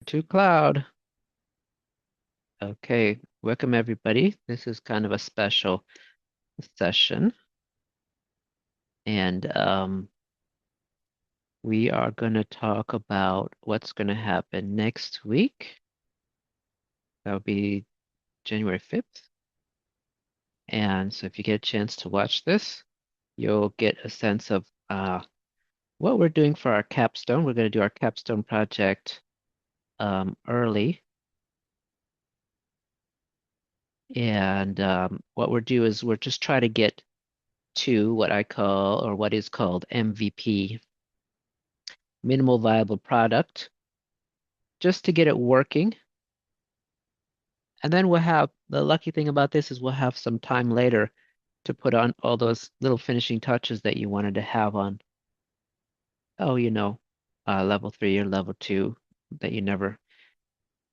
to cloud. Okay, welcome everybody. This is kind of a special session, and we are going to talk about what's going to happen next week. That'll be January 5th. And so if you get a chance to watch this, you'll get a sense of what we're doing for our capstone. We're going to do our capstone project early. And what we're doing is we're just trying to get to what I call, or what is called MVP, minimal viable product, just to get it working. And then we'll have the lucky thing about this is we'll have some time later to put on all those little finishing touches that you wanted to have on, oh, level 3 or level 2 that you never,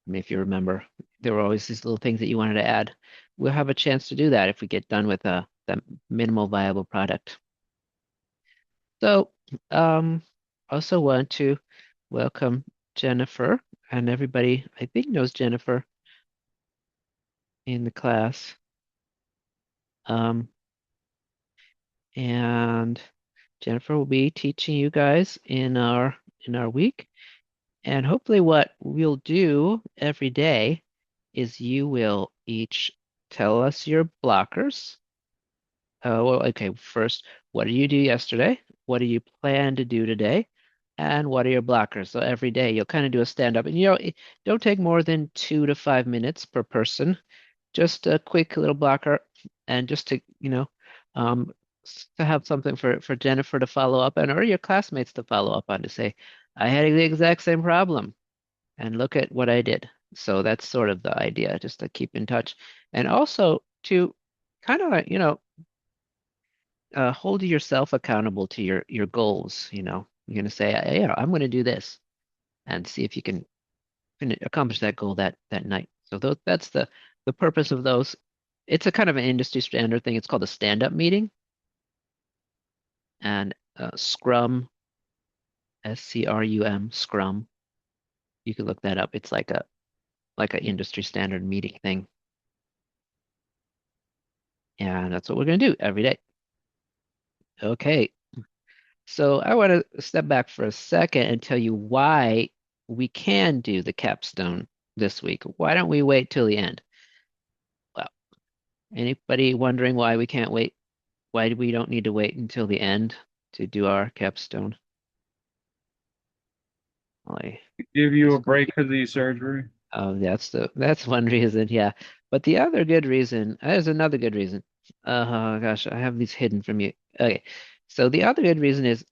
I mean, if you remember, there were always these little things that you wanted to add. We'll have a chance to do that if we get done with the minimal viable product. So, also want to welcome Jennifer, and everybody I think knows Jennifer in the class. Um, and Jennifer will be teaching you guys in our week. And hopefully what we'll do every day is you will each tell us your blockers. Well, okay, first, what did you do yesterday? What do you plan to do today? And what are your blockers? So every day you'll kind of do a stand up. And don't take more than 2 to 5 minutes per person. Just a quick little blocker and just to, um, to have something for Jennifer to follow up on or your classmates to follow up on to say, I had the exact same problem and look at what I did. So that's sort of the idea, just to keep in touch. And also to kind of, hold yourself accountable to your goals. You're going to say, yeah, I'm going to do this and see if you can accomplish that goal that night. So that's the purpose of those. It's a kind of an industry standard thing. It's called a stand-up meeting, and Scrum, SCRUM, Scrum. You can look that up. It's like a industry standard meeting thing, and that's what we're going to do every day. Okay, so I want to step back for a second and tell you why we can do the capstone this week. Why don't we wait till the end? Well, anybody wondering why we can't wait? Why we don't need to wait until the end to do our capstone? I Give you a just go. break because of your surgery. Oh, that's one reason, yeah. But the other good reason, there's another good reason. Oh gosh, I have these hidden from you. Okay, so the other good reason is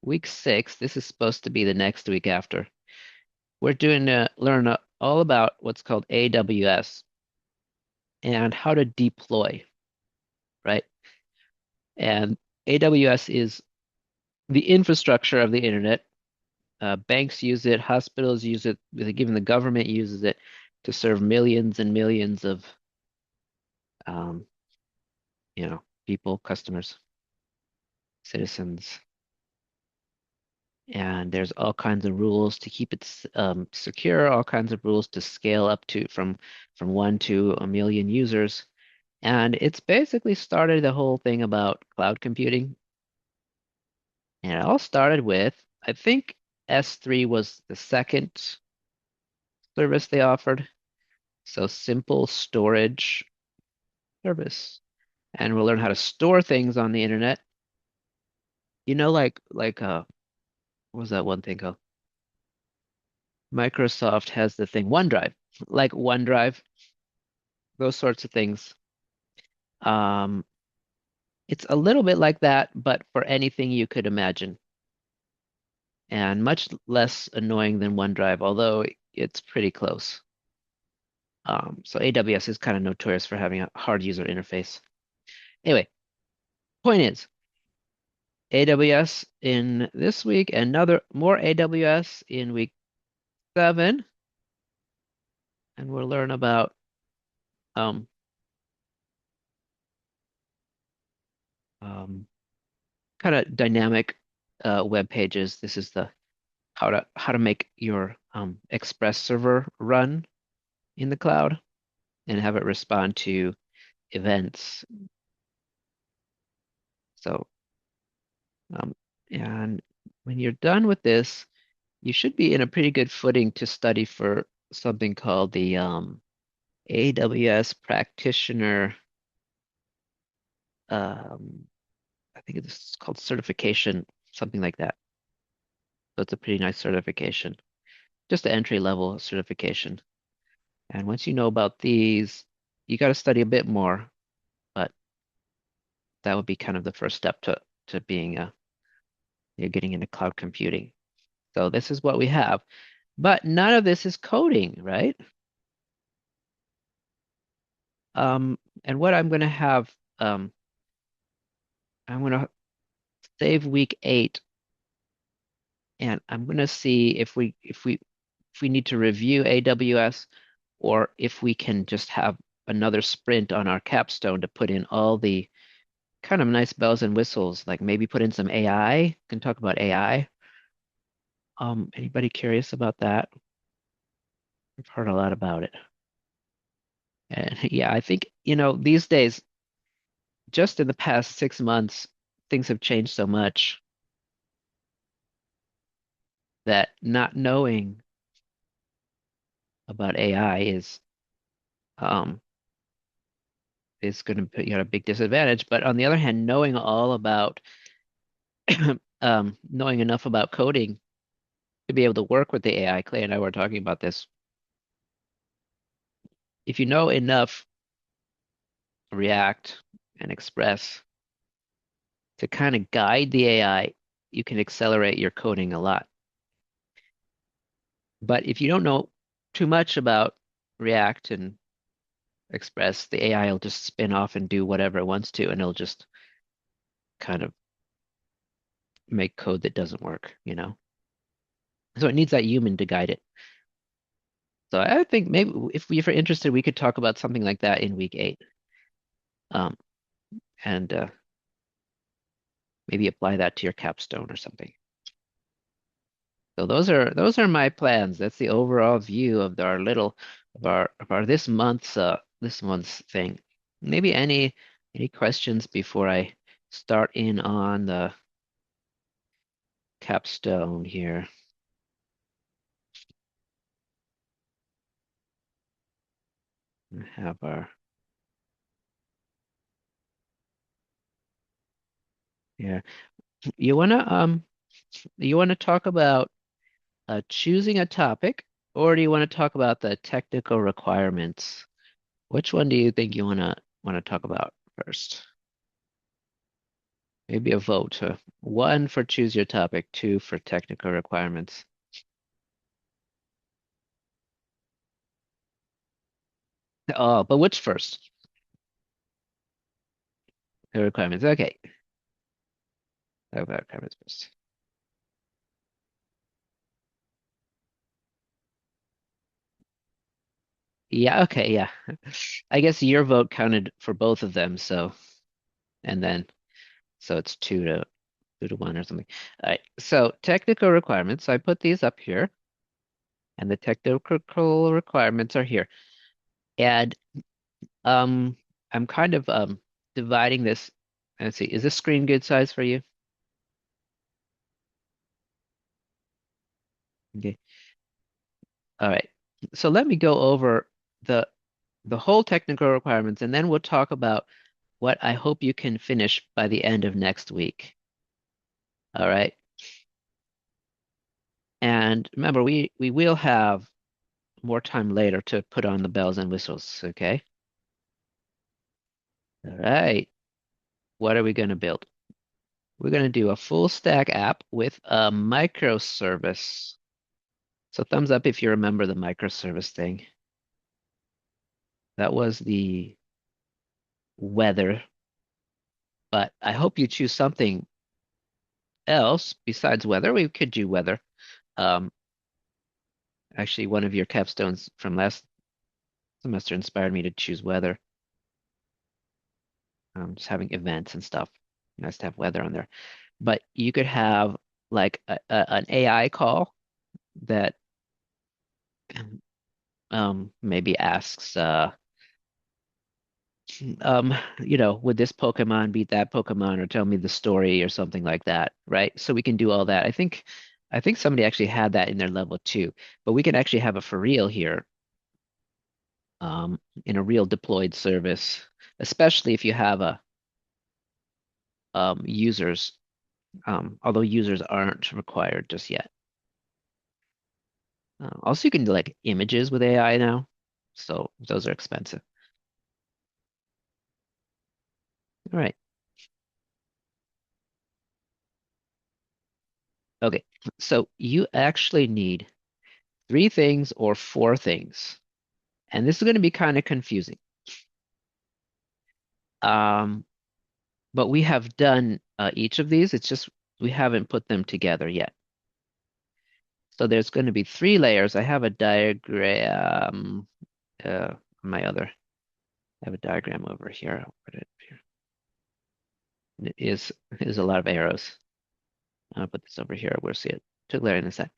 week 6. This is supposed to be the next week after. We're doing learn all about what's called AWS and how to deploy, right? And AWS is the infrastructure of the internet. Banks use it, hospitals use it, even the government uses it to serve millions and millions of um, people, customers, citizens. And there's all kinds of rules to keep it secure, all kinds of rules to scale up to from 1 to 1 million users. And it's basically started the whole thing about cloud computing. And it all started with, I think S3 was the second service they offered. So simple storage service. And we'll learn how to store things on the internet. Like what was that one thing called? Microsoft has the thing OneDrive, like OneDrive, those sorts of things. Um, it's a little bit like that, but for anything you could imagine, and much less annoying than OneDrive, although it's pretty close. So AWS is kind of notorious for having a hard user interface. Anyway, point is, AWS in this week, another more AWS in week 7, and we'll learn about um, um, kind of dynamic web pages. This is the how to make your Express server run in the cloud and have it respond to events. So, um, and when you're done with this, you should be in a pretty good footing to study for something called the AWS Practitioner. Um, I think it's called certification, something like that. So it's a pretty nice certification, just an entry level certification. And once you know about these, you got to study a bit more, but that would be kind of the first step to being you're getting into cloud computing. So this is what we have, but none of this is coding, right? And what I'm going to have, I'm going to save week 8, and I'm going to see if we need to review AWS or if we can just have another sprint on our capstone to put in all the kind of nice bells and whistles, like maybe put in some AI. Can talk about AI. Anybody curious about that? I've heard a lot about it. And yeah, I think, these days, just in the past 6 months, things have changed so much that not knowing about AI um is going to put you at a big disadvantage. But on the other hand, knowing all about knowing enough about coding to be able to work with the AI, Clay and I were talking about this. If you know enough React and Express to kind of guide the AI, you can accelerate your coding a lot. But if you don't know too much about React and Express, the AI will just spin off and do whatever it wants to, and it'll just kind of make code that doesn't work. So it needs that human to guide it. So I think maybe if you're interested, we could talk about something like that in week 8, um, and maybe apply that to your capstone or something. So those are my plans. That's the overall view of our little of our this month's thing. Maybe any questions before I start in on the capstone here? We have our yeah. You wanna talk about choosing a topic, or do you want to talk about the technical requirements? Which one do you think you wanna talk about first? Maybe a vote. One for choose your topic, two for technical requirements. Oh, but which first? The requirements. Okay. Talk about requirements first. Yeah, okay, yeah. I guess your vote counted for both of them, and then so it's 2-1 or something. All right. So technical requirements. I put these up here, and the technical requirements are here. And um I'm kind of dividing this. Let's see, is this screen good size for you? Okay. All right. So let me go over the the whole technical requirements, and then we'll talk about what I hope you can finish by the end of next week. All right. And remember, we will have more time later to put on the bells and whistles. Okay. All right. What are we going to build? We're going to do a full stack app with a microservice. So thumbs up if you remember the microservice thing. That was the weather, but I hope you choose something else besides weather. We could do weather. Um, Actually, one of your capstones from last semester inspired me to choose weather. Just having events and stuff. Nice to have weather on there. But you could have like an AI call. that maybe asks would this Pokemon beat that Pokemon or tell me the story or something like that, right? So we can do all that. I think somebody actually had that in their level two, but we can actually have it for real here, in a real deployed service, especially if you have a users, although users aren't required just yet. Also, you can do like images with AI now, so those are expensive. All right. Okay. So you actually need three things or four things. And this is going to be kind of confusing. Um, but we have done each of these. It's just we haven't put them together yet. So there's going to be three layers. I have a diagram. My other, I have a diagram over here. I'll put it here. It is a lot of arrows. I'll put this over here. We'll see it. Took layer in a sec.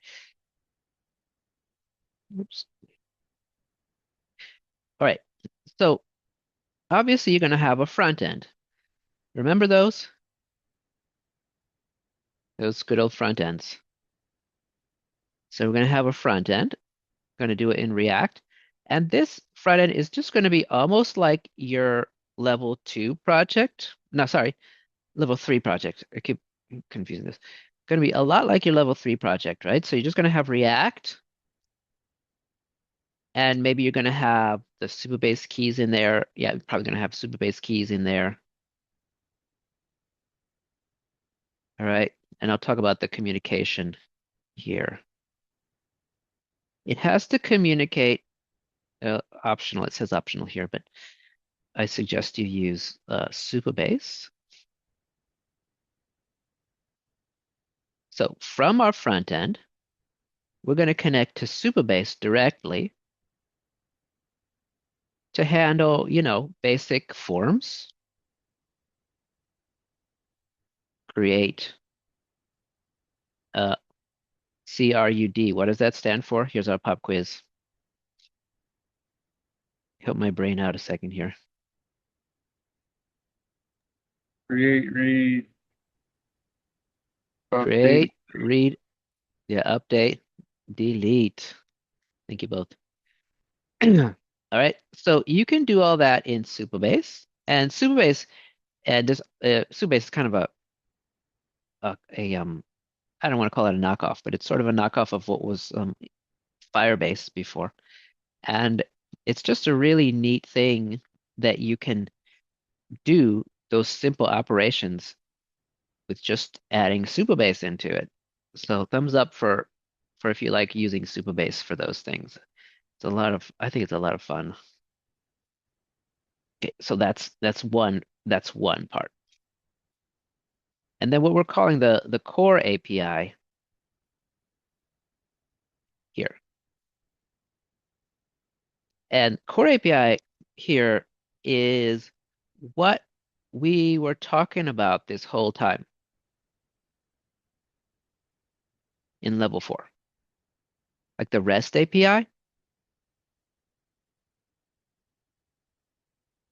Oops. All right. So obviously you're going to have a front end. Remember those? Those good old front ends. So we're going to have a front end. Going to do it in React. And this front end is just going to be almost like your level two project. No, sorry, level three project. I keep confusing this. Going to be a lot like your level three project, right? So you're just going to have React, and maybe you're going to have the Supabase keys in there. Yeah, you're probably going to have Supabase keys in there. All right. And I'll talk about the communication here. It has to communicate, optional. It says optional here, but I suggest you use Supabase. So from our front end, we're going to connect to Supabase directly to handle, basic forms, create uh, CRUD. What does that stand for? Here's our pop quiz. Help my brain out a second here. Create, read, update. Create, read, yeah, update, delete. Thank you both. All right, so you can do all that in Supabase, and Supabase, and this Supabase is kind of a I don't want to call it a knockoff, but it's sort of a knockoff of what was Firebase before. And it's just a really neat thing that you can do those simple operations with just adding Supabase into it. So thumbs up for if you like using Supabase for those things. I think it's a lot of fun. Okay, so that's one part. And then what we're calling the core API here. And core API here is what we were talking about this whole time in level four, like the REST API.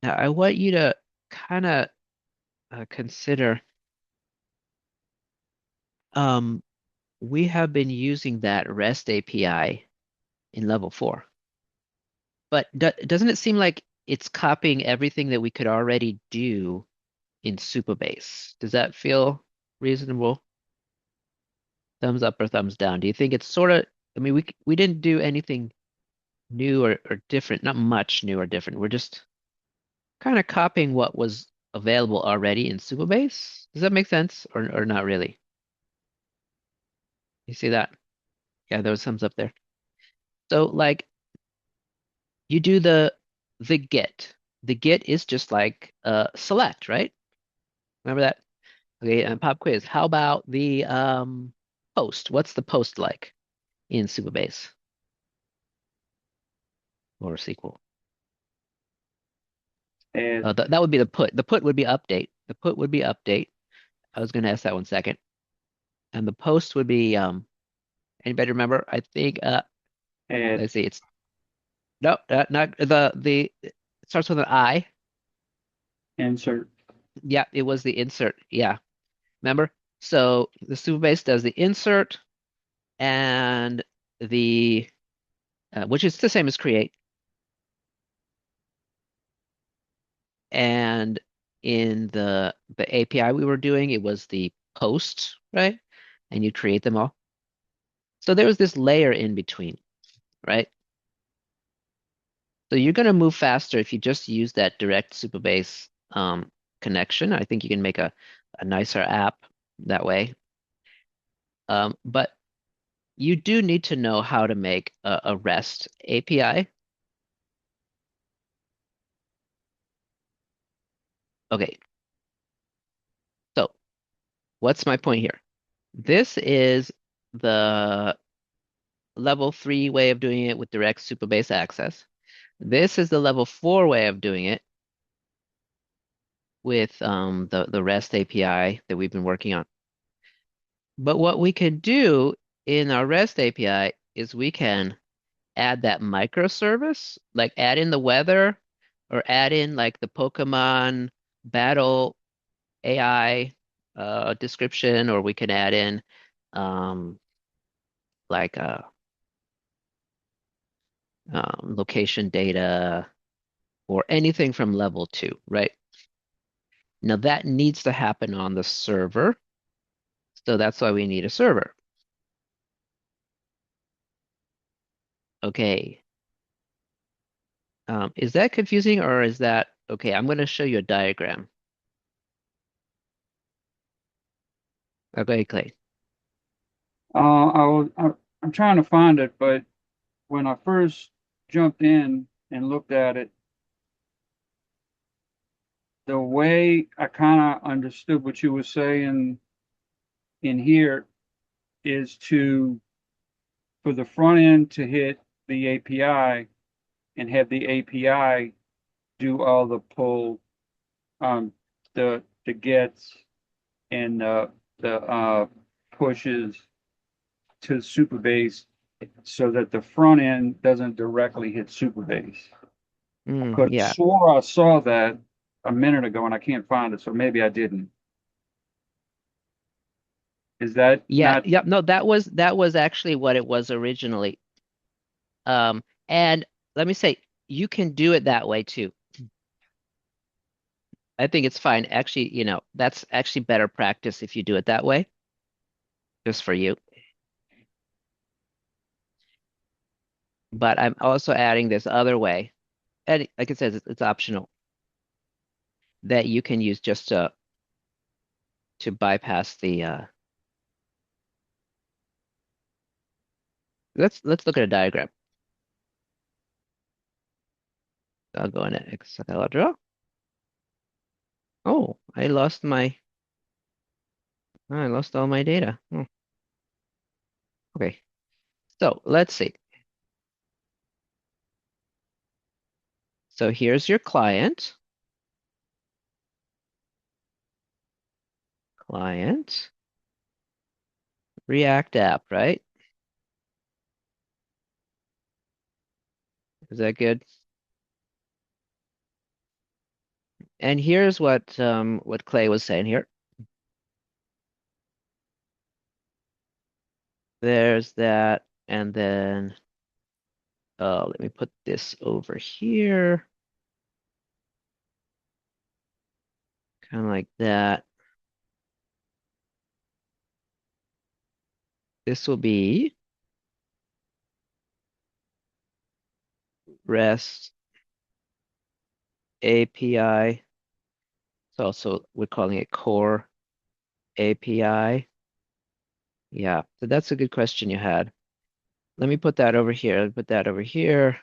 Now, I want you to kind of consider, um, we have been using that REST API in level four, but doesn't it seem like it's copying everything that we could already do in Supabase? Does that feel reasonable? Thumbs up or thumbs down? Do you think it's sort of, I mean, we didn't do anything new or different, not much new or different. We're just kind of copying what was available already in Supabase. Does that make sense or not really? You see that? Yeah, there was thumbs up there. So like you do the get. The get is just like select, right? Remember that? Okay, and pop quiz. How about the post? What's the post like in Supabase or SQL? And That would be the put. The put would be update. The put would be update. I was going to ask that one second. And the post would be Anybody remember? I think Add let's see, it's no, not the it starts with an I. insert. Yeah, it was the insert. Yeah, remember? So the Supabase does the insert and the which is the same as create, and in the API we were doing, it was the post, right? And you create them all. So there was this layer in between, right? So you're going to move faster if you just use that direct Supabase connection. I think you can make a nicer app that way. But you do need to know how to make a REST API. Okay, so what's my point here? This is the level 3 way of doing it with direct Supabase access. This is the level 4 way of doing it with the REST API that we've been working on. But what we can do in our REST API is we can add that microservice, like add in the weather or add in like the Pokemon battle AI description, or we can add in um, like location data or anything from level 2, right? Now that needs to happen on the server, so that's why we need a server. Okay. Is that confusing or is that okay? I'm going to show you a diagram. Okay, Clay. I'm trying to find it, but when I first jumped in and looked at it, the way I kind of understood what you were saying in here is to for the front end to hit the API and have the API do all the pull, um, the gets and the pushes to Supabase so that the front end doesn't directly hit Supabase. I could have Yeah. swore I saw that a minute ago and I can't find it, so maybe I didn't. Is that Yeah, not? yeah. No, that was actually what it was originally. And let me say, you can do it that way too. I think it's fine. Actually, that's actually better practice if you do it that way, just for you. But I'm also adding this other way, and like it says, it's optional that you can use just to bypass the. Let's look at a diagram. I'll go in Excel draw. Oh, I lost all my data. Okay, so let's see. So here's your client, React app, right? Is that good? And here's what Clay was saying here. There's that, and then let me put this over here, kind of like that. This will be REST API. So also we're calling it core API. Yeah, so that's a good question you had. Let me put that over here. Let me put that over here.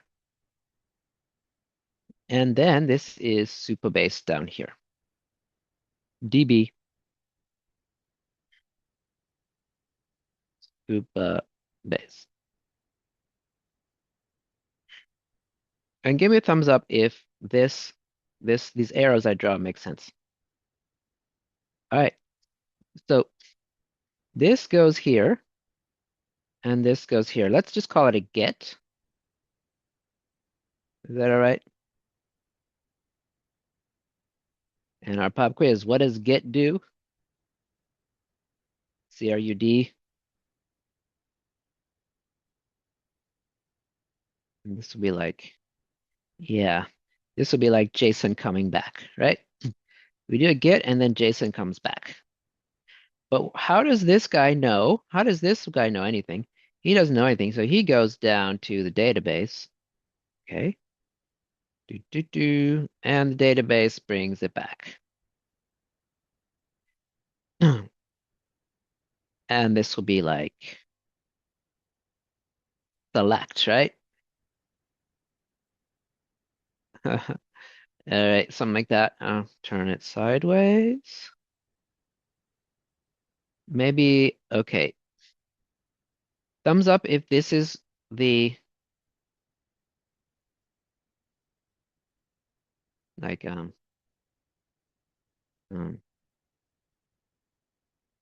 And then this is Supabase down here. DB Supabase. And give me a thumbs up if these arrows I draw make sense. All right. So this goes here, and this goes here. Let's just call it a get. Is that all right? And our pop quiz, what does get do? CRUD. And this will be like, yeah, this will be like Jason coming back, right? We do a get and then Jason comes back. But how does this guy know? How does this guy know anything? He doesn't know anything. So he goes down to the database. Okay. And the database brings it back. And this will be like select, right? All right, something like that. Turn it sideways. Maybe, okay. Thumbs up if this is the like um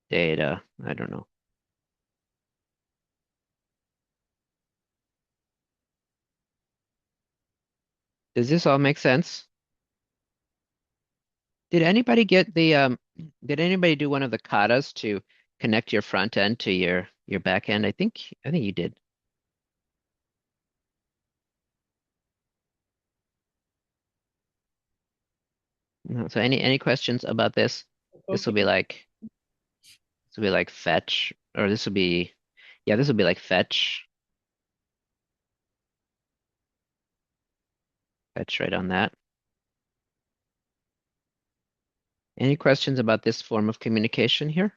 data. I don't know. Does this all make sense? Did anybody get the did anybody do one of the katas to connect your front end to your back end? I think you did. No, so any questions about this? This will be Okay. like this will be like fetch, or this will be yeah, this will be like fetch right on that. Any questions about this form of communication here?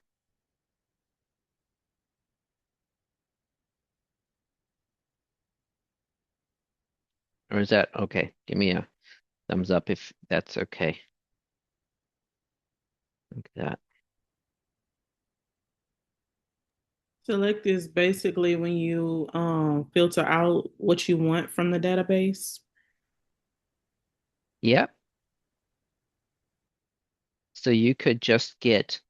Or is that okay? Give me a thumbs up if that's okay. Look at that. Select is basically when you filter out what you want from the database. Yep. So you could just get,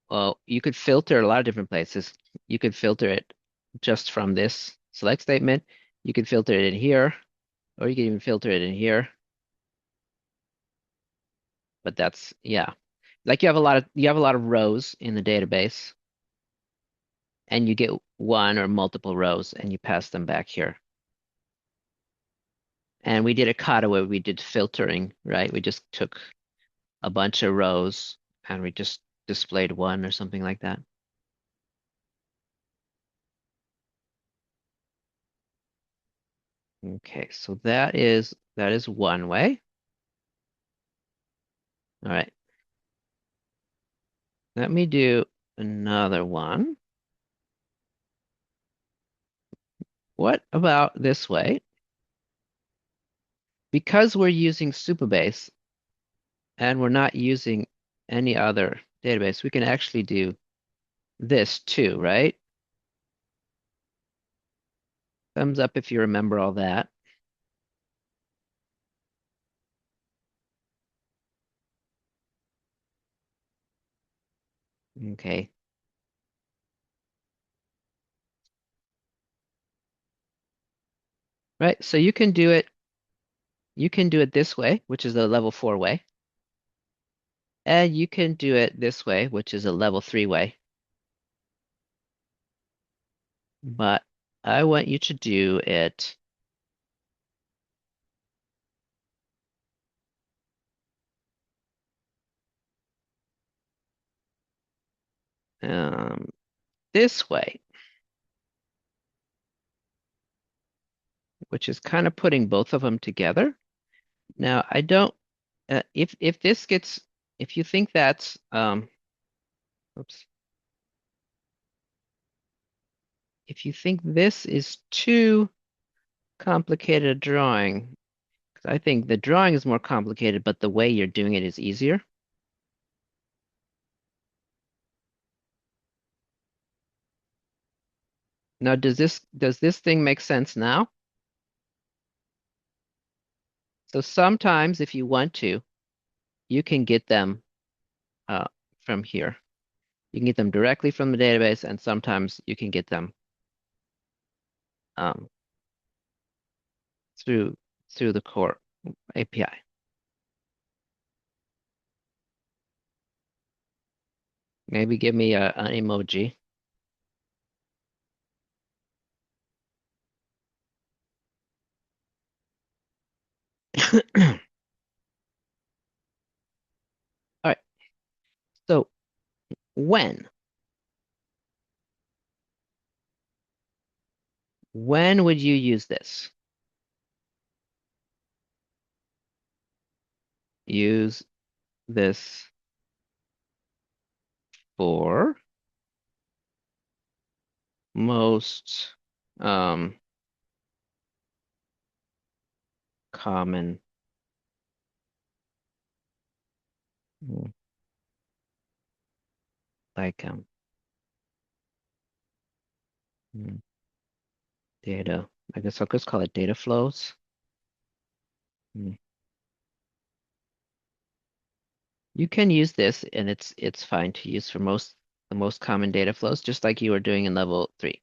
well, you could filter a lot of different places. You could filter it just from this select statement. You could filter it in here, or you could even filter it in here. But that's, yeah. Like you have a lot of rows in the database, and you get one or multiple rows, and you pass them back here. And we did a kata where we did filtering, right? We just took a bunch of rows and we just displayed one or something like that. Okay, so that is one way. All right, let me do another one. What about this way? Because we're using Supabase and we're not using any other database, we can actually do this too, right? Thumbs up if you remember all that. Okay, right. So you can do it this way, which is the level 4 way, and you can do it this way, which is a level 3 way. But I want you to do it um, this way, which is kind of putting both of them together. Now, I don't, if this gets, if you think that's, oops, if you think this is too complicated a drawing, 'cause I think the drawing is more complicated, but the way you're doing it is easier. Now, does this thing make sense now? So sometimes if you want to, you can get them uh, from here. You can get them directly from the database, and sometimes you can get them. um, through through the core API. Maybe give me an emoji. All right. So when when would you use this? Use this for most common mm, like mm, data. I guess I'll just call it data flows. Mm. You can use this and it's fine to use for the most common data flows, just like you were doing in level 3.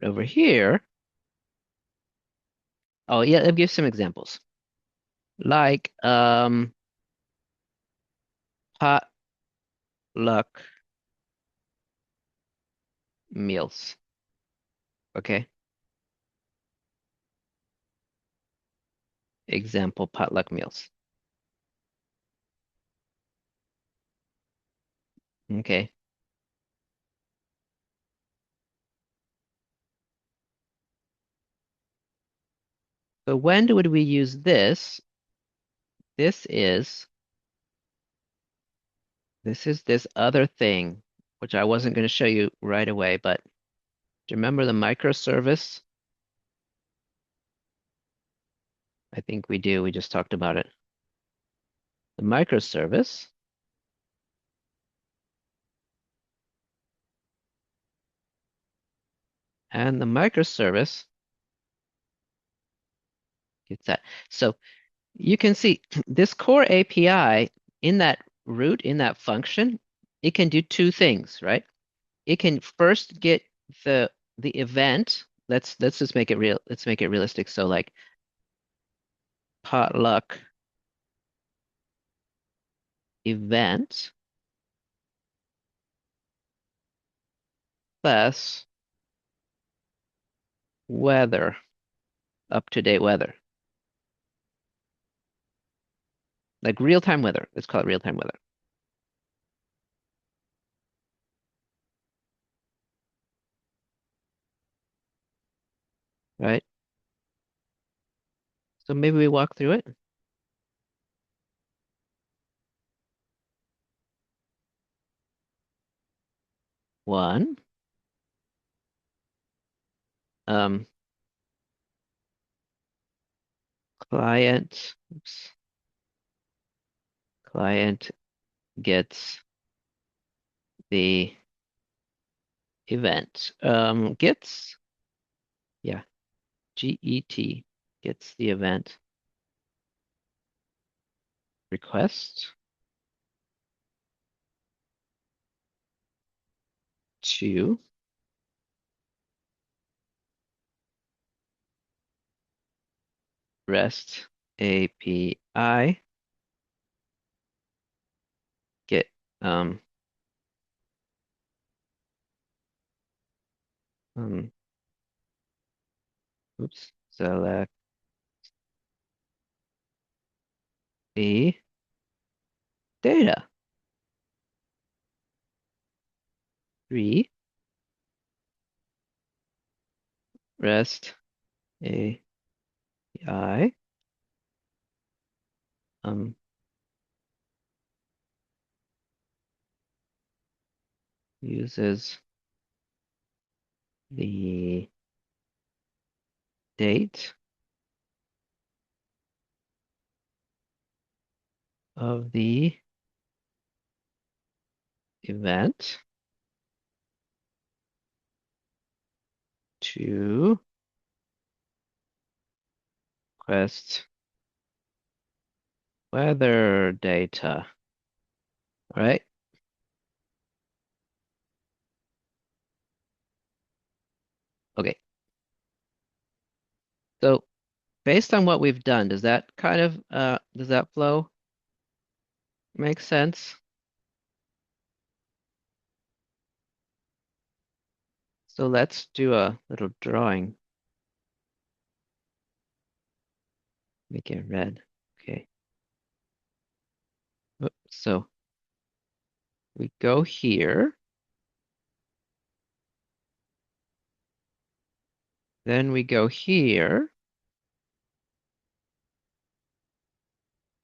Over here, oh yeah, let me give some examples. Like potluck meals. Okay. Example potluck meals. Okay. So when would we use this? This is this other thing, which I wasn't going to show you right away, but do you remember the microservice? I think we do. We just talked about it. The microservice and the microservice gets that. So you can see this core API in that root, in that function, it can do two things, right? It can first get the event. Let's just make it real. Let's make it realistic. So like potluck event plus weather, up-to-date weather, like real-time weather. Let's call it real-time weather, right? So maybe we walk through it. One, um, oops, client gets the event. Gets, yeah, GET gets the event request to REST API get um, um select the data. 3 REST API um uses the date of the event to request weather data. All right. Okay. So based on what we've done, does that kind of does that flow make sense? So let's do a little drawing. Make it red. Okay. So we go here, then we go here,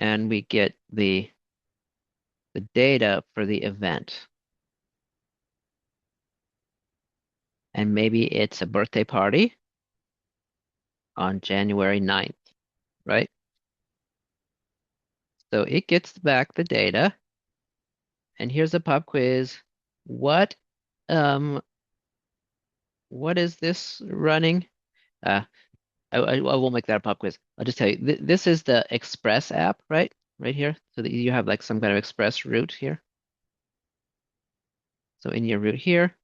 and we get the data for the event. And maybe it's a birthday party on January 9th, right? So it gets back the data. And here's a pop quiz. What um what is this running? Uh I won't make that a pop quiz. I'll just tell you. This is the Express app, right? Right here. So that you have like some kind of Express route here. So in your route here,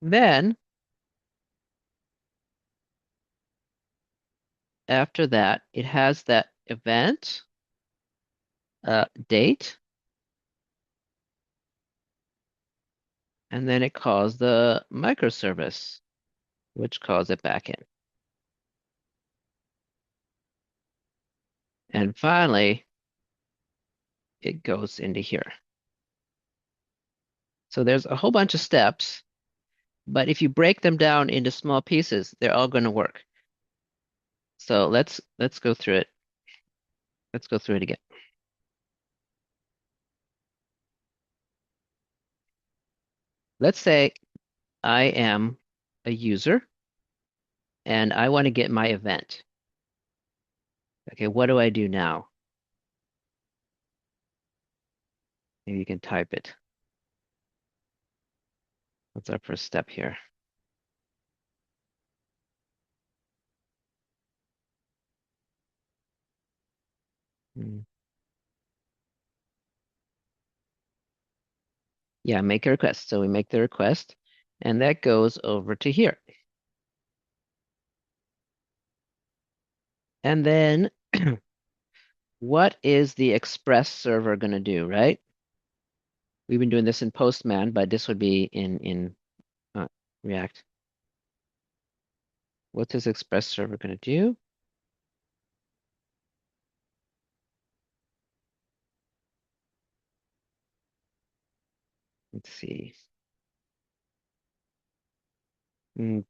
then after that, it has that event date, and then it calls the microservice, which calls it backend. And finally, it goes into here. So there's a whole bunch of steps, but if you break them down into small pieces, they're all going to work. So let's go through it. Let's go through it again. Let's say I am a user and I want to get my event. Okay, what do I do now? Maybe you can type it. What's our first step here? Hmm. Yeah, make a request. So we make the request and that goes over to here. And then what is the Express server going to do, right? We've been doing this in Postman, but this would be in uh, React. What's this Express server going to do? Let's see.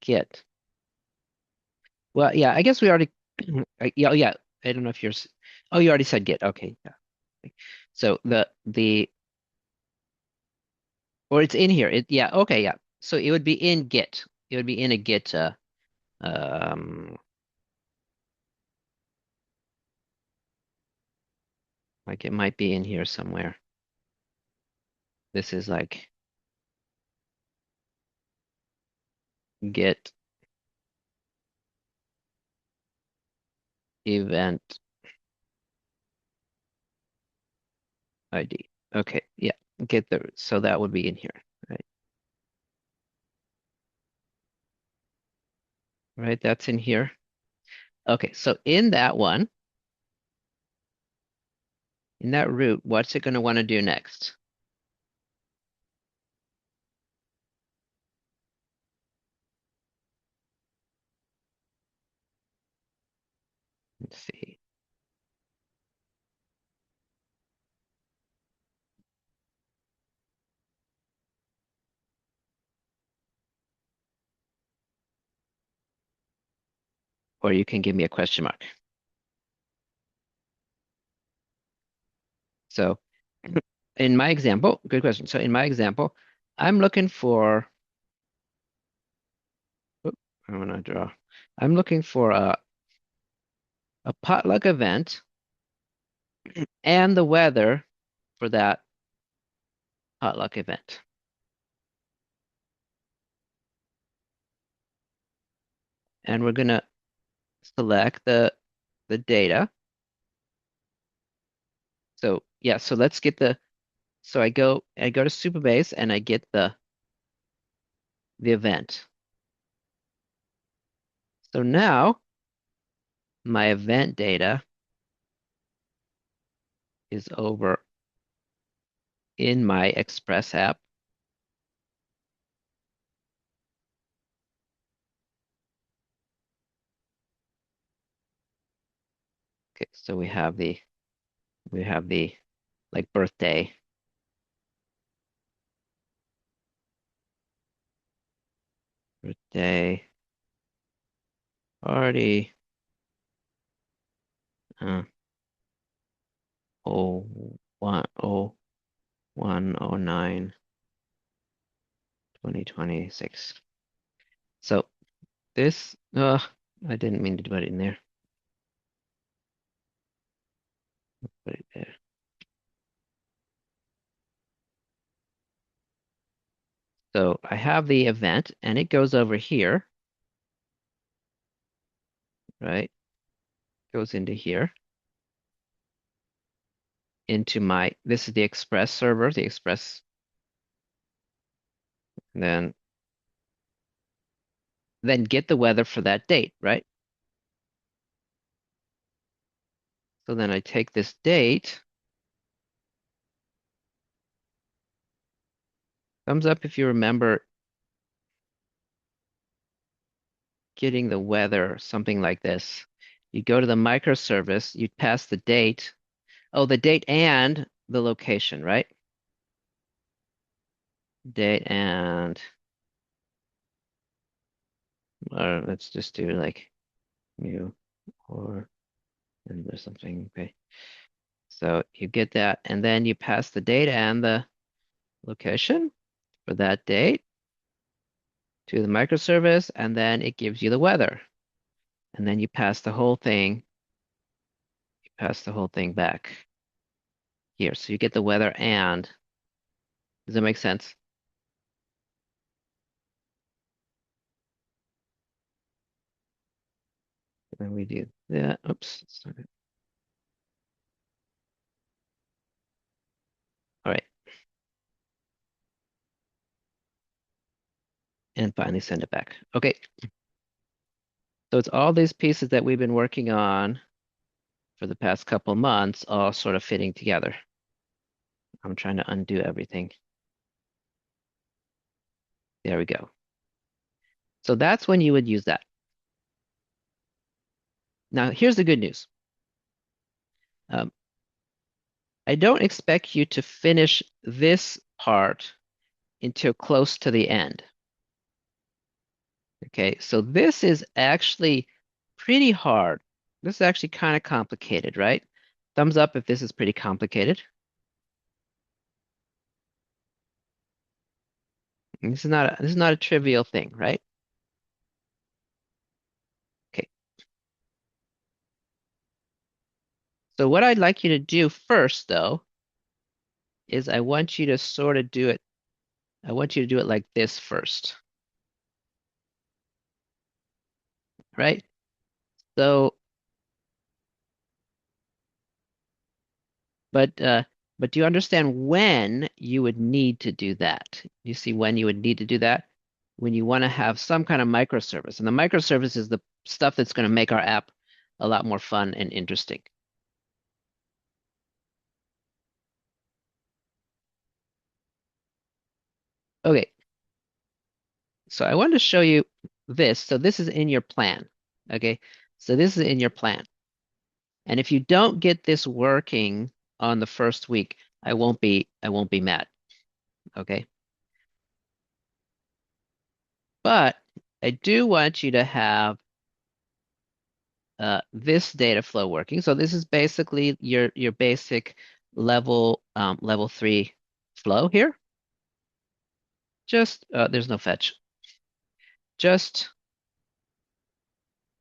Get. Well, yeah, I guess we already. Yeah, oh, yeah. I don't know if Oh, you already said get. Okay, yeah. So or it's in here. Yeah. Okay, yeah. So it would be in Git. It would be in a Git. Um, like it might be in here somewhere. This is like Git event ID. Okay, yeah. Get the so that would be in here, right? Right, that's in here. Okay, so in that one, in that route, what's it going to want to do next? Let's see. Or you can give me a question mark. So in my example, good question. So in my example, I'm looking for, oop, I want to draw. I'm looking for a potluck event and the weather for that potluck event. And we're going to select the data. So yeah, so let's get so I go to Supabase and I get the event. So now my event data is over in my Express app. Okay, so we have the like birthday party, uh, 01/09/2026. So this, I didn't mean to put it in there. Put it there. So I have the event and it goes over here, right? Goes into here, into this is the Express server, the Express, then get the weather for that date, right? So then I take this date, thumbs up if you remember getting the weather, something like this. You go to the microservice, you pass the date. Oh, the date and the location, right? Date and, or let's just do like new or, and there's something, okay. So you get that, and then you pass the date and the location for that date to the microservice, and then it gives you the weather. And then you pass the whole thing back here. So you get the weather and, does that make sense? Then we do that. Oops. Sorry. All right. And finally send it back. Okay. So it's all these pieces that we've been working on for the past couple months, all sort of fitting together. I'm trying to undo everything. There we go. So that's when you would use that. Now, here's the good news. I don't expect you to finish this part until close to the end. Okay, so this is actually pretty hard. This is actually kind of complicated, right? Thumbs up if this is pretty complicated. This is not a trivial thing, right? Okay. So what I'd like you to do first, though, is I want you to sort of do it. I want you to do it like this first, right? So, but uh, but do you understand when you would need to do that? You see when you would need to do that? When you want to have some kind of microservice. And the microservice is the stuff that's going to make our app a lot more fun and interesting. Okay, so I wanted to show you this. So this is in your plan. Okay, so this is in your plan. And if you don't get this working on the first week, I won't be mad. Okay. But I do want you to have this data flow working. So this is basically your basic level 3 flow here. Just there's no fetch. Just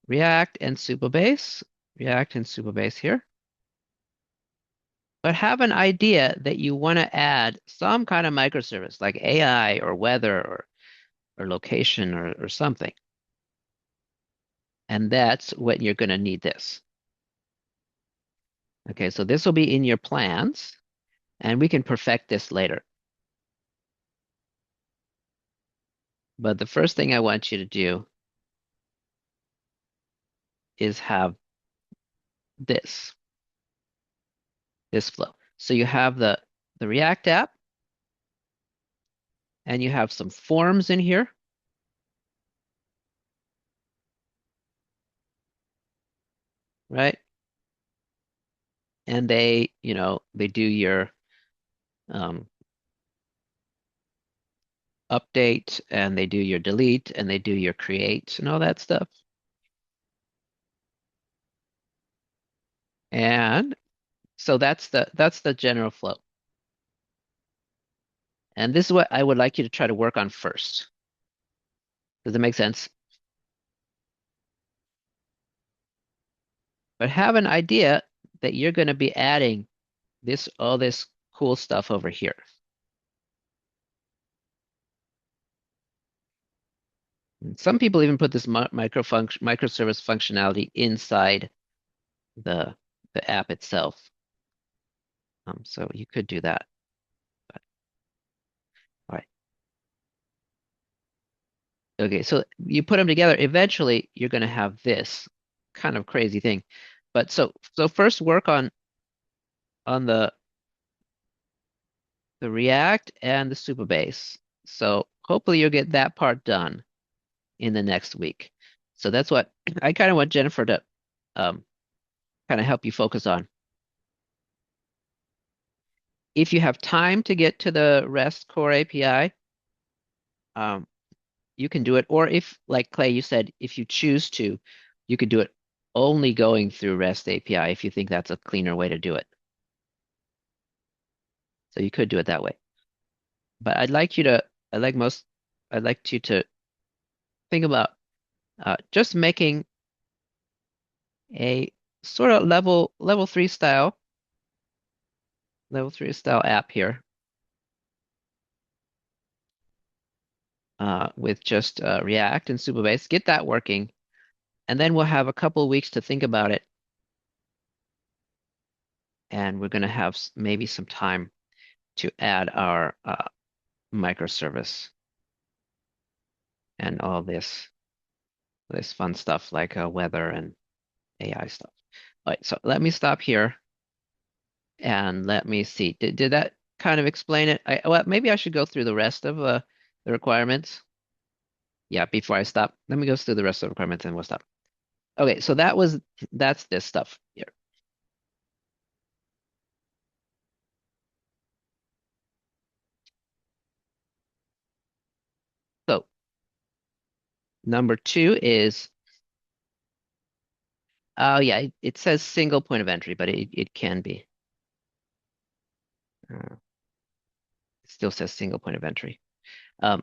React and Supabase. React and Supabase here. But have an idea that you want to add some kind of microservice like AI or weather or location or something. And that's when you're going to need this. Okay, so this will be in your plans, and we can perfect this later. But the first thing I want you to do is have this flow. So you have the React app, and you have some forms in here. Right? And they, they do your um, update, and they do your delete, and they do your create and all that stuff. And so that's the general flow. And this is what I would like you to try to work on first. Does it make sense? But have an idea that you're going to be adding all this cool stuff over here. And some people even put this microservice functionality inside the app itself. So you could do that. But, all right. Okay, so you put them together. Eventually, you're going to have this kind of crazy thing. But so first work on the React and the Supabase. So hopefully you'll get that part done in the next week. So that's what I kind of want Jennifer to um, kind of help you focus on. If you have time to get to the REST core API, um, you can do it. Or if, like Clay, you said, if you choose to, you could do it only going through REST API if you think that's a cleaner way to do it. So you could do it that way. But I'd like you to think about just making a sort of level three style app here with just React and Supabase. Get that working, and then we'll have a couple of weeks to think about it, and we're going to have maybe some time to add our microservice and all this fun stuff like weather and AI stuff. All right, so let me stop here and let me see. Did that kind of explain it? Well, maybe I should go through the rest of the requirements. Yeah, before I stop, let me go through the rest of the requirements and we'll stop. Okay, so that's this stuff here. So number two is, oh yeah, it says single point of entry, but it can be. It still says single point of entry. Um,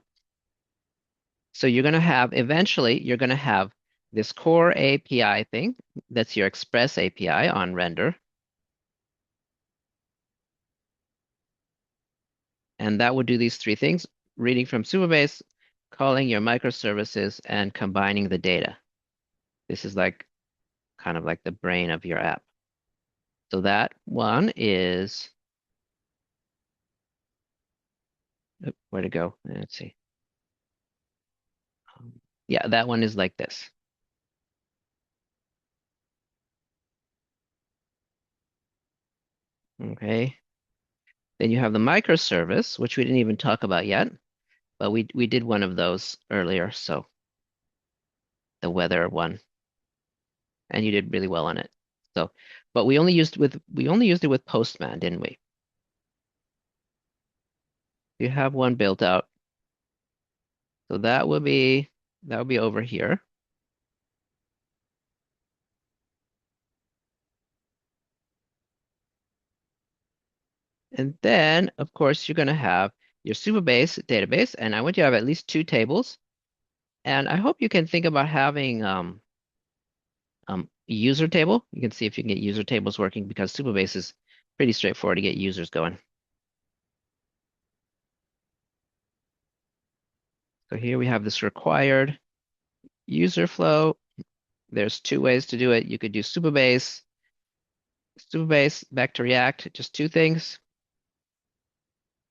so eventually you're gonna have this core API thing that's your Express API on render. And that would do these three things: reading from Supabase, calling your microservices, and combining the data. This is like kind of like the brain of your app. So that one is, where to go? Let's see. Yeah, that one is like this. Okay. Then you have the microservice, which we didn't even talk about yet, but we did one of those earlier, so the weather one, and you did really well on it. So, but we only used it with Postman, didn't we? You have one built out. So that would be over here. And then, of course, you're going to have your Supabase database, and I want you to have at least two tables. And I hope you can think about having user table. You can see if you can get user tables working because Supabase is pretty straightforward to get users going. So here we have this required user flow. There's two ways to do it. You could do Supabase back to React, just two things.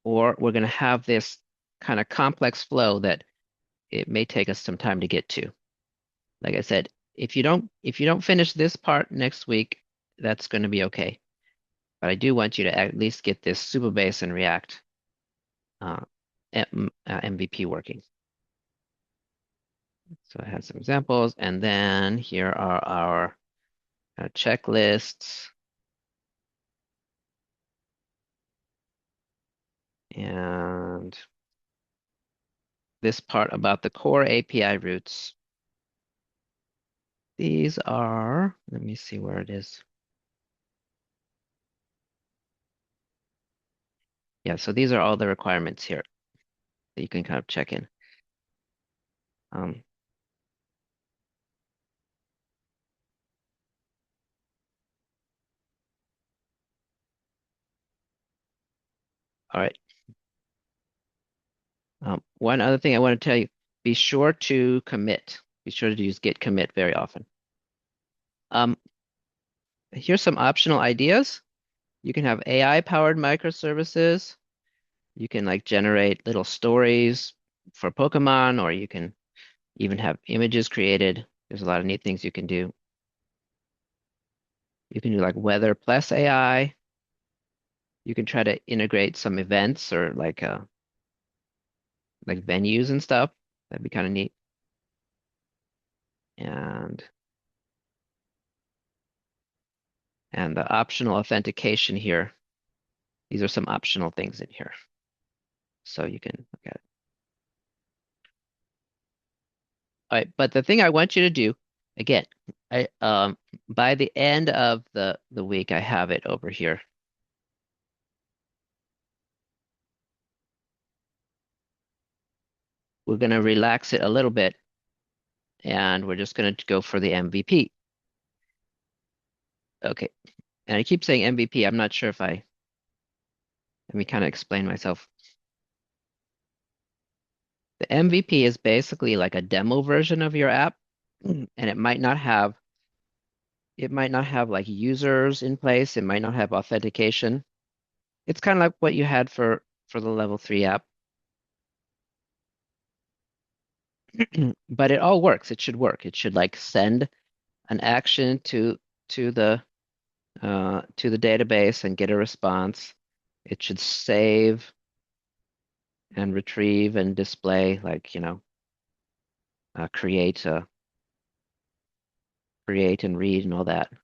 Or we're going to have this kind of complex flow that it may take us some time to get to. Like I said, if you don't finish this part next week, that's going to be okay. But I do want you to at least get this Supabase and React uh, MVP working. So I have some examples, and then here are our checklists. And this part about the core API routes. These are, let me see where it is. Yeah, so these are all the requirements here that you can kind of check in. Um, all right. One other thing I want to tell you, be sure to commit. Be sure to use git commit very often. Here's some optional ideas. You can have AI powered microservices. You can like generate little stories for Pokemon, or you can even have images created. There's a lot of neat things you can do. You can do like weather plus AI. You can try to integrate some events or like venues and stuff. That'd be kind of neat. And the optional authentication here. These are some optional things in here. So you can look at it. All right, but the thing I want you to do, again, I by the end of the week, I have it over here. We're gonna relax it a little bit, and we're just gonna go for the MVP. Okay, and I keep saying MVP. I'm not sure if let me kind of explain myself. The MVP is basically like a demo version of your app, and it might not have like users in place. It might not have authentication. It's kind of like what you had for the level 3 app. But it all works. It should work. It should like send an action to the database and get a response. It should save and retrieve and display, like, create and read and all that. Of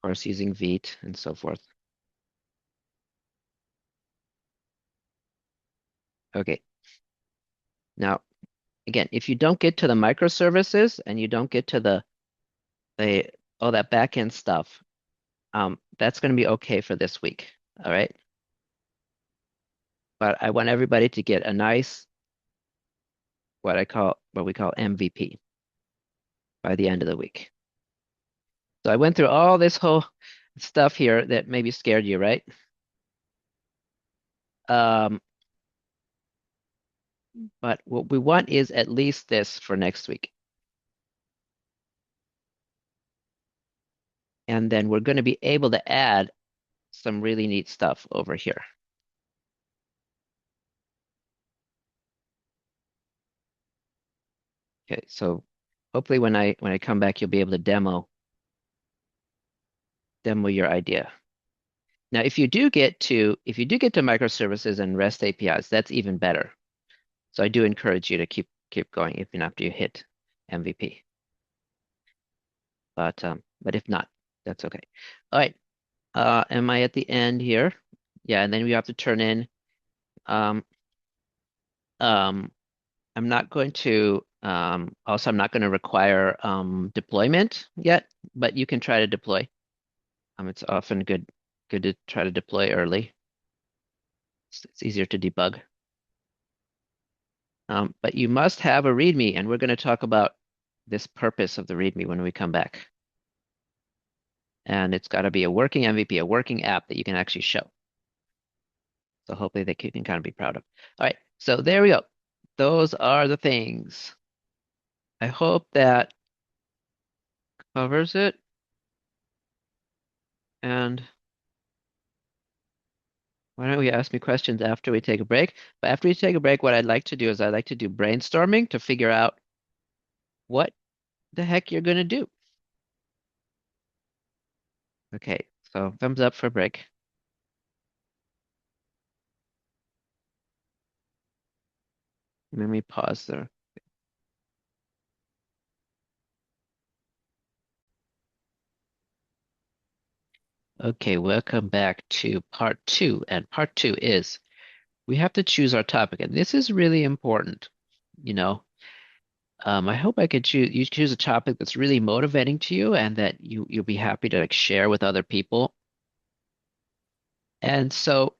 course, using Vite and so forth. Okay. Now, again, if you don't get to the microservices and you don't get to the all that backend stuff, that's going to be okay for this week. All right. But I want everybody to get a nice, what we call MVP by the end of the week. So I went through all this whole stuff here that maybe scared you, right? Um, but what we want is at least this for next week. And then we're going to be able to add some really neat stuff over here. Okay, so hopefully when I come back, you'll be able to demo your idea. Now, if you do get to microservices and REST APIs, that's even better. So I do encourage you to keep going even after you hit MVP. But if not, that's okay. All right. Am I at the end here? Yeah, and then we have to turn in. Um, um, I'm not going to also I'm not going to require deployment yet, but you can try to deploy. It's often good to try to deploy early. It's easier to debug. But you must have a README, and we're going to talk about this purpose of the README when we come back. And it's got to be a working MVP, a working app that you can actually show. So hopefully that you can kind of be proud of. All right, so there we go. Those are the things. I hope that covers it. And why don't we ask me questions after we take a break? But after we take a break, what I'd like to do is I'd like to do brainstorming to figure out what the heck you're gonna do. Okay, so thumbs up for break. Let me pause there. Okay, welcome back to part two. And part two is we have to choose our topic. And this is really important. You know, I hope I could choose a topic that's really motivating to you and that you'll be happy to like share with other people. And so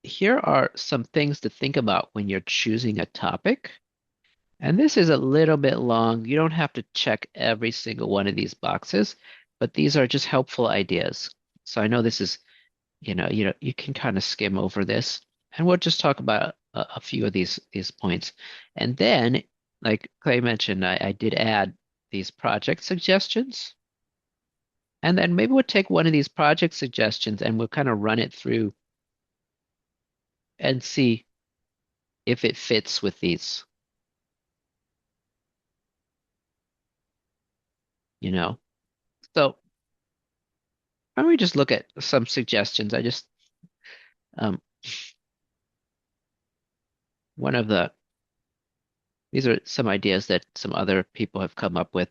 here are some things to think about when you're choosing a topic. And this is a little bit long. You don't have to check every single one of these boxes, but these are just helpful ideas. So I know this is, you can kind of skim over this, and we'll just talk about a few of these points. And then, like Clay mentioned, I did add these project suggestions. And then maybe we'll take one of these project suggestions and we'll kind of run it through and see if it fits with these, you know. So why don't we just look at some suggestions? Um, one of these are some ideas that some other people have come up with,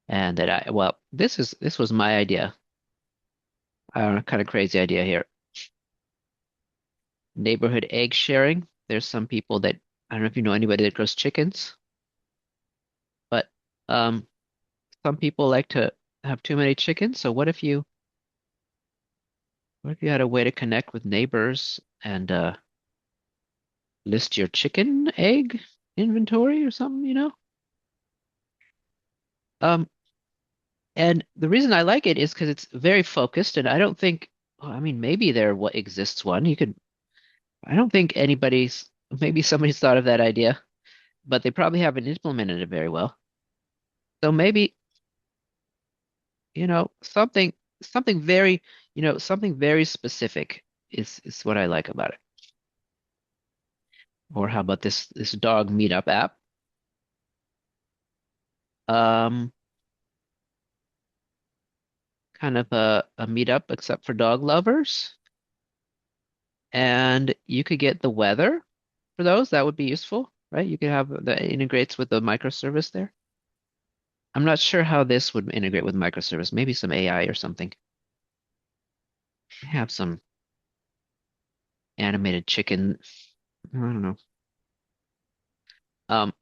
and that well, this was my idea. I don't know, kind of crazy idea here. Neighborhood egg sharing. There's some people that, I don't know if you know anybody that grows chickens, but um, some people like to have too many chickens. So what if you had a way to connect with neighbors and list your chicken egg inventory or something, you know? Um, and the reason I like it is because it's very focused, and I don't think, well, I mean, maybe there what exists one. I don't think maybe somebody's thought of that idea, but they probably haven't implemented it very well. So maybe, something very, something very specific is what I like about it. Or how about this dog meetup app? Um, Kind of a meetup except for dog lovers. And you could get the weather for those. That would be useful, right? You could have that integrates with the microservice there. I'm not sure how this would integrate with microservice. Maybe some AI or something. Have some animated chicken. I don't know. Um,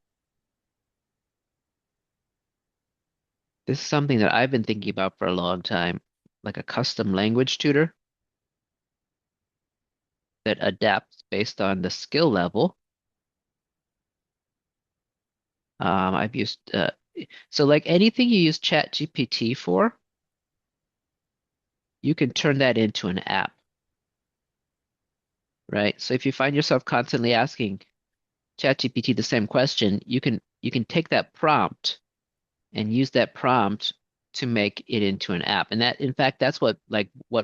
this is something that I've been thinking about for a long time, like a custom language tutor that adapts based on the skill level. I've used so like anything you use ChatGPT for, you can turn that into an app, right? So if you find yourself constantly asking ChatGPT the same question, you can take that prompt and use that prompt to make it into an app. And that, in fact, that's what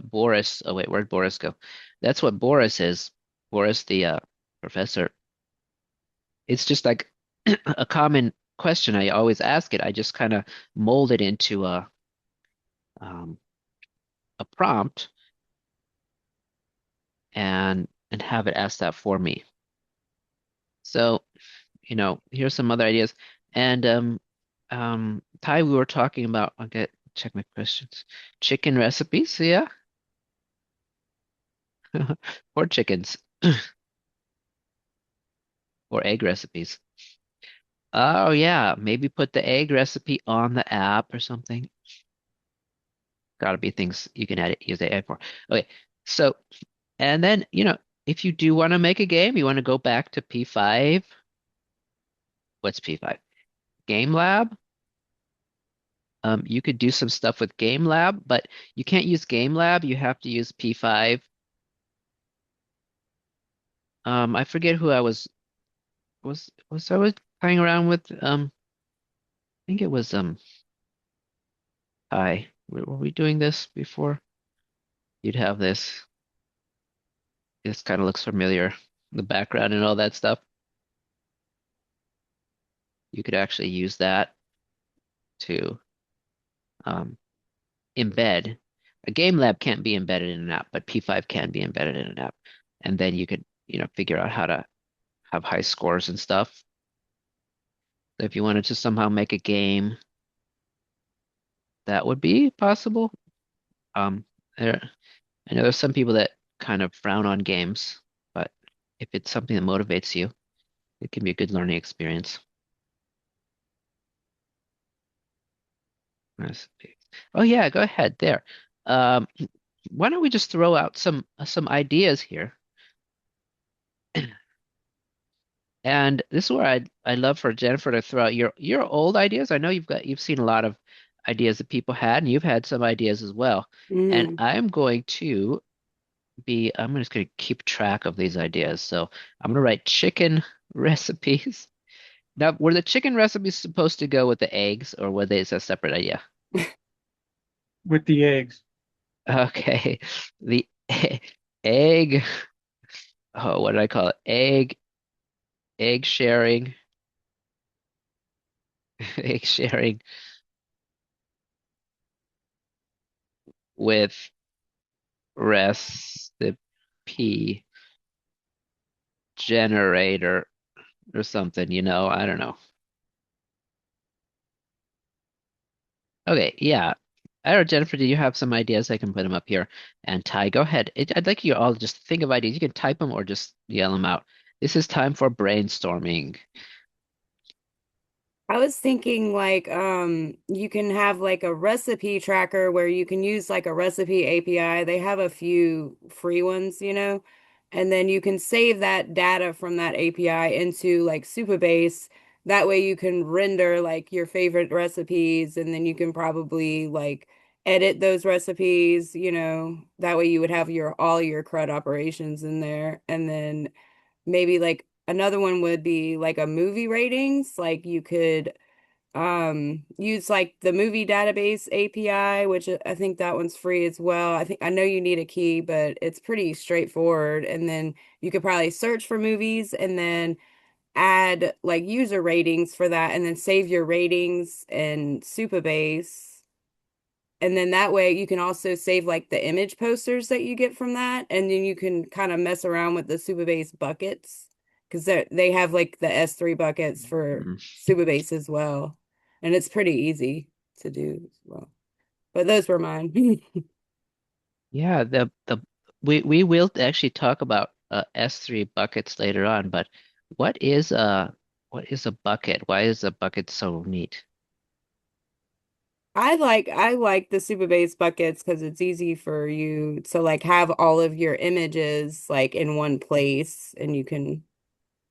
Boris. Oh wait, where'd Boris go? That's what Boris is. Boris, the professor. It's just like a common question I always ask it. I just kind of mold it into um, a prompt and have it ask that for me. So, here's some other ideas. And Ty, we were talking about, I'll check my questions. Chicken recipes, yeah. Or chickens or egg recipes. Oh yeah, maybe put the egg recipe on the app or something. Gotta be things you can use the app for. Okay, so and then if you do want to make a game, you want to go back to P5. What's P5? Game Lab. You could do some stuff with Game Lab, but you can't use Game Lab. You have to use P5. I forget who I was I was playing around with. I think it was Hi. Were we doing this before? You'd have this. This kind of looks familiar. The background and all that stuff. You could actually use that to um, embed. A game lab can't be embedded in an app, but P5 can be embedded in an app. And then you could, figure out how to have high scores and stuff. So if you wanted to somehow make a game, that would be possible. Um, there, I know there's some people that kind of frown on games, but if it's something that motivates you, it can be a good learning experience. Nice. Oh yeah, go ahead there. Um, why don't we just throw out some ideas here? And this is where I'd love for Jennifer to throw out your old ideas. I know you've seen a lot of ideas that people had, and you've had some ideas as well. And Mm. I'm just going to keep track of these ideas. So I'm going to write chicken recipes. Now, were the chicken recipes supposed to go with the eggs, or were they a separate idea? with the eggs. Okay, the egg. Oh, what did I call it? Egg sharing, egg sharing with recipe generator or something, I don't know. Okay, yeah. I don't know, Jennifer, do you have some ideas? I can put them up here. And Ty, go ahead. I'd like you all to just think of ideas. You can type them or just yell them out. This is time for brainstorming. I was thinking like you can have like a recipe tracker where you can use like a recipe API. They have a few free ones, and then you can save that data from that API into like Supabase. That way you can render like your favorite recipes and then you can probably like edit those recipes, That way you would have your all your CRUD operations in there. And then maybe like another one would be like a movie ratings. Like you could use like the movie database API, which I think that one's free as well. I know you need a key, but it's pretty straightforward. And then you could probably search for movies and then add like user ratings for that and then save your ratings in Supabase. And then that way you can also save like the image posters that you get from that. And then you can kind of mess around with the Supabase buckets because they have like the S3 buckets for Mm. Supabase as well. And it's pretty easy to do as well. But those were mine. Yeah, we will actually talk about S3 buckets later on, but what is a what is a bucket? Why is a bucket so neat? I like the Supabase buckets because it's easy for you to like have all of your images like in one place and you can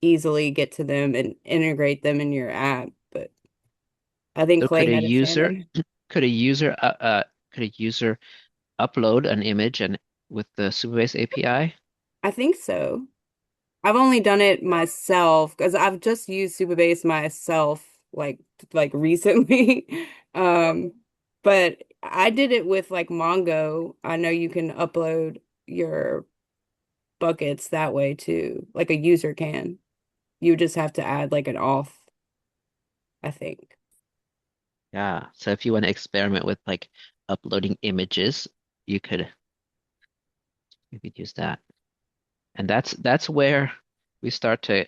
easily get to them and integrate them in your app. But I think So Clay had his hand up. could a user could a user upload an image and with the Supabase API? I think so. I've only done it myself because I've just used Supabase myself like recently. Um, but I did it with like Mongo. I know you can upload your buckets that way too, like a user can. You just have to add like an auth, I think. Yeah. So if you want to experiment with like uploading images, you could you could use that. And that's where we start to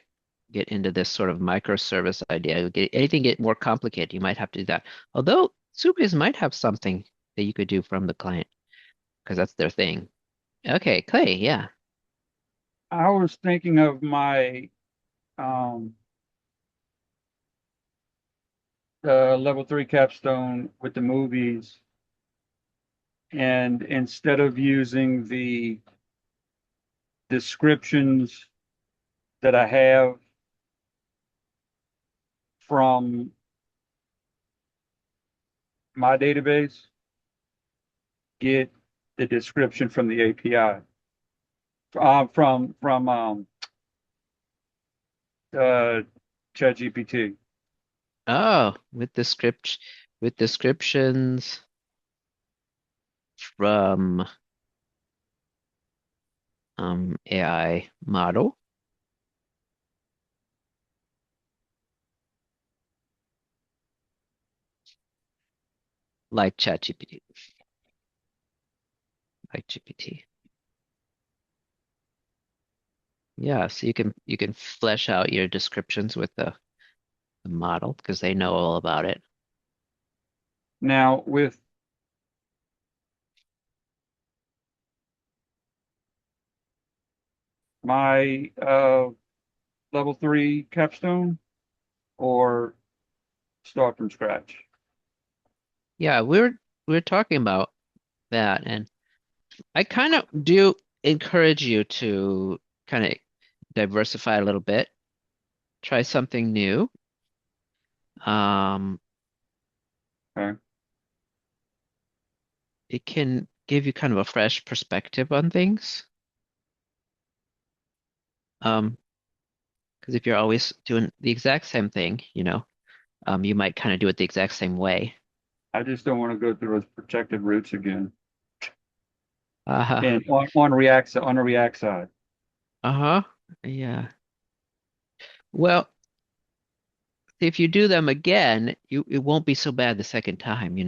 get into this sort of microservice idea. Anything get more complicated, you might have to do that. Although Supabase might have something that you could do from the client because that's their thing. Okay, Clay, yeah. I was thinking of my um, level 3 capstone with the movies, and instead of using the descriptions that I have from my database, get the description from the API, from uh, ChatGPT. Oh, with descriptions from AI model. like ChatGPT, like GPT. Yeah, so you can flesh out your descriptions with the model because they know all about it. Now, with my level 3 capstone or start from scratch? Yeah, we're talking about that, and I kind of do encourage you to kind of diversify a little bit, try something new. Um, Okay. it can give you kind of a fresh perspective on things. Because if you're always doing the exact same thing, you might kind of do it the exact same way. I just don't want to go through those protected routes again. Uh-huh. And on the React side, Uh-huh. Yeah. Well, if you do them again, it won't be so bad the second time.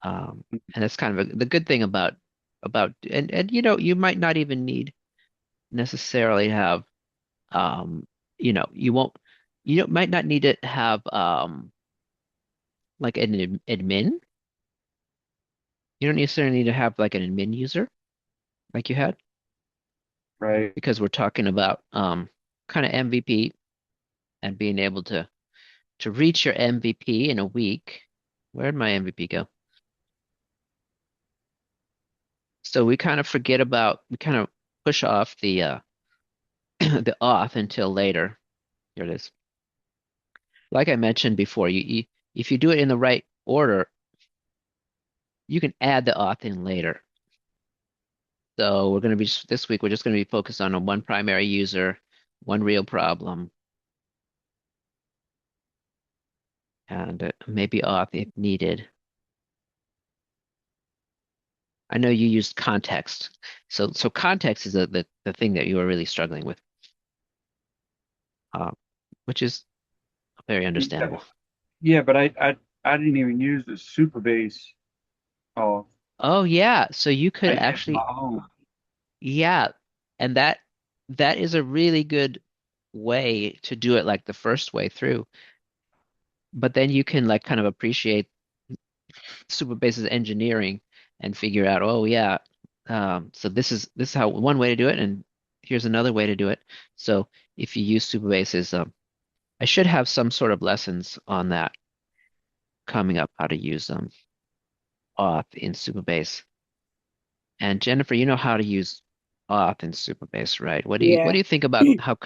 And that's kind of the good thing about and you might not even need necessarily have you won't might not need to have like an admin. You don't necessarily need to have like an admin user like you had right? because we're talking about kind of MVP and being able to reach your MVP in a week. Where'd my MVP go? So we kind of push off the the auth until later. Here it is. Like I mentioned before, if you do it in the right order, you can add the auth in later. So we're going to be this week, we're just going to be focused on a one primary user, one real problem, and maybe auth if needed. I know you used context. So context is the thing that you are really struggling with, uh, which is very Yeah, understandable. yeah, but I didn't even use the Supabase. Oh, Oh yeah, so you I could used my actually, own. yeah, and that is a really good way to do it like the first way through. But then you can like kind of appreciate Superbase's engineering and figure out, oh yeah, so this is how one way to do it, and here's another way to do it. So if you use Superbases, I should have some sort of lessons on that coming up, how to use auth in Superbase. And Jennifer, you know how to use auth in Supabase, right? What do Yeah. you think about how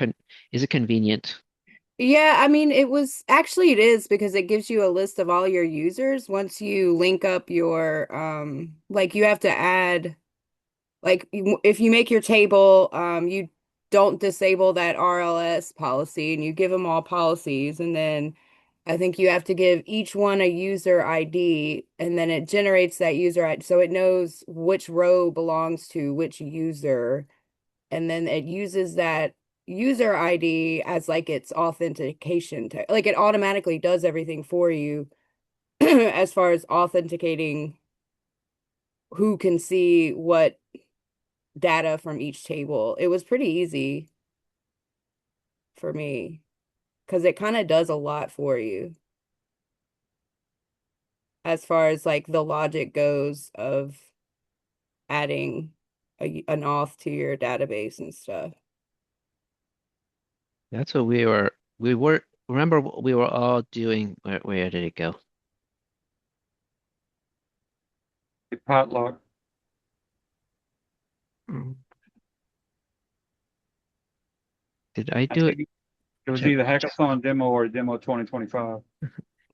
is it convenient? Yeah, I mean, it is because it gives you a list of all your users once you link up your like you have to add if you make your table, you don't disable that RLS policy and you give them all policies. And then I think you have to give each one a user ID and then it generates that user ID. So it knows which row belongs to which user. And then it uses that user ID as like its authentication. Like it automatically does everything for you as far as authenticating who can see what data from each table. It was pretty easy for me because it kind of does a lot for you as far as like the logic goes of adding an auth to your database and stuff. That's what we were remember what we were all doing. Where did it go? A potluck. Mm. Did I I do it? think it was Check. either hackathon demo or demo 2025.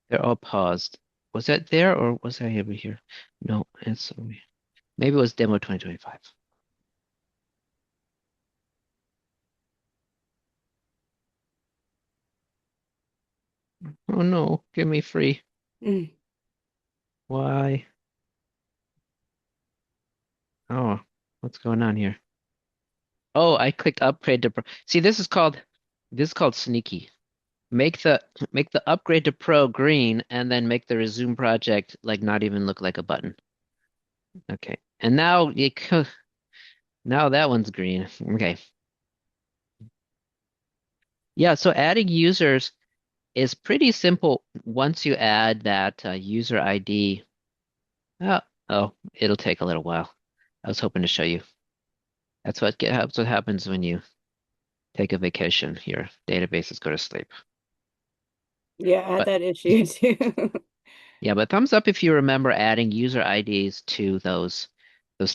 They're all paused. Was that there or was I over here? No, maybe it was demo 2025. Oh no, give me free. Mm. Why? Oh, what's going on here? Oh, I clicked upgrade to pro. See, this is called sneaky. Make the make the upgrade to Pro green and then make the resume project like not even look like a button. Okay. And now that one's green. Okay. Yeah, so adding users is pretty simple once you add that user ID. Oh, oh, it'll take a little while. I was hoping to show you. That's what happens when you take a vacation. Your databases go to sleep. Yeah, I had But that issue too. yeah, but thumbs up if you remember adding user IDs to those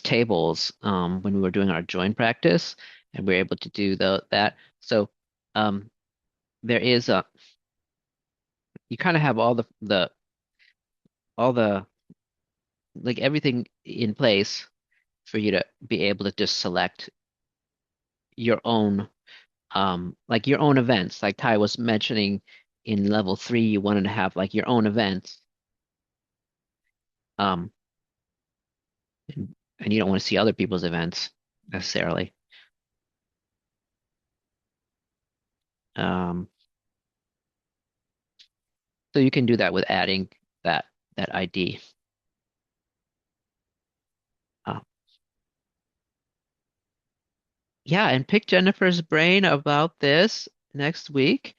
tables when we were doing our join practice, and we were able to do that. So um, there is a you kind of have all the like everything in place for you to be able to just select your own like your own events. Like Ty was mentioning in level 3, you wanted to have like your own events. Um, and you don't want to see other people's events necessarily. Um, so you can do that with adding that that ID. Uh, yeah, and pick Jennifer's brain about this next week.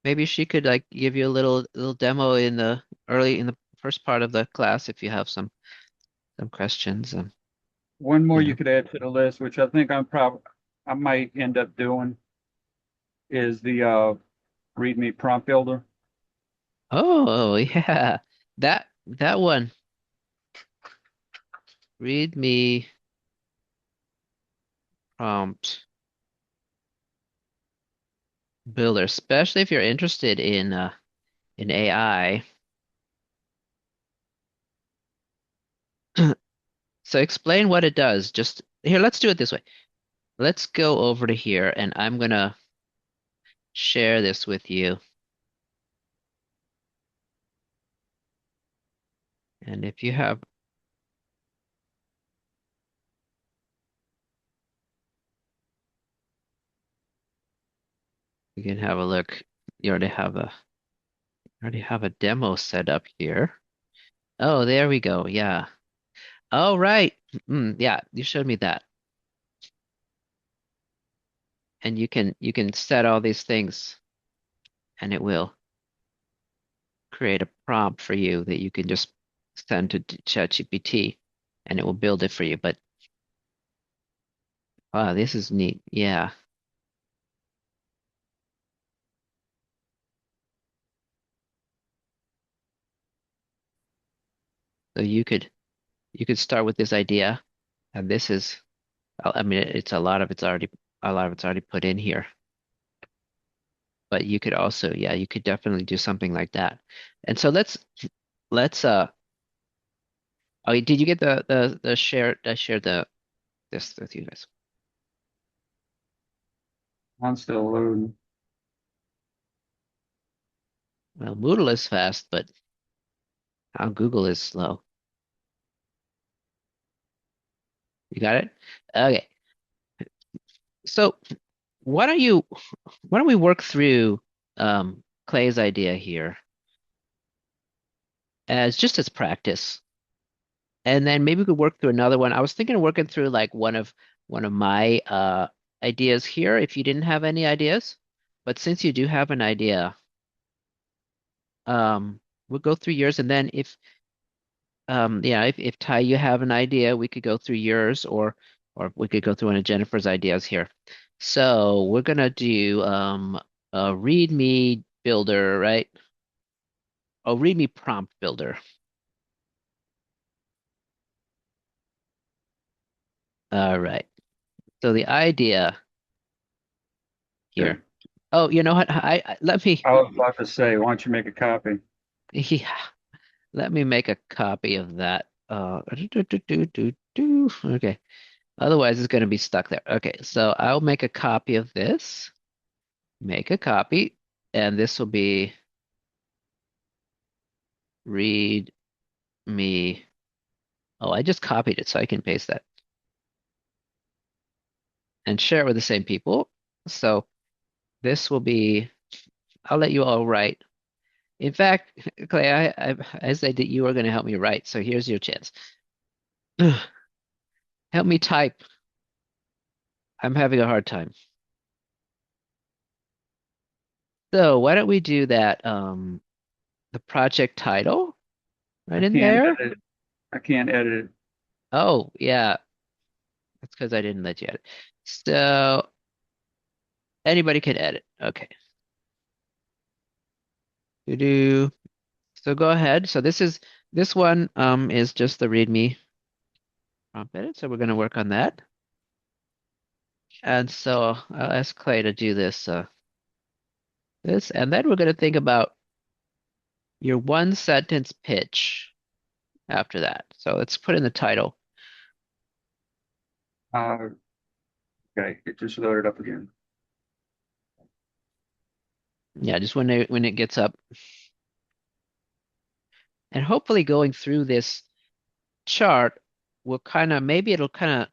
Maybe she could like give you a little demo in the first part of the class if you have some questions. One more You you know. could add to the list, which I might end up doing, is the README prompt builder. Oh, yeah. That one. Read me prompt builder, especially if you're interested in AI. So explain what it does. Just here, let's do it this way. Let's go over to here and I'm gonna share this with you. And if you have, you can have a look. You already have a demo set up here. Oh, there we go. Yeah. Oh, right. Yeah, you showed me that. And you can set all these things and it will create a prompt for you that you can just send to ChatGPT and it will build it for you. But wow, this is neat. Yeah. So you could start with this idea and this is I mean it's a lot of it's already put in here. But you could also, yeah, you could definitely do something like that. And so let's oh, did you get the share I shared this with you guys? I'm still loading. Well, Moodle is fast, but how Google is slow. You got it? Okay. So why don't you why don't we work through Clay's idea here as just as practice, and then maybe we could work through another one. I was thinking of working through like one of my ideas here if you didn't have any ideas, but since you do have an idea, um, we'll go through yours, and then yeah, if Ty you have an idea, we could go through yours, or we could go through one of Jennifer's ideas here. So we're gonna do a README builder, right? Oh, README prompt builder. All right. So the idea Okay. here. Oh, you know what? Let me I was about to say, why don't you make a copy? yeah, let me make a copy of that. Okay. Otherwise, it's going to be stuck there. Okay, so I'll make a copy of this. Make a copy, and this will be read me. Oh, I just copied it, so I can paste that and share it with the same people. So this will be I'll let you all write. In fact, Clay, I said that you were going to help me write, so here's your chance. Help me type. I'm having a hard time. So why don't we do that? The project title I right in can't there. edit. I can't edit it. Oh, yeah, that's because I didn't let you edit. So anybody can edit. Okay. Do. So go ahead. So this one is just the README prompt edit. So we're going to work on that. And so I'll ask Clay to do this, and then we're going to think about your one sentence pitch after that. So let's put in the title. Uh, okay, it just loaded up again. Yeah, just when it gets up. And hopefully going through this chart will maybe it'll kind of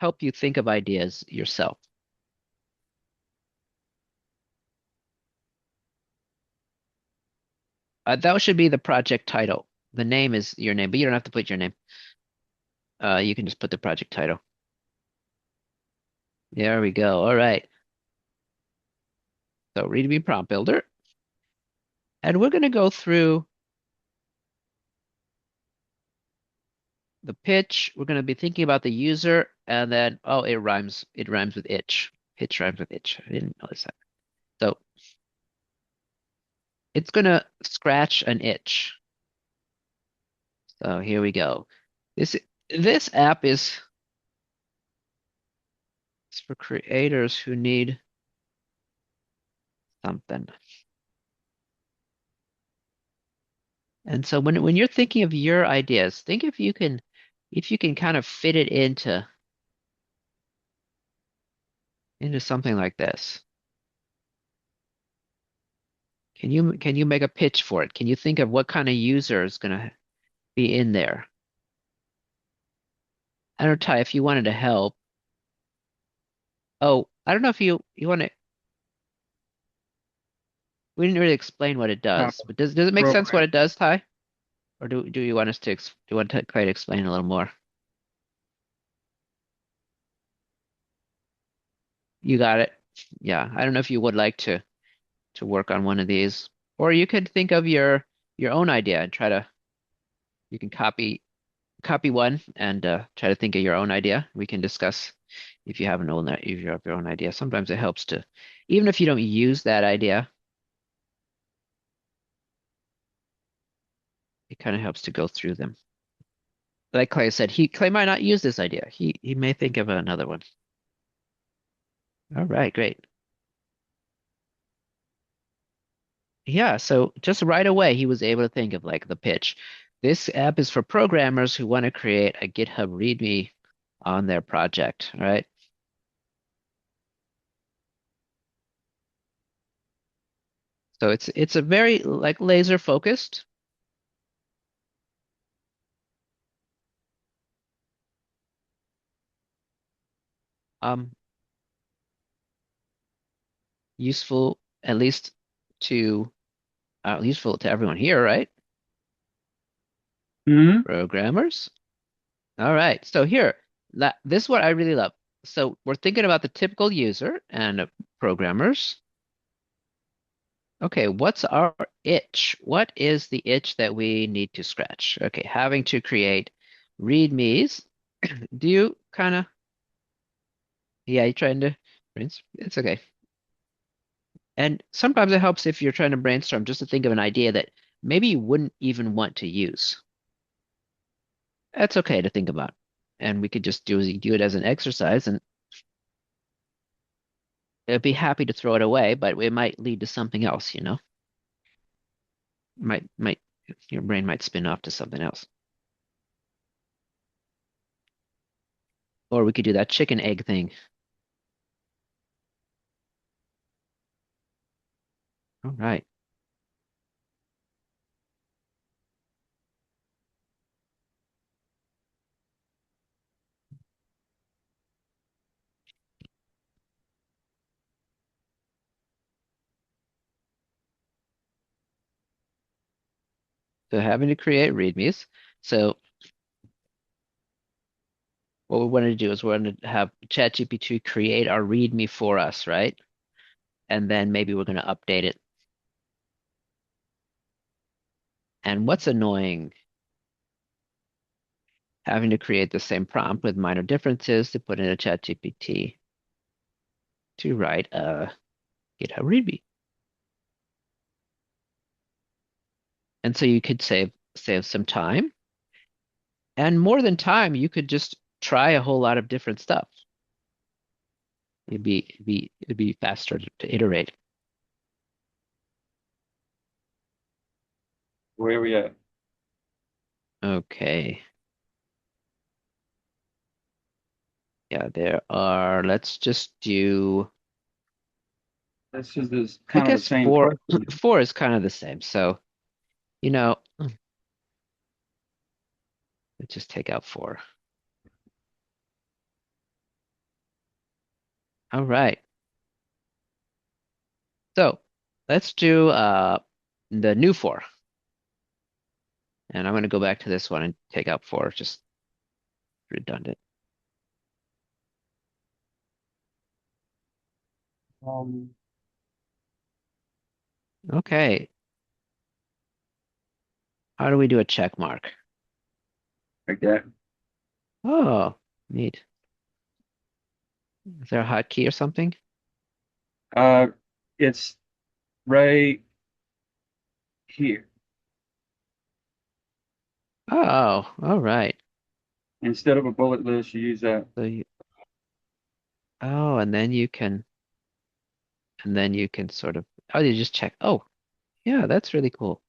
help you think of ideas yourself. That should be the project title. The name is your name, but you don't have to put your name. You can just put the project title. There we go. All right. So README prompt builder. And we're going to go through the pitch. We're going to be thinking about the user, and then, oh, it rhymes. It rhymes with itch. Pitch rhymes with itch. I didn't notice that. So it's going to scratch an itch. So here we go. This this app is for creators who need something. And so when you're thinking of your ideas, think if you can kind of fit it into something like this. Can you make a pitch for it? Can you think of what kind of user is going to be in there? I don't know, Ty, if you wanted to help. Oh, I don't know if you want to. We didn't really explain what it Uh, does, but does it make sense what program. it does, Ty? Or do you want us to do you want to try to explain a little more? You got it. Yeah, I don't know if you would like to work on one of these, or you could think of your own idea and try to you can copy one and try to think of your own idea. We can discuss if you have your own idea. Sometimes it helps to, even if you don't use that idea, it kind of helps to go through them. Like Clay said, Clay might not use this idea. He may think of another one. All right, great. Yeah, so just right away he was able to think of like the pitch. This app is for programmers who want to create a GitHub README on their project, right? So it's a very like laser focused, um, useful at least to useful to everyone here, right? Hmm. Programmers. All right. So here, this is what I really love. So we're thinking about the typical user and programmers. Okay, what's our itch? What is the itch that we need to scratch? Okay, having to create readmes. Do you kind of, yeah, you trying to, it's okay. And sometimes it helps if you're trying to brainstorm just to think of an idea that maybe you wouldn't even want to use. That's okay to think about. And we could just do it as an exercise and it'd be happy to throw it away, but it might lead to something else, you know? Might your brain might spin off to something else. Or we could do that chicken egg thing. All right. So having to create READMEs. So what we want to do is we want to have ChatGPT create our README for us, right? And then maybe we're going to update it. And what's annoying? Having to create the same prompt with minor differences to put in a ChatGPT to write a GitHub README. And so you could save some time. And more than time, you could just try a whole lot of different stuff. It'd be faster to iterate. Where are we at? Okay. Yeah, let's just do, This is I kind of the guess same four, question. four is kind of the same. So, you know, let's just take out four. All right. So let's do the new four. And I'm going to go back to this one and take out four, just redundant. Um, Okay. How do we do a check mark? like that. Oh, neat. Is there a hotkey or something? Uh, it's right here. Oh, all right. Instead of a bullet list, you use that. So oh, and then you can sort of, oh, you just check. Oh, yeah, that's really cool.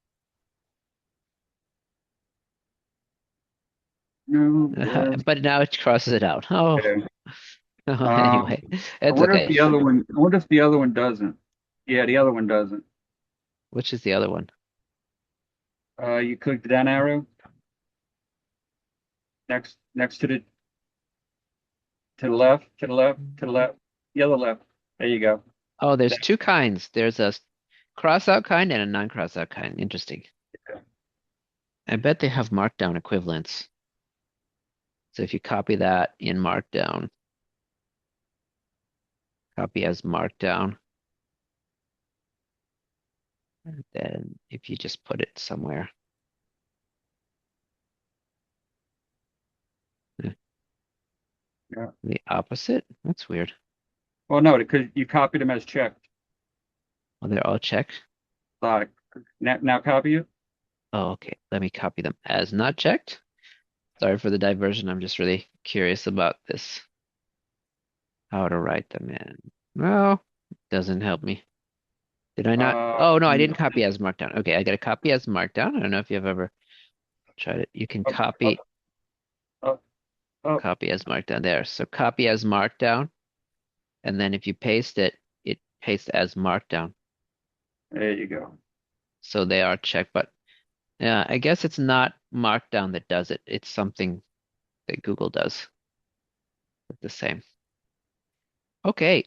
No, yes. But now it crosses it out. Oh, Yeah. anyway, I it's wonder if okay. the other one. I wonder if the other one doesn't. Yeah, the other one doesn't. Which is the other one? You click the down arrow next to the left, to the left, to the left, the other left. There you go. Oh, there's two kinds. There's a cross out kind and a non-cross out kind. Interesting. I bet they have markdown equivalents. So if you copy that in markdown, copy as markdown, and then if you just put it somewhere, eh, Yeah. the opposite, that's weird. Well, no, because you copied them as checked. Oh, they're all checked. Like now copy it. Oh, okay. Let me copy them as not checked. Sorry for the diversion. I'm just really curious about this, how to write them in. No, doesn't help me. Did I not? Oh, no, I didn't copy as markdown. Okay, I got to copy as markdown. I don't know if you've ever tried it. You can Up, up, up, up. copy as markdown there. So copy as markdown, and then if you paste it, it pastes as markdown. There you go. So they are checked, but yeah, I guess it's not markdown that does it. It's something that Google does. It's the same. Okay.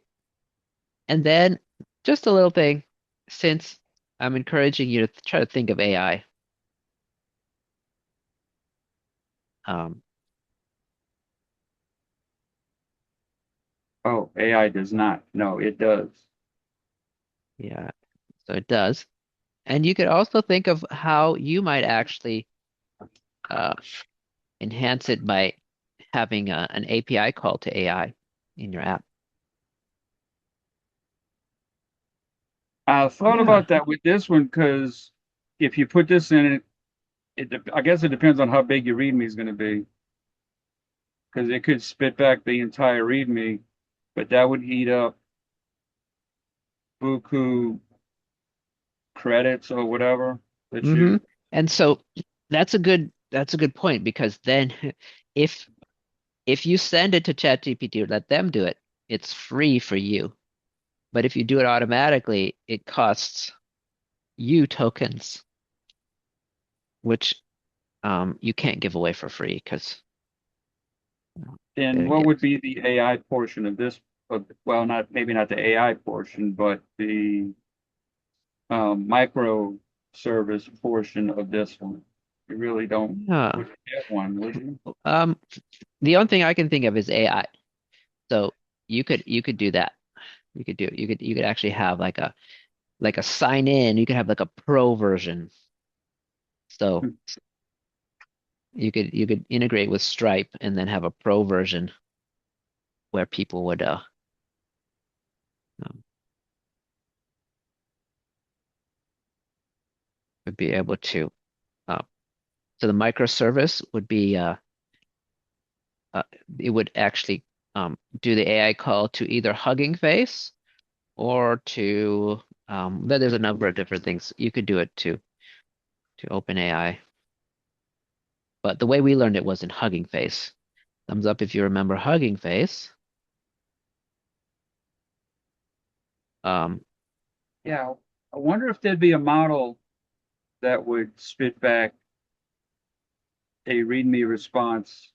And then just a little thing, since I'm encouraging you to try to think of AI. Um, Oh, AI does not. No, it does. yeah, so it does. And you could also think of how you might actually uh, enhance it by having an API call to AI in your app. I thought Yeah. about that with this one because if you put this in it, I guess it depends on how big your README is going to be because it could spit back the entire README, but that would eat up buku credits or whatever that hmm you. And so that's a good point because then if if you send it to ChatGPT or let them do it, it's free for you. But if you do it automatically, it costs you tokens, which you can't give away for free because Then they what get. would be the AI portion of this? Well, not maybe not the AI portion, but the microservice portion of this one. You really don't Yeah. would have one, would you? Um, the only thing I can think of is AI. So you could do that. You could actually have like a sign in. You could have like a pro version. So you could integrate with Stripe and then have a pro version where people um, would be able to. Uh, so the microservice would be uh, it would actually do the AI call to either Hugging Face or to there's a number of different things you could do it to OpenAI. But the way we learned it was in Hugging Face. Thumbs up if you remember Hugging Face. Um, Yeah, I wonder if there'd be a model that would spit back a README response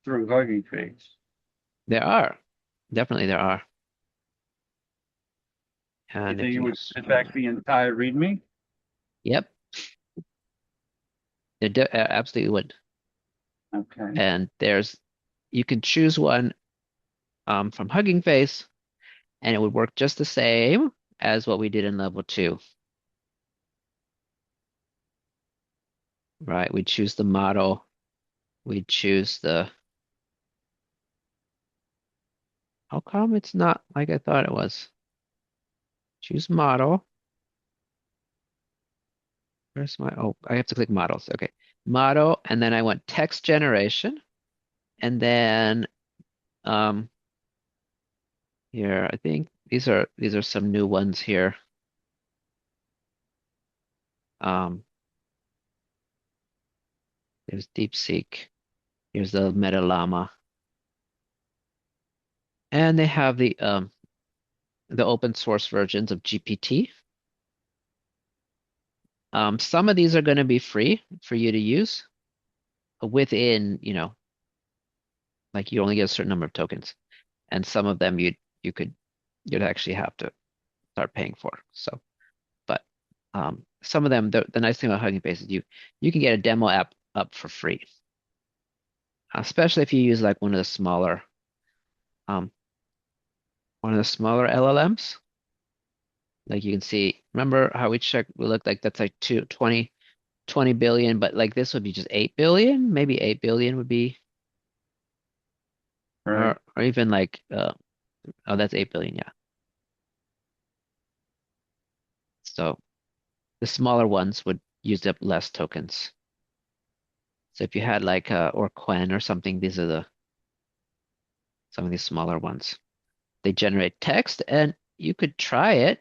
through Hugging Face. there are. Definitely there are. You And think if it you would spit back the entire README? yep, absolutely would. Okay. And you can choose one from Hugging Face and it would work just the same as what we did in level two. Right? We choose the model. We choose the, how come it's not like I thought it was? Choose model. Where's my, oh, I have to click models. Okay. Model, and then I want text generation. And then um here, I think these are some new ones here. Um, there's DeepSeek. Here's the Meta Llama. And they have the open source versions of GPT. Some of these are going to be free for you to use within, like you only get a certain number of tokens. And some of them you'd actually have to start paying for. So, but some of them, the nice thing about Hugging Face is you can get a demo app up for free, especially if you use like um one of the smaller LLMs. Like you can see, remember how we looked like that's like 20 billion, but like this would be just 8 billion, maybe 8 billion would be, Right. or even like, oh, that's 8 billion, yeah. So the smaller ones would use up less tokens. So if you had like, or Quen or something, these are some of these smaller ones. They generate text and you could try it.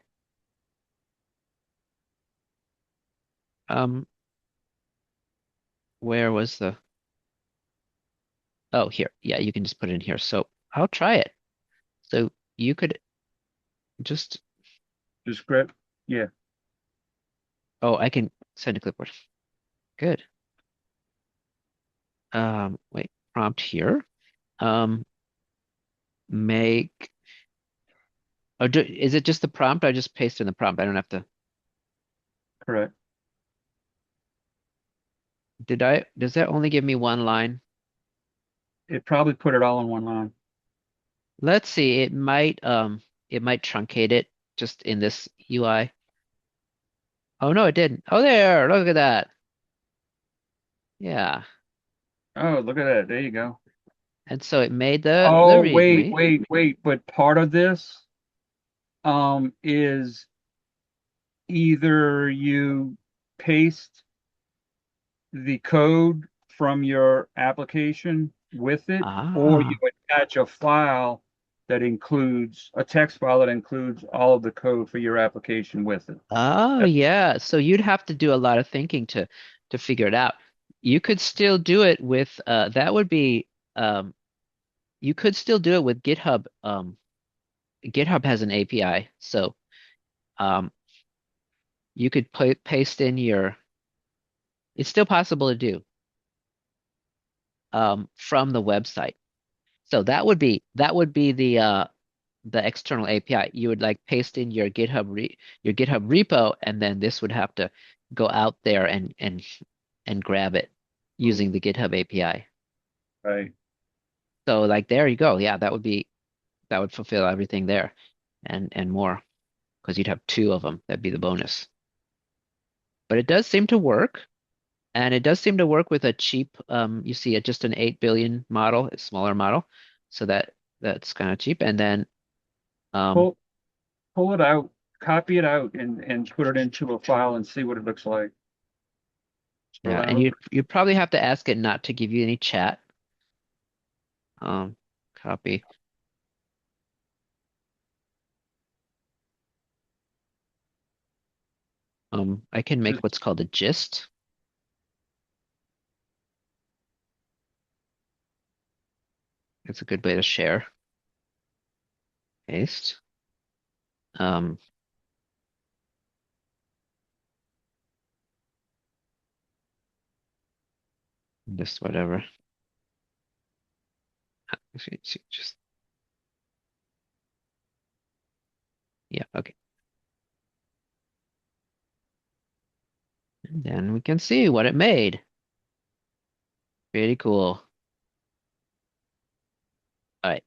Um, where was oh, here. Yeah, you can just put it in here. So I'll try it. So you could just, The script? Yeah. oh, I can send a clipboard. Good. Wait, prompt here. Um, make, is it just the prompt? I just paste in the prompt. I don't have to, Correct. does that only give me one line? It probably put it all in one line. Let's see. It might truncate it just in this UI. Oh no, it didn't. Oh there, look at that. Yeah. Oh, look at that. There you go. And so it made the Oh, wait, README. wait, wait. But part of this is either you paste the code from your application with it, or you Ah. attach a file that includes a text file that includes all of the code for your application with it. Oh yeah. So you'd have to do a lot of thinking to figure it out. You could still do it with that would be you could still do it with GitHub. GitHub has an API. So um you could paste in your it's still possible to do from the website. So that would be the external API. You would like paste in your GitHub repo, and then this would have to go out there and and grab it using the GitHub API. Right. So like there you go. Yeah, that would fulfill everything there and more because you'd have two of them. That'd be the bonus. But it does seem to work. And it does seem to work with a cheap, you see it just an 8 billion model, a smaller model. So that's kind of cheap. And then, um, Pull pull it out, copy it out, and put it into a file and see what it looks like. Scroll yeah, down a and little you probably have to ask it not to give you any chat. Um, copy. I can make bit. what's called a gist. It's a good way to share. Paste. Um, just whatever. Just yeah, okay. And then we can see what it made. Pretty cool. All right.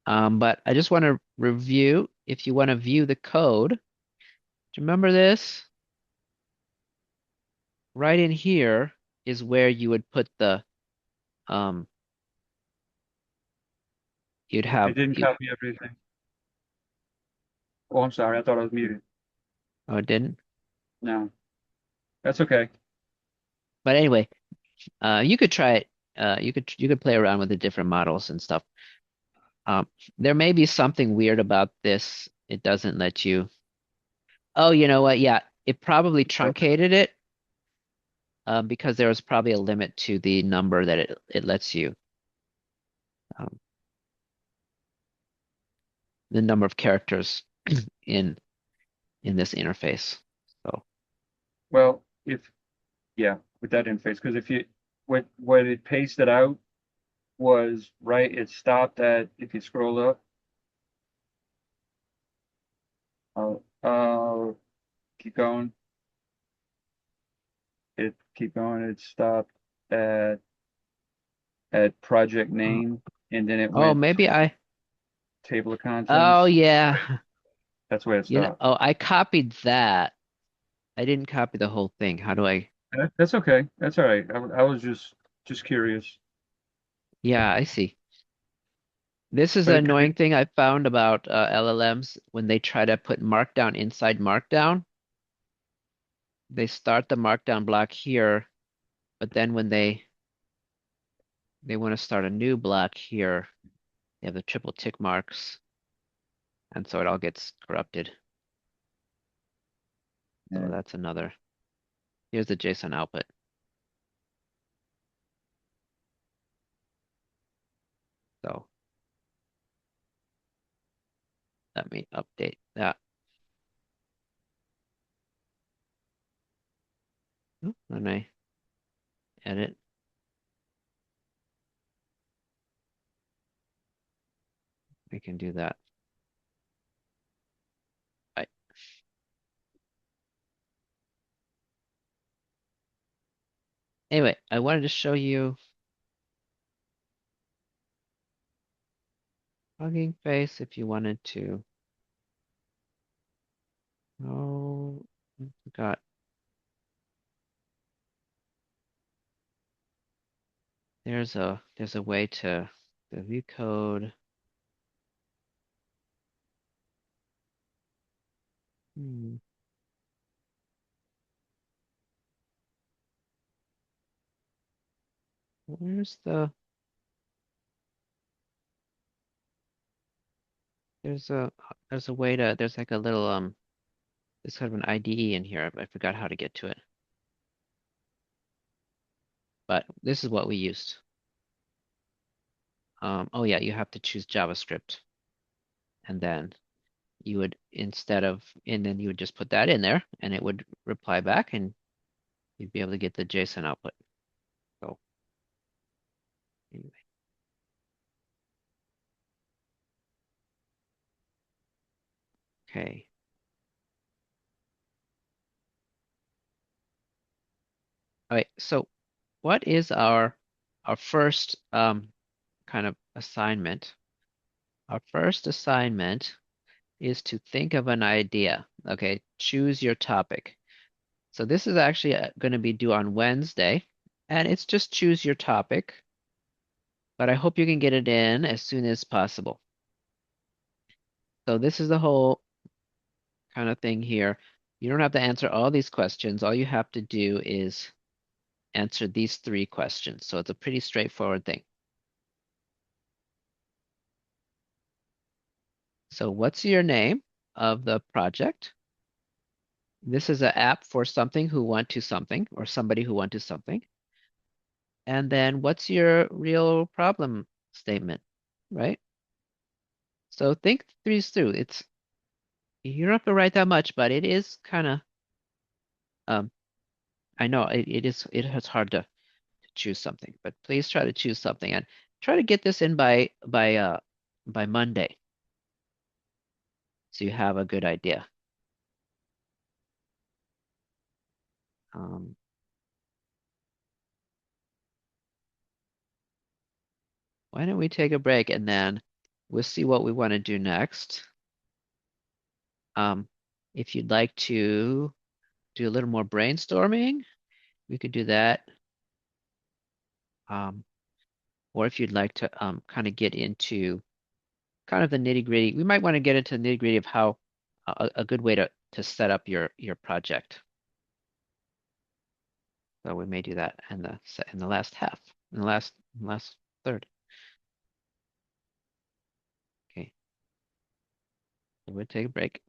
But I just want to review. If you want to view the code, do you remember this? Right in here is where you would put the um you'd It have didn't you copy everything. Oh, I'm sorry. I thought I was muted. oh it didn't. No, that's okay. But anyway, you could try it. You could play around with the different models and stuff. There may be something weird about this. It doesn't let you. Oh, you know what? Yeah, it probably truncated it because there was probably a limit to the number that it lets you, um, the number of characters in in this interface. So Well, if yeah, with that interface, because if you what it pasted out was right. It stopped at if you scroll up. Keep going. Keep going. It stopped at project uh, name, and then it oh, went maybe to I. table of Oh contents. yeah. That's where it You know, stopped. oh, I copied that. I didn't copy the whole thing. How do I? That's okay. That's all right. I was just curious, Yeah, I see. This is but an it annoying thing I found about LLMs when they try to put Markdown inside Markdown. They start the Markdown block here, but then when they want to start a new block here, they have the triple tick marks, and so it all gets corrupted. So yeah. that's another. Here's the JSON output. So let me update that. When I edit, I can do that. Right. Anyway, I wanted to show you Hugging Face if you wanted to. Oh, I forgot. There's a way to the view code. Hmm, where's the there's a there's a way to there's like a little there's kind of an IDE in here. I forgot how to get to it. But this is what we used. Oh yeah, you have to choose JavaScript and then you would and then you would just put that in there and it would reply back and you'd be able to get the JSON output. So anyway, okay. All right, so what is our first kind of assignment? Our first assignment is to think of an idea. Okay, choose your topic. So this is actually going to be due on Wednesday, and it's just choose your topic, but I hope you can get it in as soon as possible. So this is the whole kind of thing here. You don't have to answer all these questions. All you have to do is answer these 3 questions. So it's a pretty straightforward thing. So what's your name of the project? This is an app for something who want to something or somebody who want to something. And then what's your real problem statement, right? So think these through. You don't have to write that much, but it is kind of um I know it is hard to choose something, but please try to choose something and try to get this in by Monday so you have a good idea. Um, why don't we take a break and then we'll see what we want to do next. Um, if you'd like to do a little more brainstorming, we could do that. Um, or if you'd like to kind of get into kind of the nitty gritty, we might want to get into the nitty gritty of how a good way to set up your project. So we may do that in the last half, in the last third. Okay, so we'll take a break.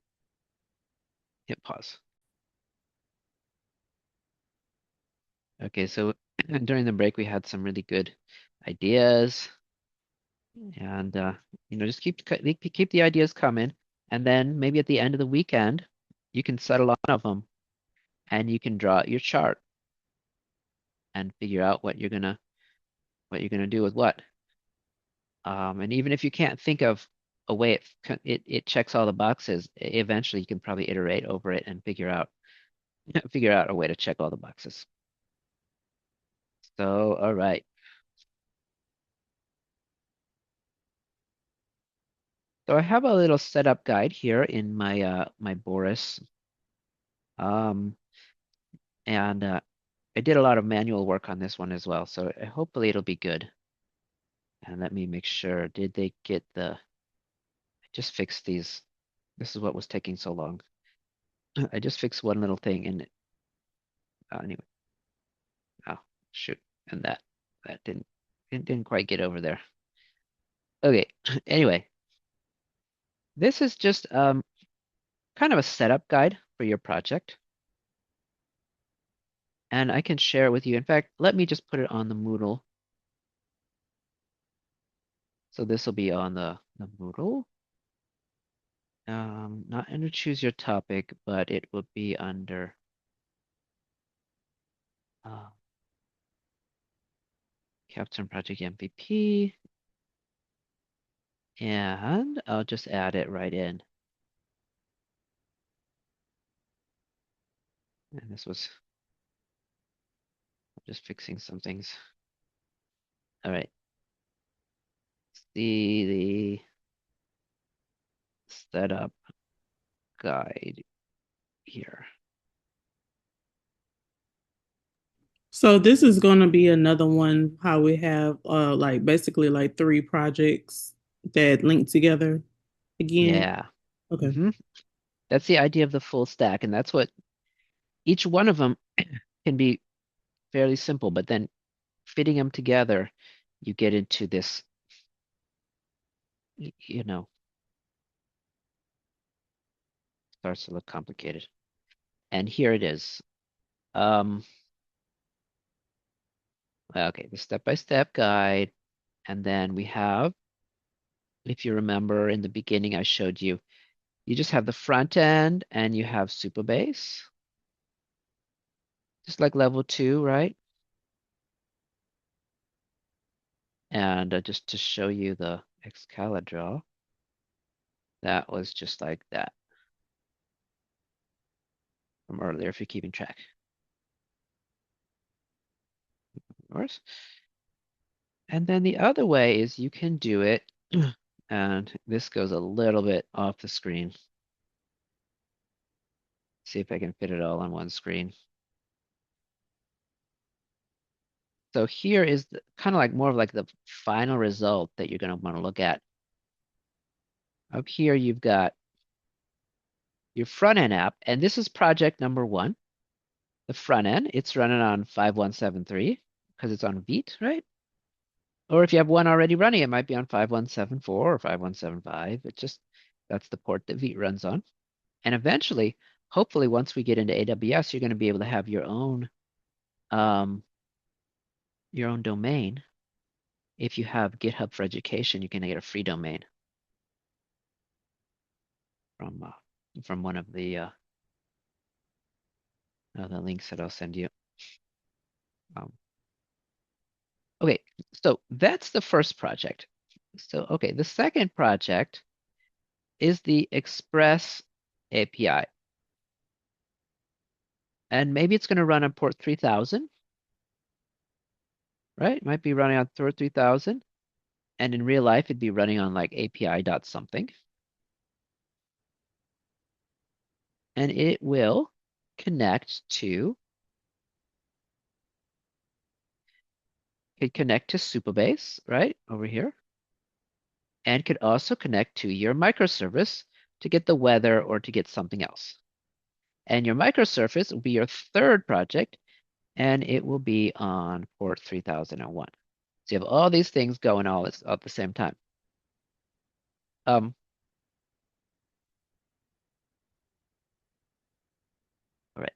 Hit pause. Okay, so during the break we had some really good ideas, and just keep the ideas coming, and then maybe at the end of the weekend you can settle on one of them, and you can draw out your chart and figure out what you're gonna do with what. And even if you can't think of a way it checks all the boxes, eventually you can probably iterate over it and figure out a way to check all the boxes. So, all right. So I have a little setup guide here in my Boris. Um, and I did a lot of manual work on this one as well, so hopefully it'll be good. And let me make sure. Did they get I just fixed these. This is what was taking so long. I just fixed one little thing and anyway. Oh, shoot. And that didn't quite get over there. Okay. Anyway, this is just kind of a setup guide for your project. And I can share it with you. In fact, let me just put it on the Moodle. So this will be on the Moodle. Not under choose your topic, but it will be under uh, Capstone Project MVP. And I'll just add it right in. And this was just fixing some things. All right. See the setup guide here. So this is going to be another one how we have like basically like 3 projects that link together again. Yeah. Okay. hmm That's the idea of the full stack. And that's what each one of them can be fairly simple, but then fitting them together, you get into this, you know, starts to look complicated. And here it is. Um, okay, the step-by-step guide. And then we have, if you remember in the beginning, I showed you, you just have the front end and you have Supabase, just like level 2, right? And just to show you the Excalibur, that was just like that from earlier, if you're keeping track. course. And then the other way is you can do it, and this goes a little bit off the screen. See if I can fit it all on one screen. So here is kind of like more of like the final result that you're going to want to look at. Up here, you've got your front end app, and this is project number 1. The front end, it's running on 5173 because it's on Vite, right? Or if you have one already running, it might be on 5174 or 5175. That's the port that Vite runs on. And eventually, hopefully, once we get into AWS, you're going to be able to have um, your own domain. If you have GitHub for Education, you can get a free domain from one of the links that I'll send you. Okay, so that's the first project. So, okay, the second project is the Express API. And maybe it's going to run on port 3000, right? It might be running on port 3000. And in real life, it'd be running on like API dot something. And it will connect to Supabase, right? Over here. And could also connect to your microservice to get the weather or to get something else. And your microservice will be your third project, and it will be on port 3001. So you have all these things going all at the same time. All right.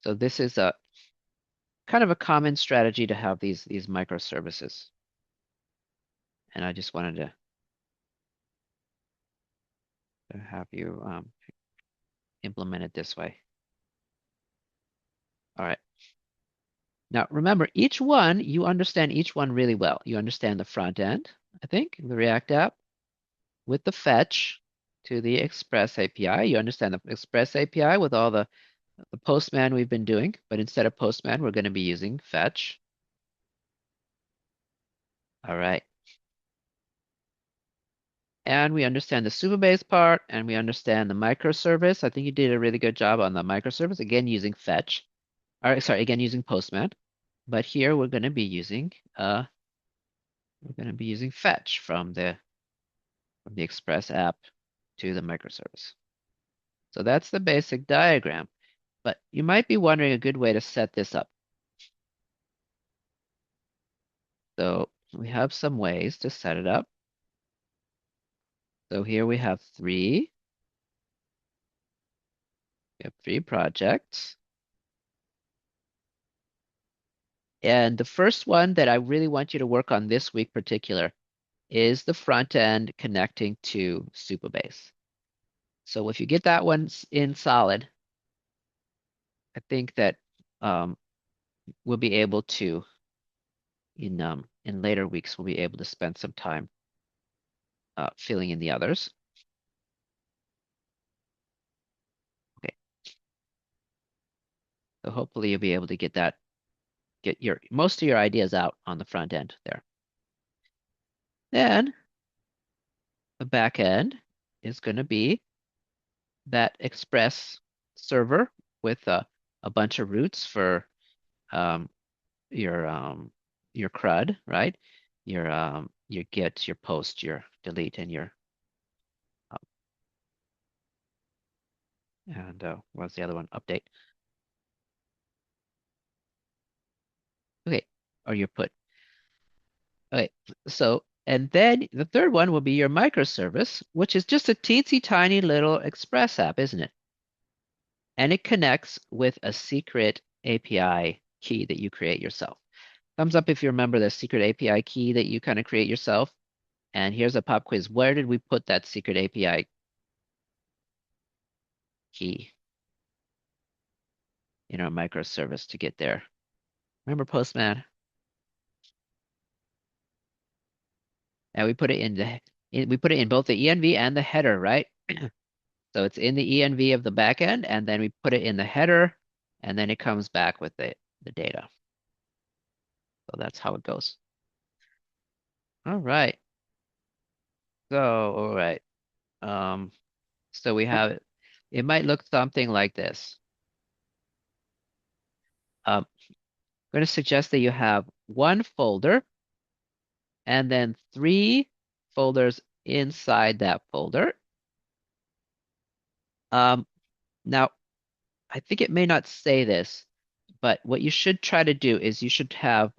So this is a kind of a common strategy to have these microservices. And I just wanted to have you implement it this way. All right. Now remember, you understand each one really well. You understand the front end, I think, the React app with the fetch to the Express API. You understand the Express API with all the Postman we've been doing, but instead of Postman, we're going to be using fetch. All right. And we understand the Supabase part, and we understand the microservice. I think you did a really good job on the microservice, again using fetch. Or sorry, again using Postman. But here we're going to be using fetch from the Express app to the microservice. So that's the basic diagram. But you might be wondering a good way to set this up. So we have some ways to set it up. So here we have three projects. And the first one that I really want you to work on this week particular is the front end connecting to Supabase. So if you get that one in solid, I think that we'll be able to, in later weeks, we'll be able to spend some time filling in the others. Okay. So hopefully you'll be able to get most of your ideas out on the front end there. Then the back end is going to be that Express server with a bunch of routes for your CRUD, right? Your get, your post, your delete, and your what's the other one? Update. Okay, or your put. Okay, so and then the third one will be your microservice, which is just a teensy tiny little Express app, isn't it? And it connects with a secret API key that you create yourself. Thumbs up if you remember the secret API key that you kind of create yourself. And here's a pop quiz. Where did we put that secret API key in our microservice to get there? Remember Postman? And we put it we put it in both the env and the header, right? So it's in the env of the backend, and then we put it in the header and then it comes back with the data. So that's how it goes. All right. So, all right. So we have it might look something like this. I'm going to suggest that you have one folder and then three folders inside that folder. Now, I think it may not say this, but what you should try to do is you should have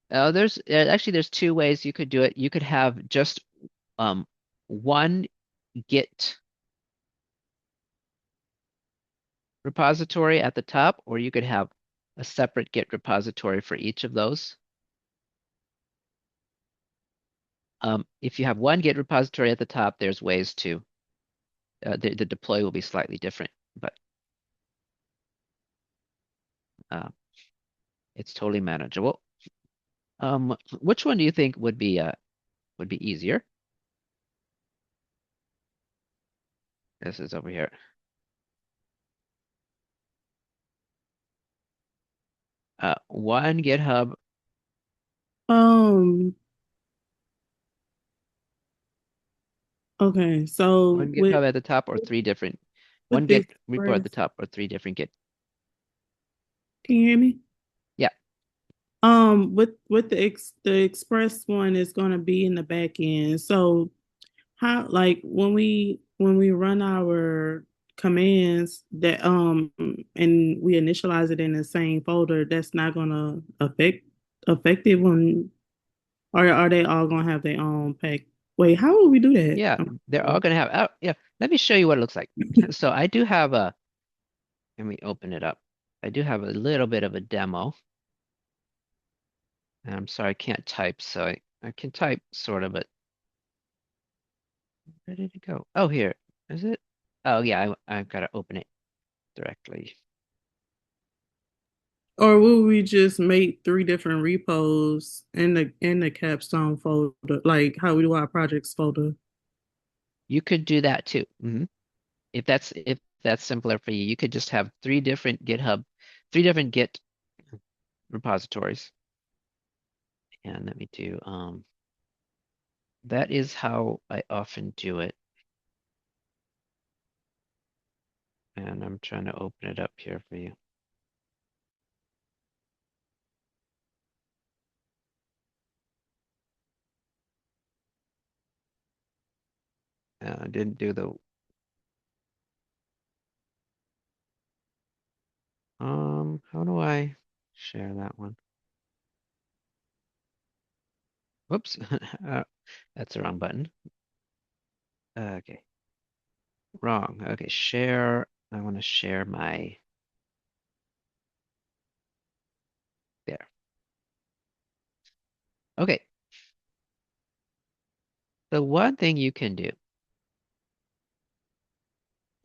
there's actually there's two ways you could do it. You could have just um one Git repository at the top, or you could have a separate Git repository for each of those. If you have one Git repository at the top, there's ways to the deploy will be slightly different, but uh, it's totally manageable. Which one do you think would be easier? This is over here. One GitHub, Um, okay, so one GitHub at the top, or three different, one with the Git repo at the Express, top, or three different Git. can you hear me? Yeah, With the Express one is going to be in the back end. So how, like, when we run our commands that and we initialize it in the same folder, that's not going to affect it when, or are they all going to have their own pack? Wait, how will we do that? yeah, they're all gonna have. Oh, yeah. Let me show you what it looks like. So I do have a. Let me open it up. I do have a little bit of a demo. And I'm sorry, I can't type, so I can type sort of, but where did it go? Oh, here. Is it? Oh, yeah, I've got to open it directly. Or will we just make three different repos in the Capstone folder, like how we do our projects folder? You could do that too. If that's simpler for you, you could just have three different Git repositories. And let me do that is how I often do it. And I'm trying to open it up here for you. I didn't do the how do I share that one? Whoops. That's the wrong button. Okay. Wrong. Okay, share. I want to share my there. Okay. So one thing you can do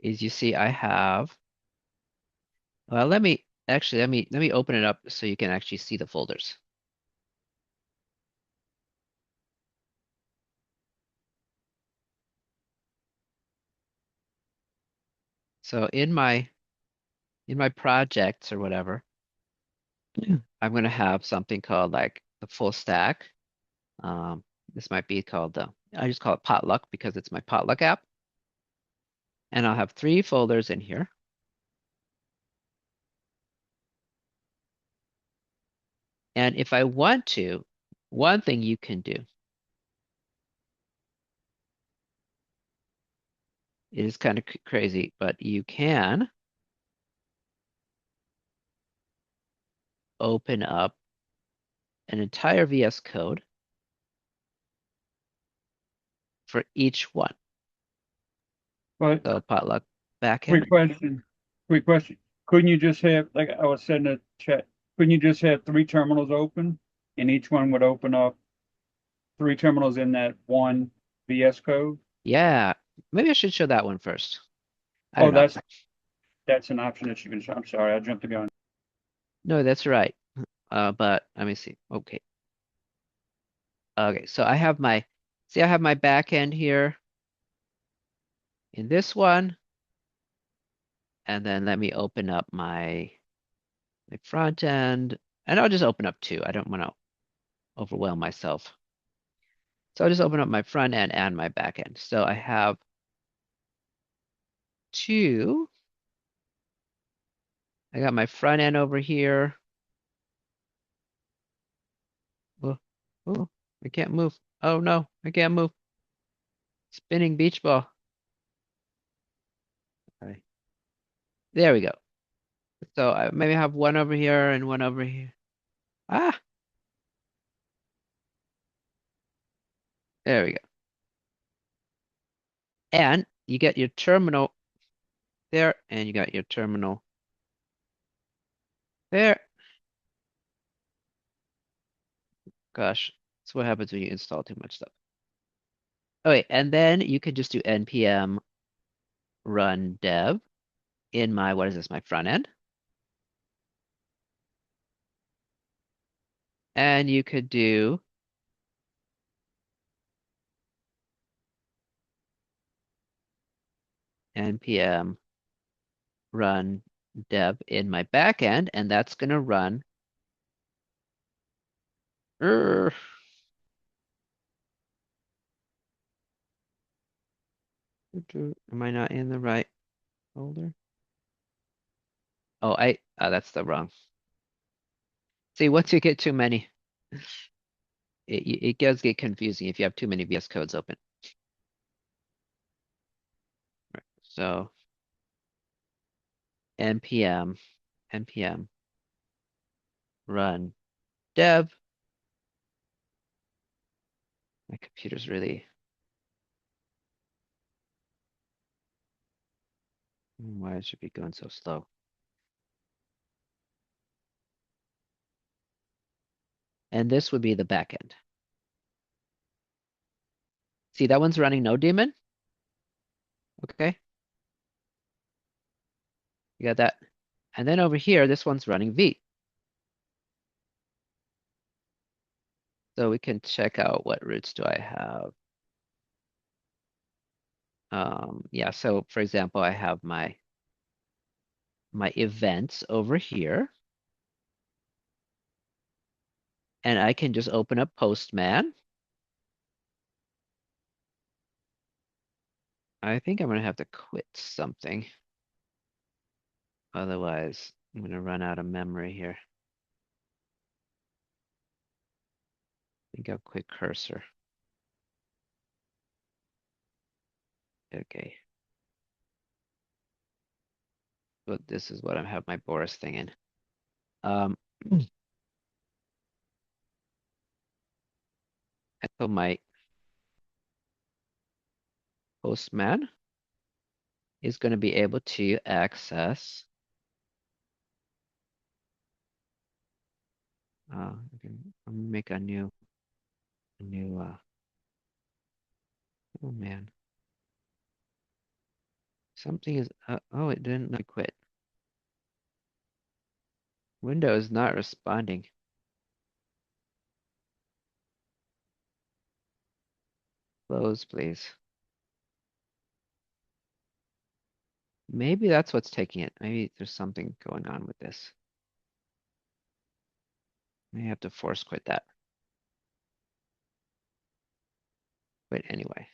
is you see I have well let me open it up so you can actually see the folders. So in my projects or whatever, I'm gonna have something called like the full stack. Um, this might be called I just call it Potluck because it's my Potluck app. And I'll have three folders in here. And if I want to, one thing you can do is kind of crazy, but you can open up an entire VS Code for each one. But So Potluck backend. quick question, quick question. Couldn't you just have, like I was saying in the chat, couldn't you just have three terminals open and each one would open up three terminals in that one VS Code? Yeah, maybe I should show that one first. I Oh, don't know. that's an option that you can show. I'm sorry, I jumped the gun. No, that's right. But let me see. Okay. Okay, so I have my backend here in this one, And then let me open up my front end. And I'll just open up two. I don't want to overwhelm myself. So I'll just open up my front end and my back end. So I have two. I got my front end over here. Oh, oh, I can't move. Oh no, I can't move. Spinning beach ball. All right. There we go. So I maybe have one over here and one over here. Ah, there we go. And you get your terminal there, and you got your terminal there. Gosh, that's what happens when you install too much stuff. Okay, and then you could just do npm run dev in my, what is this, my front end? And you could do npm run dev in my backend, and that's going to run. Am I not in the right folder? Oh, that's the wrong. See, once you get too many, it does get confusing if you have too many VS codes open. Right. So npm run dev. My computer's really, why it should be going so slow. And this would be the backend. See, that one's running no daemon. Okay, you got that. And then over here, this one's running V. So we can check out what routes do I have. Yeah, so for example, I have my events over here. And I can just open up Postman. I think I'm gonna have to quit something. Otherwise, I'm gonna run out of memory here. I think I'll quit cursor. Okay. But this is what I have my Boris thing in. Um, so my Postman is going to be able to access. Okay, I'm gonna make a new. Oh man, something is. Oh, it didn't let me quit. Windows not responding. Close, please. Maybe that's what's taking it. Maybe there's something going on with this. May have to force quit that. Quit anyway.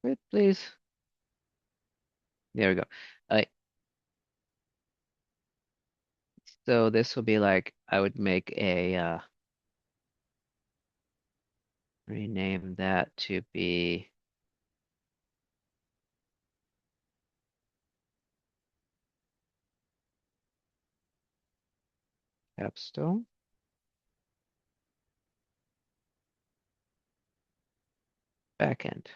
Quit, please. There we go. Uh, so this will be like, I would make a, rename that to be Capstone. Backend.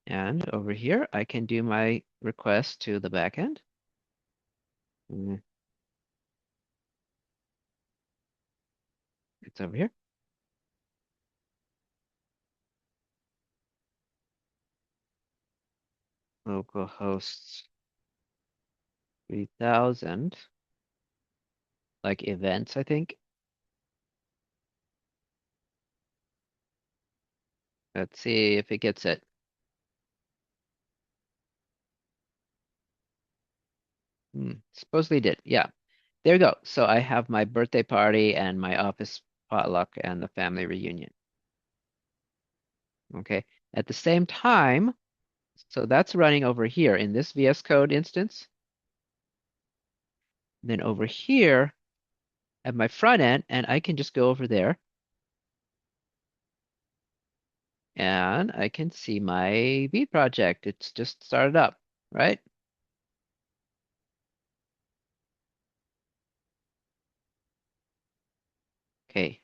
And over here, I can do my request to the backend. Mm, It's over here. Localhost 3000. Like events, I think. Let's see if it gets it. Supposedly did. Yeah. There you go. So I have my birthday party and my office potluck and the family reunion. Okay. At the same time, so that's running over here in this VS Code instance. Then over here at my front end, and I can just go over there and I can see my V project. It's just started up, right? Okay.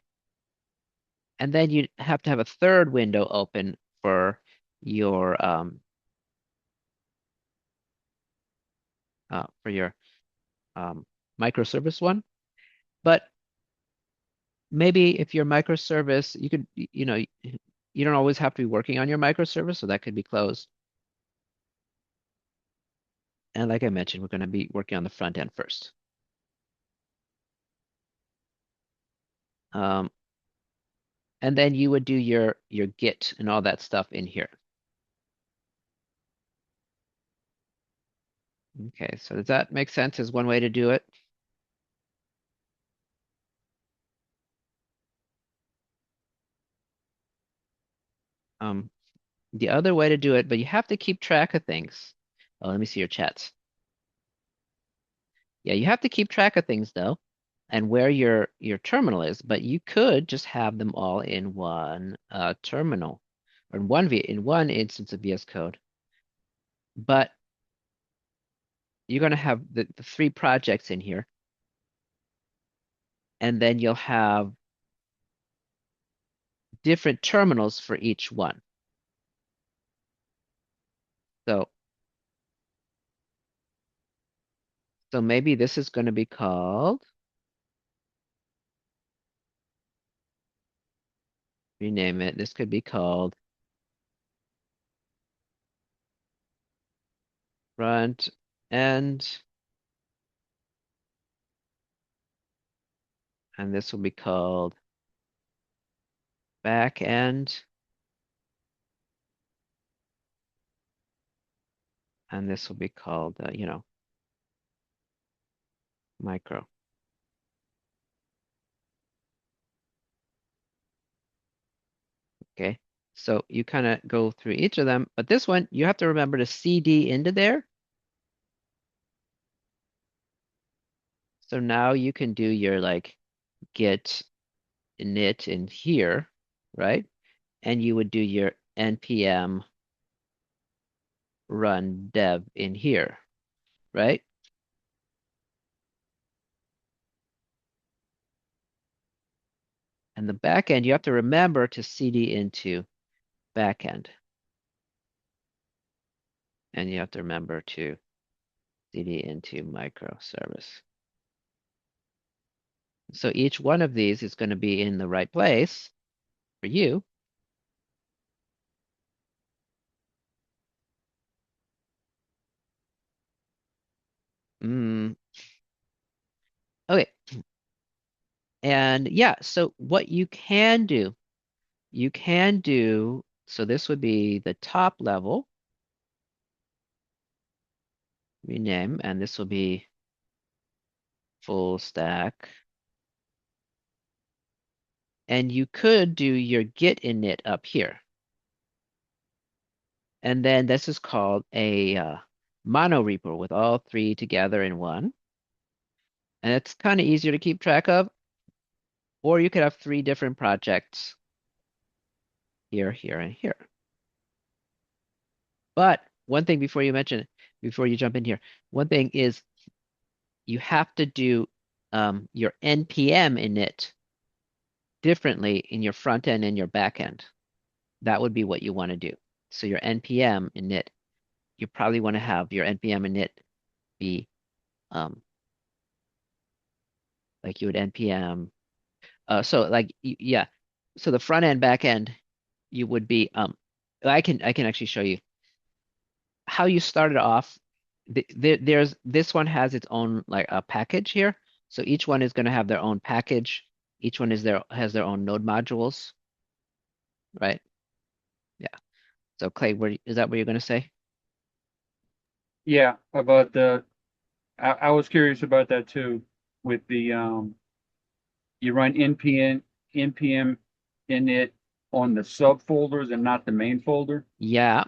And then you have to have a third window open for your for your microservice one. But maybe if your microservice, you could, you don't always have to be working on your microservice, so that could be closed. And like I mentioned, we're going to be working on the front end first. Um, and then you would do your Git and all that stuff in here. Okay, so does that make sense as one way to do it? Um, the other way to do it, but you have to keep track of things. Oh, let me see your chats. Yeah, you have to keep track of things though, and where your terminal is, but you could just have them all in one terminal or in one instance of VS Code. But you're going to have the three projects in here, and then you'll have different terminals for each one. So maybe this is going to be called, rename it. This could be called front end, and this will be called back end, and this will be called, micro. Okay, so you kind of go through each of them, but this one you have to remember to CD into there. So now you can do your like git init in here, right? And you would do your npm run dev in here, right? And the backend, you have to remember to CD into backend. And you have to remember to CD into microservice. So each one of these is going to be in the right place for you. Okay. And yeah, so what you can do, so this would be the top level, rename, and this will be full stack. And you could do your git init up here. And then this is called a mono repo with all three together in one. And it's kind of easier to keep track of. Or you could have three different projects here, here, and here. But one thing before you jump in here, one thing is you have to do your npm init differently in your front end and your back end. That would be what you want to do. So your npm init, you probably want to have your npm init be like you would npm. So like yeah, so the front end back end you would be I can actually show you how you started off. There's this one has its own like a package here. So each one is going to have their own package. Each one has their own node modules, right? So Clay, is that what you're going to say? Yeah, about I was curious about that too, with the you run npm init on the subfolders and not the main folder. Yeah,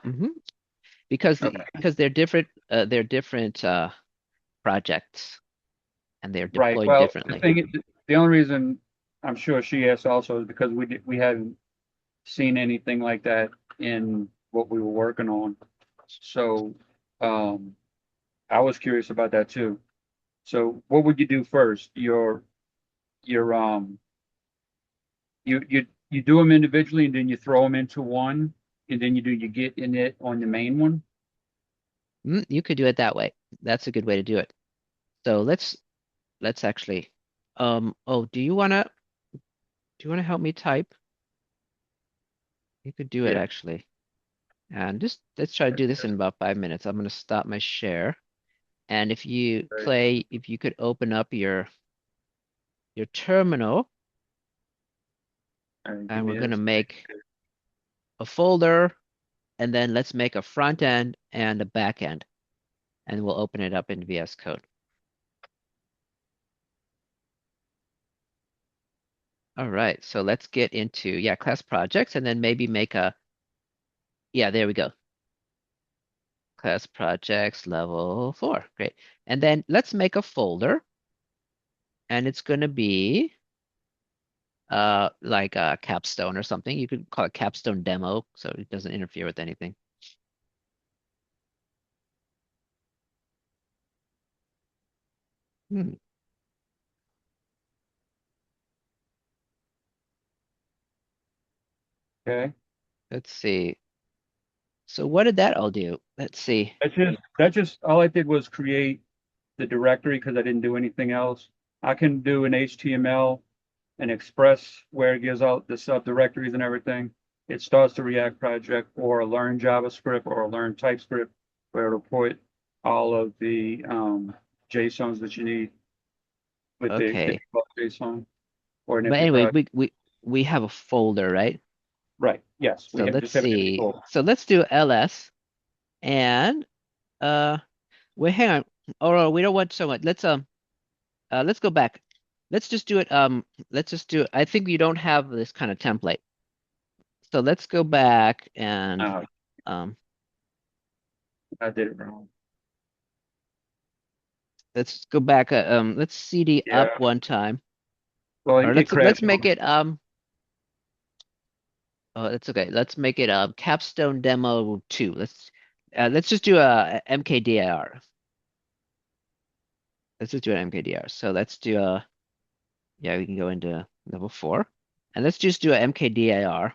because Okay. they're different projects and they're Right. deployed Well, differently. the only reason I'm sure she asked also is because we hadn't seen anything like that in what we were working on. So um, I was curious about that too. So what would you do first? Your you do them individually and then you throw them into one and then you do your git init on the main one. You could do it that way. That's a good way to do it. So let's actually oh, do you wanna help me type? You could do it Yeah. actually. And just let's try to do this in about 5 minutes. I'm gonna stop my share. And if you Right. Clay, if you could open up your terminal, All right, give and we're me gonna this. make a folder, and then let's make a front end and a back end, and we'll open it up in VS Code. All right, so let's get into, yeah, class projects, and then maybe make yeah, there we go. Class projects level 4, great. And then let's make a folder, and it's gonna be like a Capstone or something. You could call it Capstone demo, so it doesn't interfere with anything. Hmm, Okay. let's see. So what did that all do? Let's see. That's just all I did was create the directory because I didn't do anything else. I can do an HTML and Express where it gives out the subdirectories and everything. It starts the React project or a Learn JavaScript or a Learn TypeScript where it'll put all of the JSONs that you need with the Okay. default JSON or an But empty anyway, project. we have a folder, right? Right. Yes. We So have let's just have an empty see. folder. So let's do ls and uh wait, hang on. Oh, no, we don't want so much. Let's go back. Let's just do it. Let's just do it. I think you don't have this kind of template. So let's go back and Uh, um I did it wrong. let's go back. Let's cd up Yeah. one time, Well, or it let's crashed. make it oh, that's okay. Let's make it Capstone demo 2. Let's just do a mkdir. Let's just do an mkdir. So let's do yeah, we can go into level 4. And let's just do a mkdir,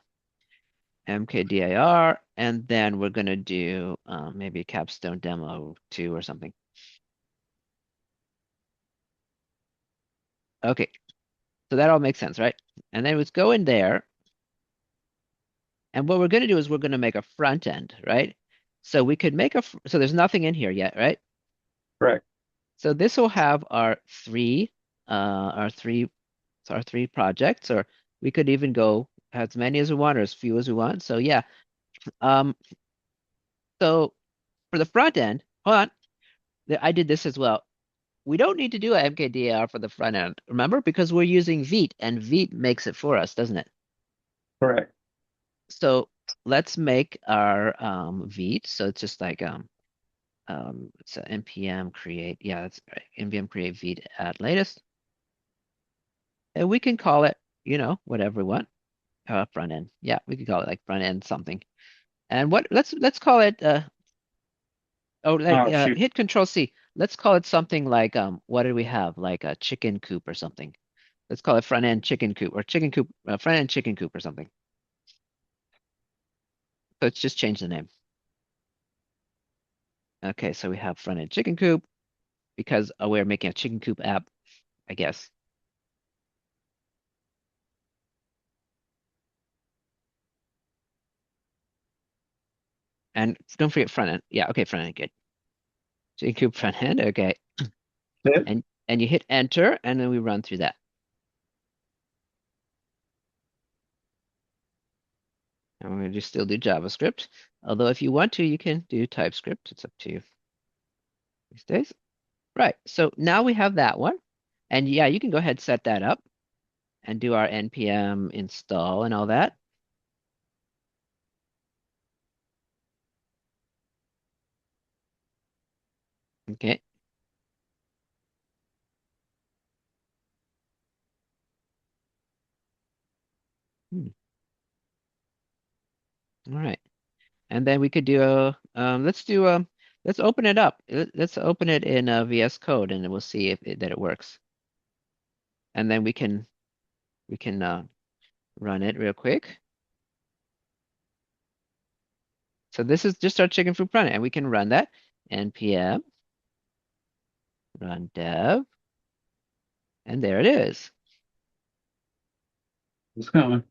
and then we're gonna do maybe a Capstone demo 2 or something. Okay, so that all makes sense, right? And then let's go in there, and what we're gonna do is we're gonna make a front end, right? So we could make so there's nothing in here yet, right? Correct. So this will have our three our three projects, or we could even go as many as we want or as few as we want. So yeah. Um, so for the front end, hold on, I did this as well. We don't need to do a mkdir for the front end, remember? Because we're using Vite, and Vite makes it for us, doesn't it? Correct. So let's make our Vite. So it's just like it's a npm create. Yeah, that's right. npm create Vite add latest, and we can call it, whatever we want. Front end. Yeah, we could call it like front end something. And what? Let's call it. Oh, like Oh, shoot. hit Control C. Let's call it something like what did we have? Like a chicken coop or something. Let's call it front end chicken coop or chicken coop front end chicken coop or something. So let's just change the name. Okay, so we have front end chicken coop because we're making a chicken coop app, I guess. And don't forget front end. Yeah, okay, front end, good. Chicken coop front end, okay. It? And you hit enter, and then we run through that. And we're going to still do JavaScript. Although if you want to, you can do TypeScript. It's up to you these days. Right. So now we have that one. And yeah, you can go ahead and set that up and do our npm install and all that. Okay. Hmm. All right. And then we could do a let's open it up. Let's open it in VS Code and then we'll see if that it works. And then we can run it real quick. So this is just our chicken fruit front end, and we can run that npm run dev, and there it is. It's coming.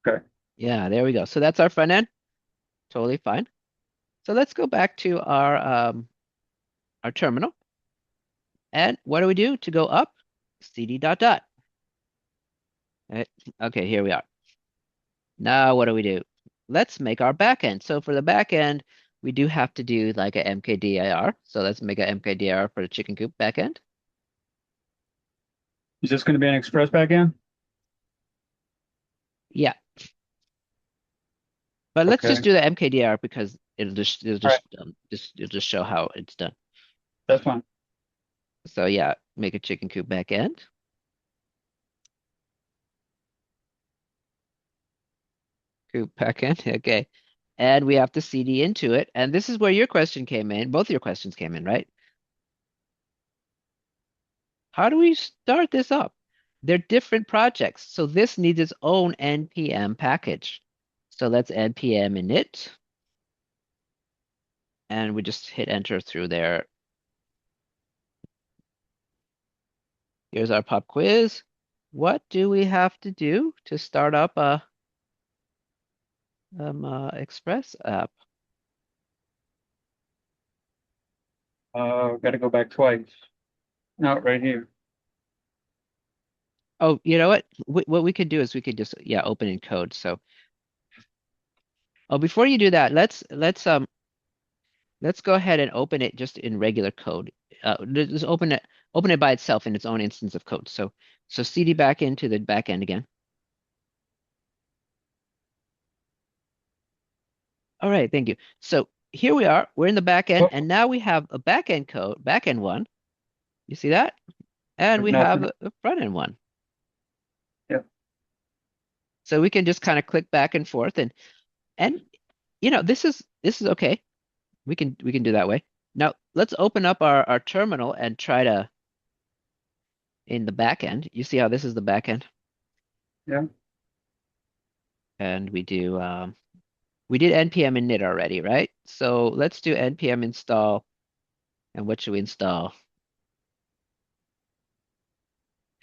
Okay. Yeah, there we go. So that's our front end. Totally fine. So let's go back to our terminal. And what do we do to go up? Cd dot dot. Right. Okay, here we are. Now what do we do? Let's make our backend. So for the backend, we do have to do like a mkdir. So let's make a mkdir for the chicken coop backend. Is this going to be an Express backend? Yeah, but let's Okay. just do the mkdir because it'll All right. just show how it's done. That's fine. So yeah, make a chicken coop backend. Coop backend. Okay. And we have to cd into it. And this is where your question came in. Both your questions came in, right? How do we start this up? They're different projects. So this needs its own npm package. So let's npm init. And we just hit enter through there. Here's our pop quiz. What do we have to do to start up a Express app? Got to go back twice. No, right here. Oh, you know what? What we could do is we could just open in code. So before you do that, let's go ahead and open it just in regular code. Just open it by itself in its own instance of code. So cd back into the backend again. All right, thank you. So here we are. We're in the backend, Oh, and now we have a backend code, backend one. You see that? And there's we have nothing. a front end one. Yep. So we can just kind of click back and forth, and this is okay. We can do that way. Now let's open up our terminal and try to in the backend. You see how this is the backend, Yeah. and we did npm init already, right? So let's do npm install, and what should we install? Uh,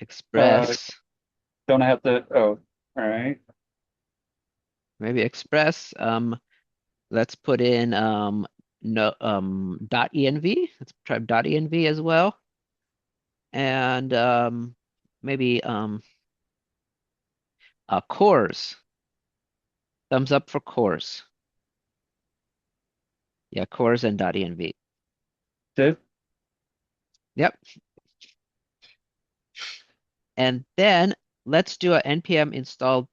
Express, don't I have to? Oh, all right. maybe Express. Let's put in no .env. Let's try .env as well, and maybe cores. Thumbs up for cores. Yeah, cores and .env. Did Yep. And then let's do a npm install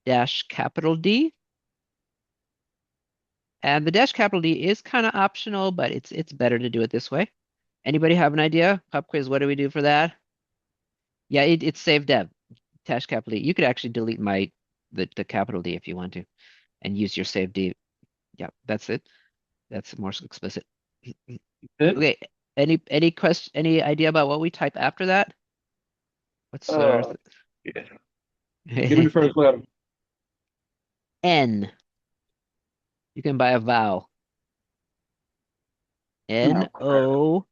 dash capital D. And the dash capital D is kind of optional, but it's better to do it this way. Anybody have an idea? Pop quiz, what do we do for that? Yeah, it's save dev. Dash capital D. You could actually delete the capital D if you want to and use your save D. Yeah, that's it. That's more explicit. it? Okay. Any idea about what we type after that? What's Uh, yeah. Give me the first letter. N? You can buy a vowel. Oh, N crap. O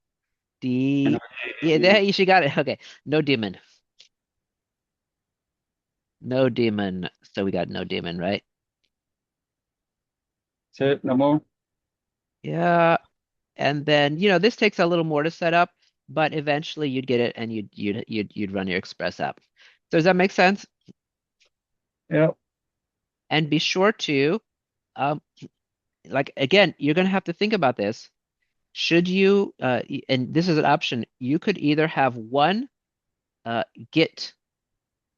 D. Yeah, there you should got it. Okay. No demon. No demon. So we got no demon, right? That's it. No more. Yeah. And then, this takes a little more to set up, but eventually you'd get it and you'd run your Express app. So does that make sense? Yep. And be sure to, um, like, again, you're going to have to think about this. Should you, and this is an option, you could either have one uh, Git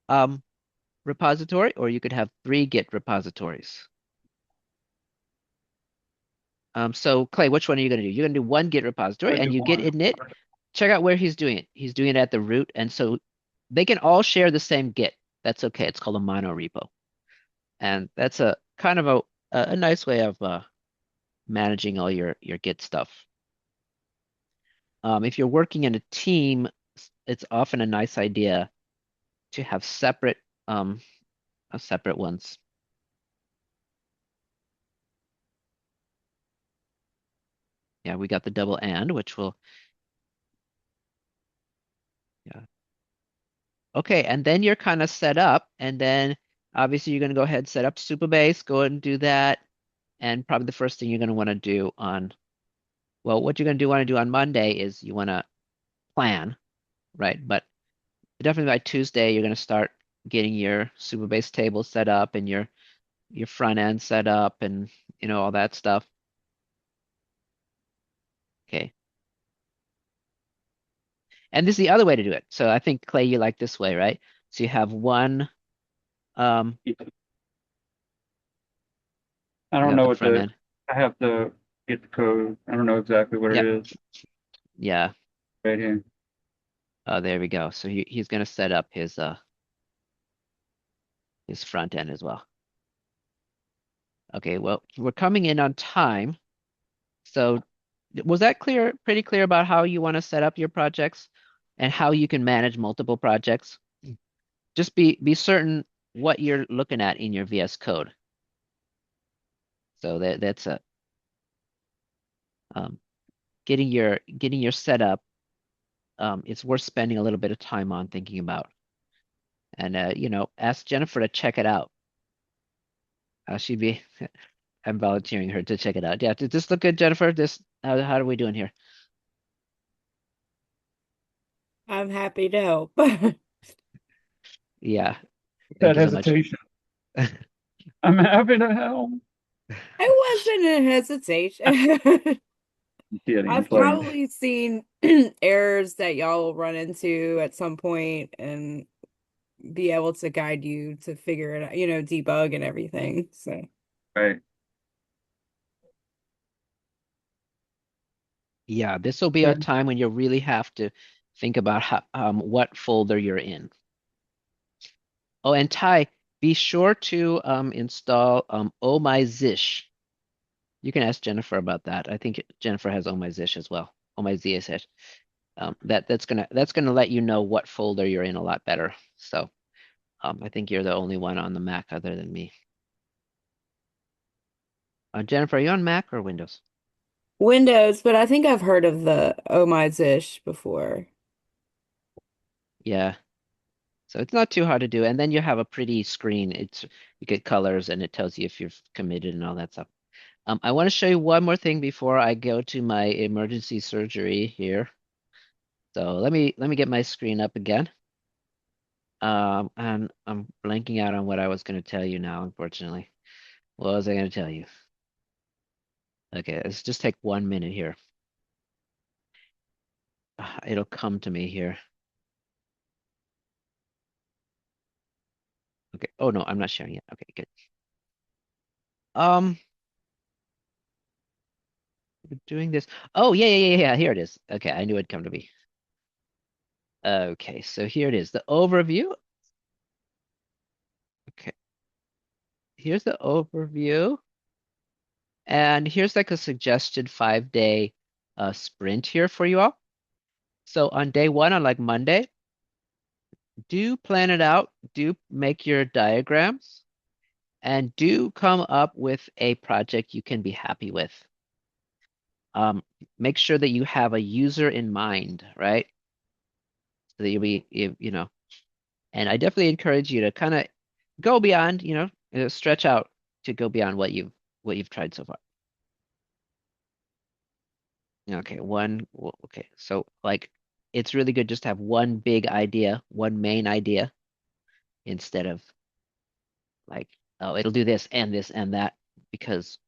um, repository, or you could have three Git repositories. So Clay, which one are you going to do? You're going to do one Git repository I and do you get one. in it. Check out where he's doing it. He's doing it at the root. And so they can all share the same Git. That's okay. It's called a mono repo. And that's a kind of a nice way of managing all your Git stuff. If you're working in a team, it's often a nice idea to have um, separate ones. Yeah, we got the double and, which will, yeah. Okay, and then you're kind of set up, and then obviously you're going to go ahead and set up Supabase, go ahead and do that. And probably the first thing you're going to want to do on, well, what you're going to do want to do on Monday is you want to plan, right? But definitely by Tuesday, you're going to start getting your Supabase table set up and your front end set up and all that stuff. Okay. And this is the other way to do it. So I think Clay, you like this way, right? So you have one, um, I you don't have know the what front the, end. I have to get the code. I don't know exactly what it Yep. is Yeah. right here. Oh, there we go. So he's going to set up his front end as well. Okay, well, we're coming in on time. So was that clear, pretty clear about how you want to set up your projects and how you can manage multiple projects? Just be certain what you're looking at in your VS Code. So that's a um, getting your setup. It's worth spending a little bit of time on thinking about. And ask Jennifer to check it out. She'd be I'm volunteering her to check it out. Yeah, does this look good, Jennifer? This how are we doing here? I'm happy to help. Yeah, thank That you so much. hesitation. I'm happy to help. It wasn't a hesitation. I'm kidding. I'm I've playing. probably seen errors that y'all will run into at some point and be able to guide you to figure it out, debug and everything. So Right. Yeah, this will be a Okay. time when you really have to think about what folder you're in. Oh, and Ty, be sure to install Oh My Zish. You can ask Jennifer about that. I think Jennifer has Oh My Zish as well. Oh My ZSH. That's gonna let you know what folder you're in a lot better. So I think you're the only one on the Mac other than me. Jennifer, are you on Mac or Windows? Windows, but I think I've heard of the Oh My Zish before. Yeah. So it's not too hard to do. And then you have a pretty screen. You get colors and it tells you if you've committed and all that stuff. I want to show you one more thing before I go to my emergency surgery here. So let me get my screen up again. And I'm blanking out on what I was going to tell you now, unfortunately. What was I going to tell you? Okay, let's just take 1 minute here. It'll come to me here. Okay. Oh no, I'm not sharing it. Okay, good. Um, we're doing this. Oh yeah. Here it is. Okay, I knew it'd come to me. Okay, so here it is. The overview. Okay, here's the overview. And here's like a suggested 5-day sprint here for you all. So on day one, on like Monday, do plan it out, do make your diagrams, and do come up with a project you can be happy with. Um, Make sure that you have a user in mind, right? So that and I definitely encourage you to kind of go beyond, stretch out to go beyond what you've tried so far. Okay, okay. So like it's really good just to have one big idea, one main idea instead of like oh, it'll do this and that because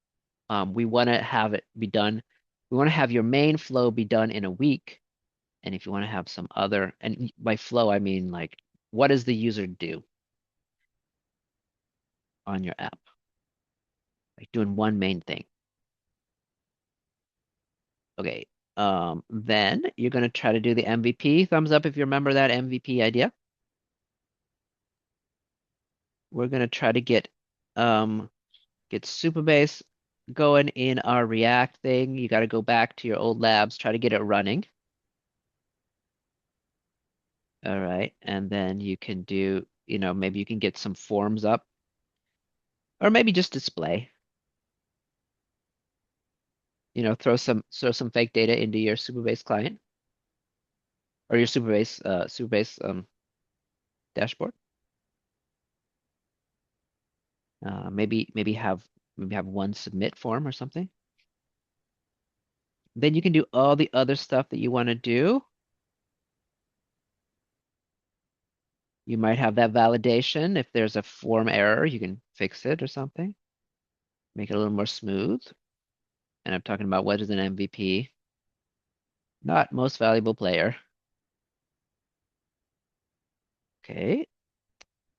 we want to have it be done. We want to have your main flow be done in a week. And if you want to have some other, and by flow, I mean like, what does the user do on your app? Like doing one main thing. Okay. Then you're going to try to do the MVP. Thumbs up if you remember that MVP idea. We're going to try to get Supabase going in our React thing. You got to go back to your old labs, try to get it running. All right. And then you can do, maybe you can get some forms up or maybe just display. Throw some fake data into your Supabase client or your Supabase dashboard. Maybe have one submit form or something. Then you can do all the other stuff that you want to do. You might have that validation. If there's a form error, you can fix it or something. Make it a little more smooth. And I'm talking about what is an MVP? Not most valuable player. Okay.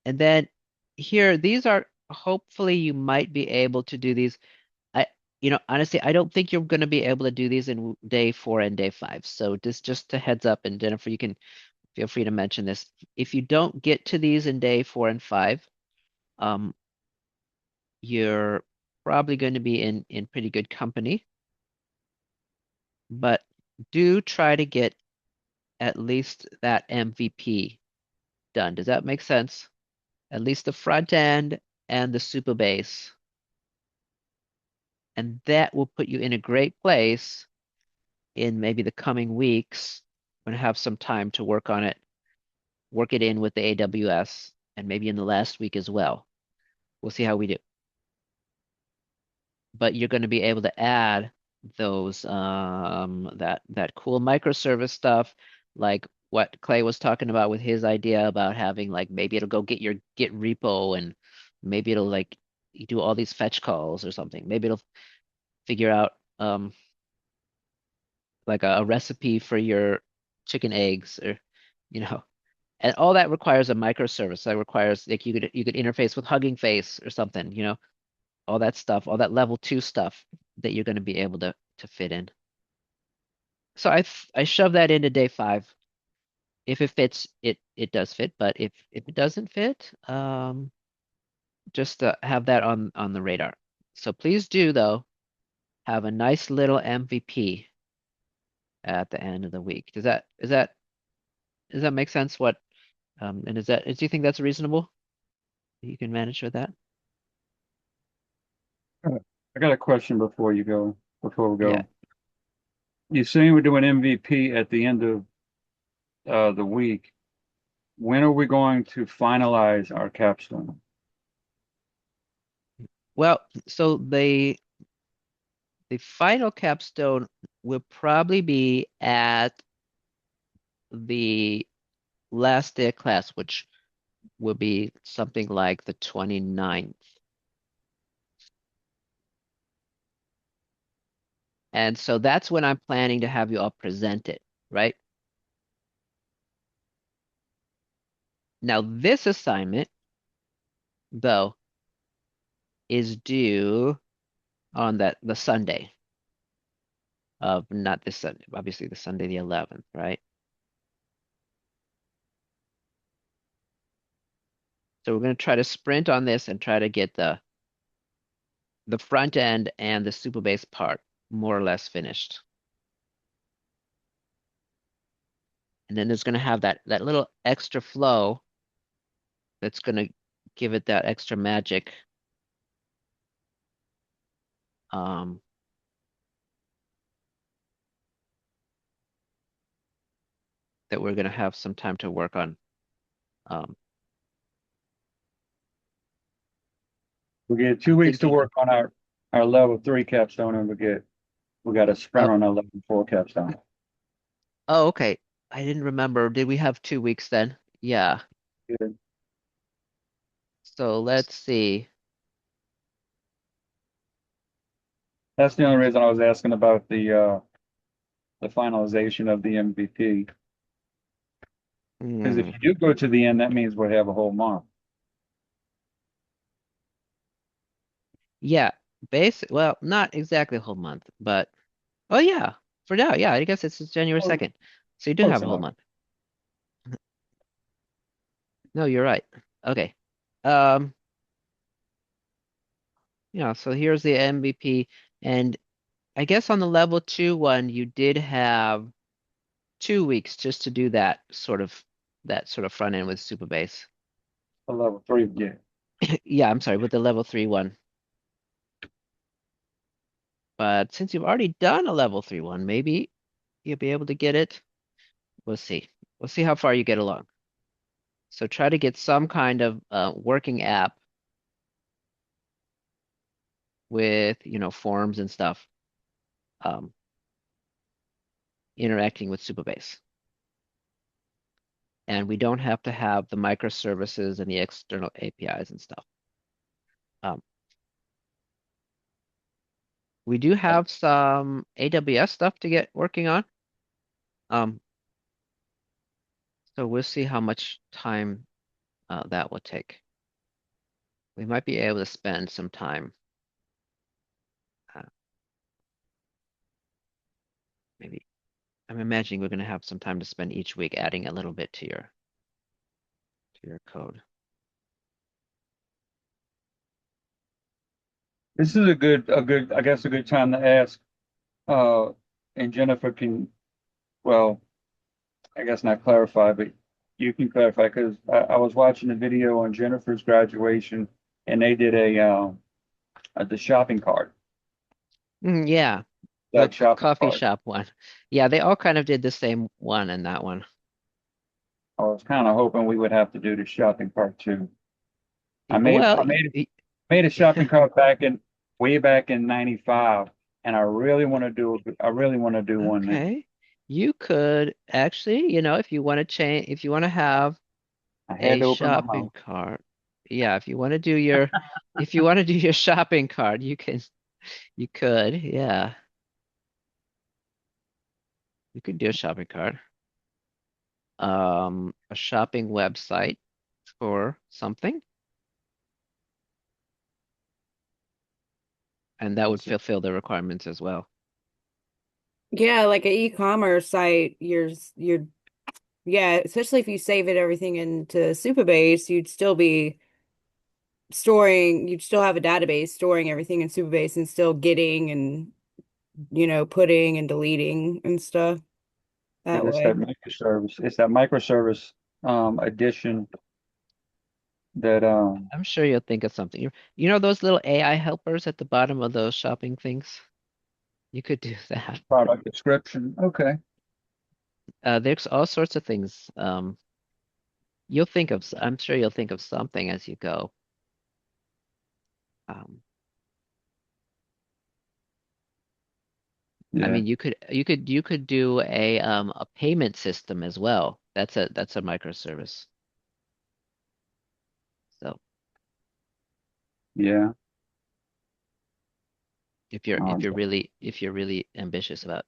And then here, these are hopefully you might be able to do these. Honestly, I don't think you're going to be able to do these in day 4 and day 5. So this just a heads up, and Jennifer, you can feel free to mention this. If you don't get to these in day 4 and 5, you're probably going to be in pretty good company. But do try to get at least that MVP done. Does that make sense? At least the front end and the Supabase. And that will put you in a great place in maybe the coming weeks when I have some time to work on it, work it in with the AWS, and maybe in the last week as well. We'll see how we do. But you're going to be able to add those that cool microservice stuff, like what Clay was talking about with his idea about having like maybe it'll go get your Git repo and maybe it'll like do all these fetch calls or something. Maybe it'll figure out like a recipe for your chicken eggs or you know and all that requires a microservice that requires like you could interface with Hugging Face or something, all that stuff, all that level 2 stuff that you're going to be able to fit in. So I shove that into day 5. If it fits, it does fit, but if it doesn't fit, just have that on the radar. So please do though have a nice little MVP at the end of the week. Does that make sense? And do you think that's reasonable? You can manage with that? I got a question before we Yeah. go. You're saying we're doing MVP at the end of the week. When are we going to finalize our capstone? Well, so the final capstone will probably be at the last day of class, which will be something like the 29th. And so that's when I'm planning to have you all present it, right? Now, this assignment, though, is due on the Sunday of not this Sunday, obviously the Sunday the 11th, right? So we're going to try to sprint on this and try to get the front end and the Supabase part more or less finished. And then there's going to have that little extra flow that's going to give it that extra magic. Um, that we're going to have some time to work on. Um, We get I'm 2 weeks to thinking, work on our level 3 capstone, and we got a sprint oh, on our level 4 capstone. oh, okay. I didn't remember. Did we have 2 weeks then? Yeah. Good. So let's see. That's the only reason I was asking about the finalization of the MVP. Because if Hmm. you do go to the end, that means we'll have a whole month. Yeah, well, not exactly a whole month, but oh yeah, for now, yeah, I guess it's January Oh, 2nd. So you do close have a whole enough. month. No, you're right. Okay. Um, yeah, so here's the MVP. And I guess on the level two one, you did have 2 weeks just to do that sort of front end with Supabase. A level three, yeah. Yeah, I'm sorry, with the level three one. But since you've already done a level three one, maybe you'll be able to get it. We'll see. We'll see how far you get along. So try to get some kind of working app with, forms and stuff, um, interacting with Supabase. And we don't have to have the microservices and the external APIs and stuff. Um, we do have some AWS stuff to get working on. Um, so we'll see how much time that will take. We might be able to spend some time, uh, maybe. I'm imagining we're going to have some time to spend each week adding a little bit to your code. This is I guess a good time to ask. Uh, and Jennifer can, well, I guess not clarify, but you can clarify because I was watching a video on Jennifer's graduation, and they did the shopping cart, Yeah, the that shopping coffee cart. shop one. Yeah, they all kind of did the same one in that one. I was kind of hoping we would have to do the shopping cart too. Well, I made a shopping cart way back in '95, and I really want to do one now. okay. You could actually, if you want to change, if you want to have I had a to open my shopping mouth. cart, yeah, if you want to do your shopping cart, you could, yeah, you could do a shopping cart, a shopping website for something, and that would Let's see. fulfill the requirements as well. Yeah, like an e-commerce site, yeah, especially if you save it everything into Supabase, you'd still have a database storing everything in Supabase and still getting and, putting and deleting and stuff And that it's that way. microservice. It's that microservice addition that I'm sure you'll think of something. You know those little AI helpers at the bottom of those shopping things? You could do that. product description. Okay. There's all sorts of things. I'm sure you'll think of something as you go. Um, I Yeah. mean, you could do a payment system as well. That's a microservice. So Yeah. Um, if you're really ambitious about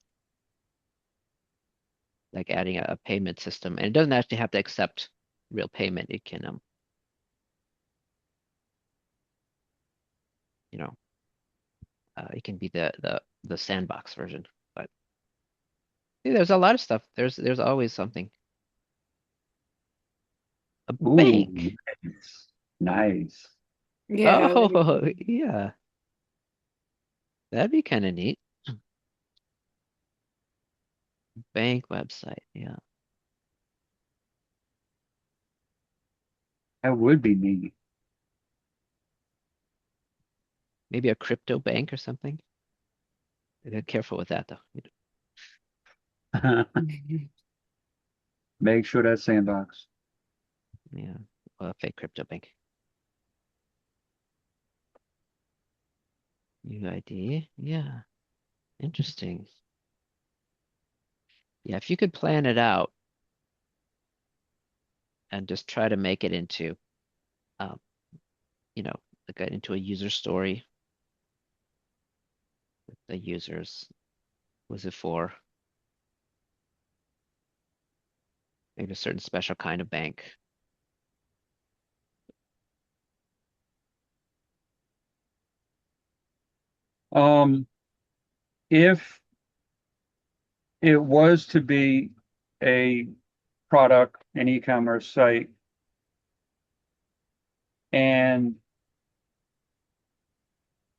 like adding a payment system, and it doesn't actually have to accept real payment. It can you know it can be the sandbox version. But see, there's a lot of stuff. There's always something. A ooh, bank. nice. Nice. Yeah, Oh, yeah. That'd be kind of neat. Bank website. Yeah. That would be neat. Maybe a crypto bank or something. Be careful with that though. Make sure that sandbox. Yeah. Well, a fake crypto bank. UID. Yeah. Interesting. Yeah, if you could plan it out and just try to make it into um, you know, into a user story. with the users. Was it for maybe a certain special kind of bank? Um, if it was to be a product, an e-commerce site, and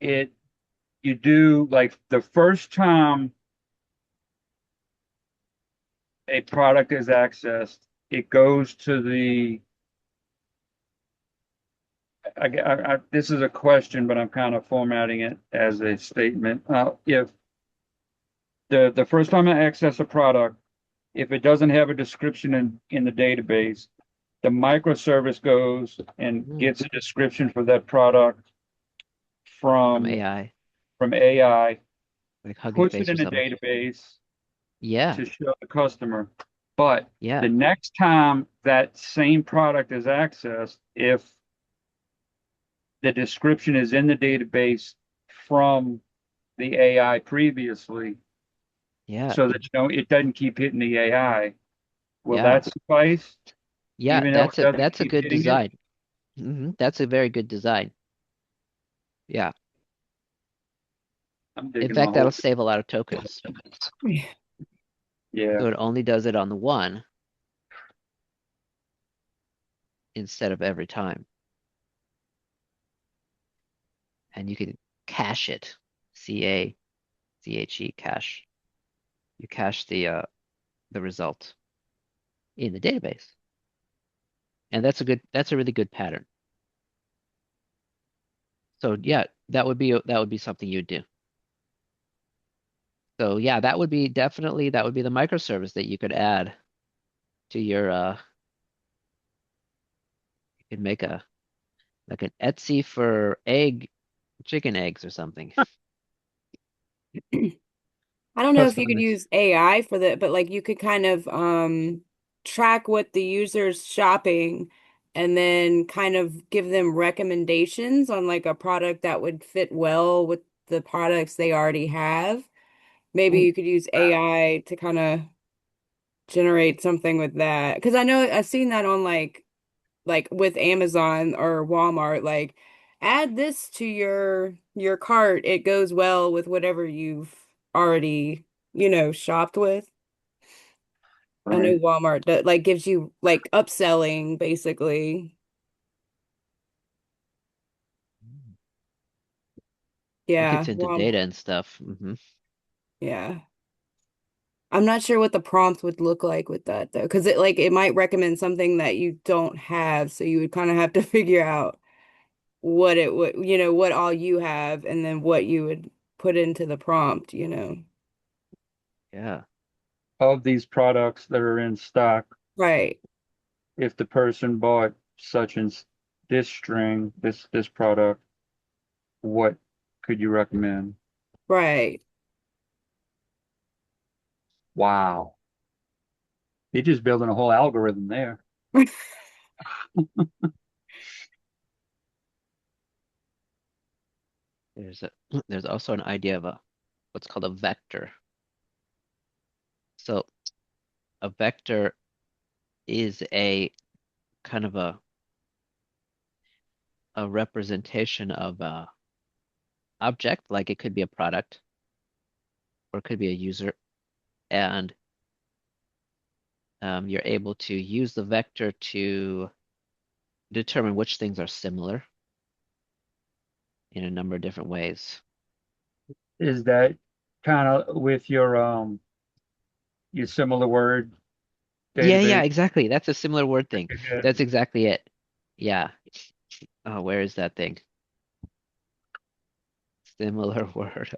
it you do like the first time a product is accessed, it goes to the this is a question, but I'm kind of formatting it as a statement. If the first time I access a product, if it doesn't have a description in the database, the microservice goes and Hmm. gets a description for that product From from AI, from AI, like Hugging puts it Face or in a something. database Yeah, to show the customer. But yeah, the next time that same product is accessed, if the description is in the database from the AI previously, yeah, so that it doesn't keep hitting the AI, will yeah, that suffice? yeah. Even though it doesn't That's a keep good hitting it? design. That's a very good design. Yeah. I'm In digging a fact, that'll hole. save a lot of tokens. Yeah. So it only does it on the one instead of every time. And you can cache it. CACHE cache. You cache the result in the database. And that's a really good pattern. So yeah, that would be something you'd do. So yeah, that would be the microservice that you could add to your you could make a like an Etsy for chicken eggs or something. I don't know if you could Customize. use AI for that, but like you could kind of track what the user's shopping and then kind of give them recommendations on like a product that would fit well with the products they already have. Maybe Ooh, you could use AI to kind of generate something with that. Because I know I've seen that on like with Amazon or Walmart, like add this to your cart. It goes well with whatever you've already, shopped with. I know right. Walmart that like gives you like upselling basically. It Yeah, gets into Walmart. data and stuff. Yeah. I'm not sure what the prompt would look like with that though, because it might recommend something that you don't have, so you would kind of have to figure out what it would, what all you have and then what you would put into the prompt. Yeah. Of these products that are in stock, Right. if the person bought such and this string, this product, what could you recommend? Right. Wow. You're just building a whole algorithm there. There's a there's also an idea of a what's called a vector. So a vector is a kind of a representation of a object, like it could be a product or it could be a user, and you're able to use the vector to determine which things are similar in a number of different ways. Is that kind of with your similar word Yeah, yeah, database? exactly. That's a similar word thing. Okay. That's exactly it. Yeah. Oh, where is that thing? Similar word.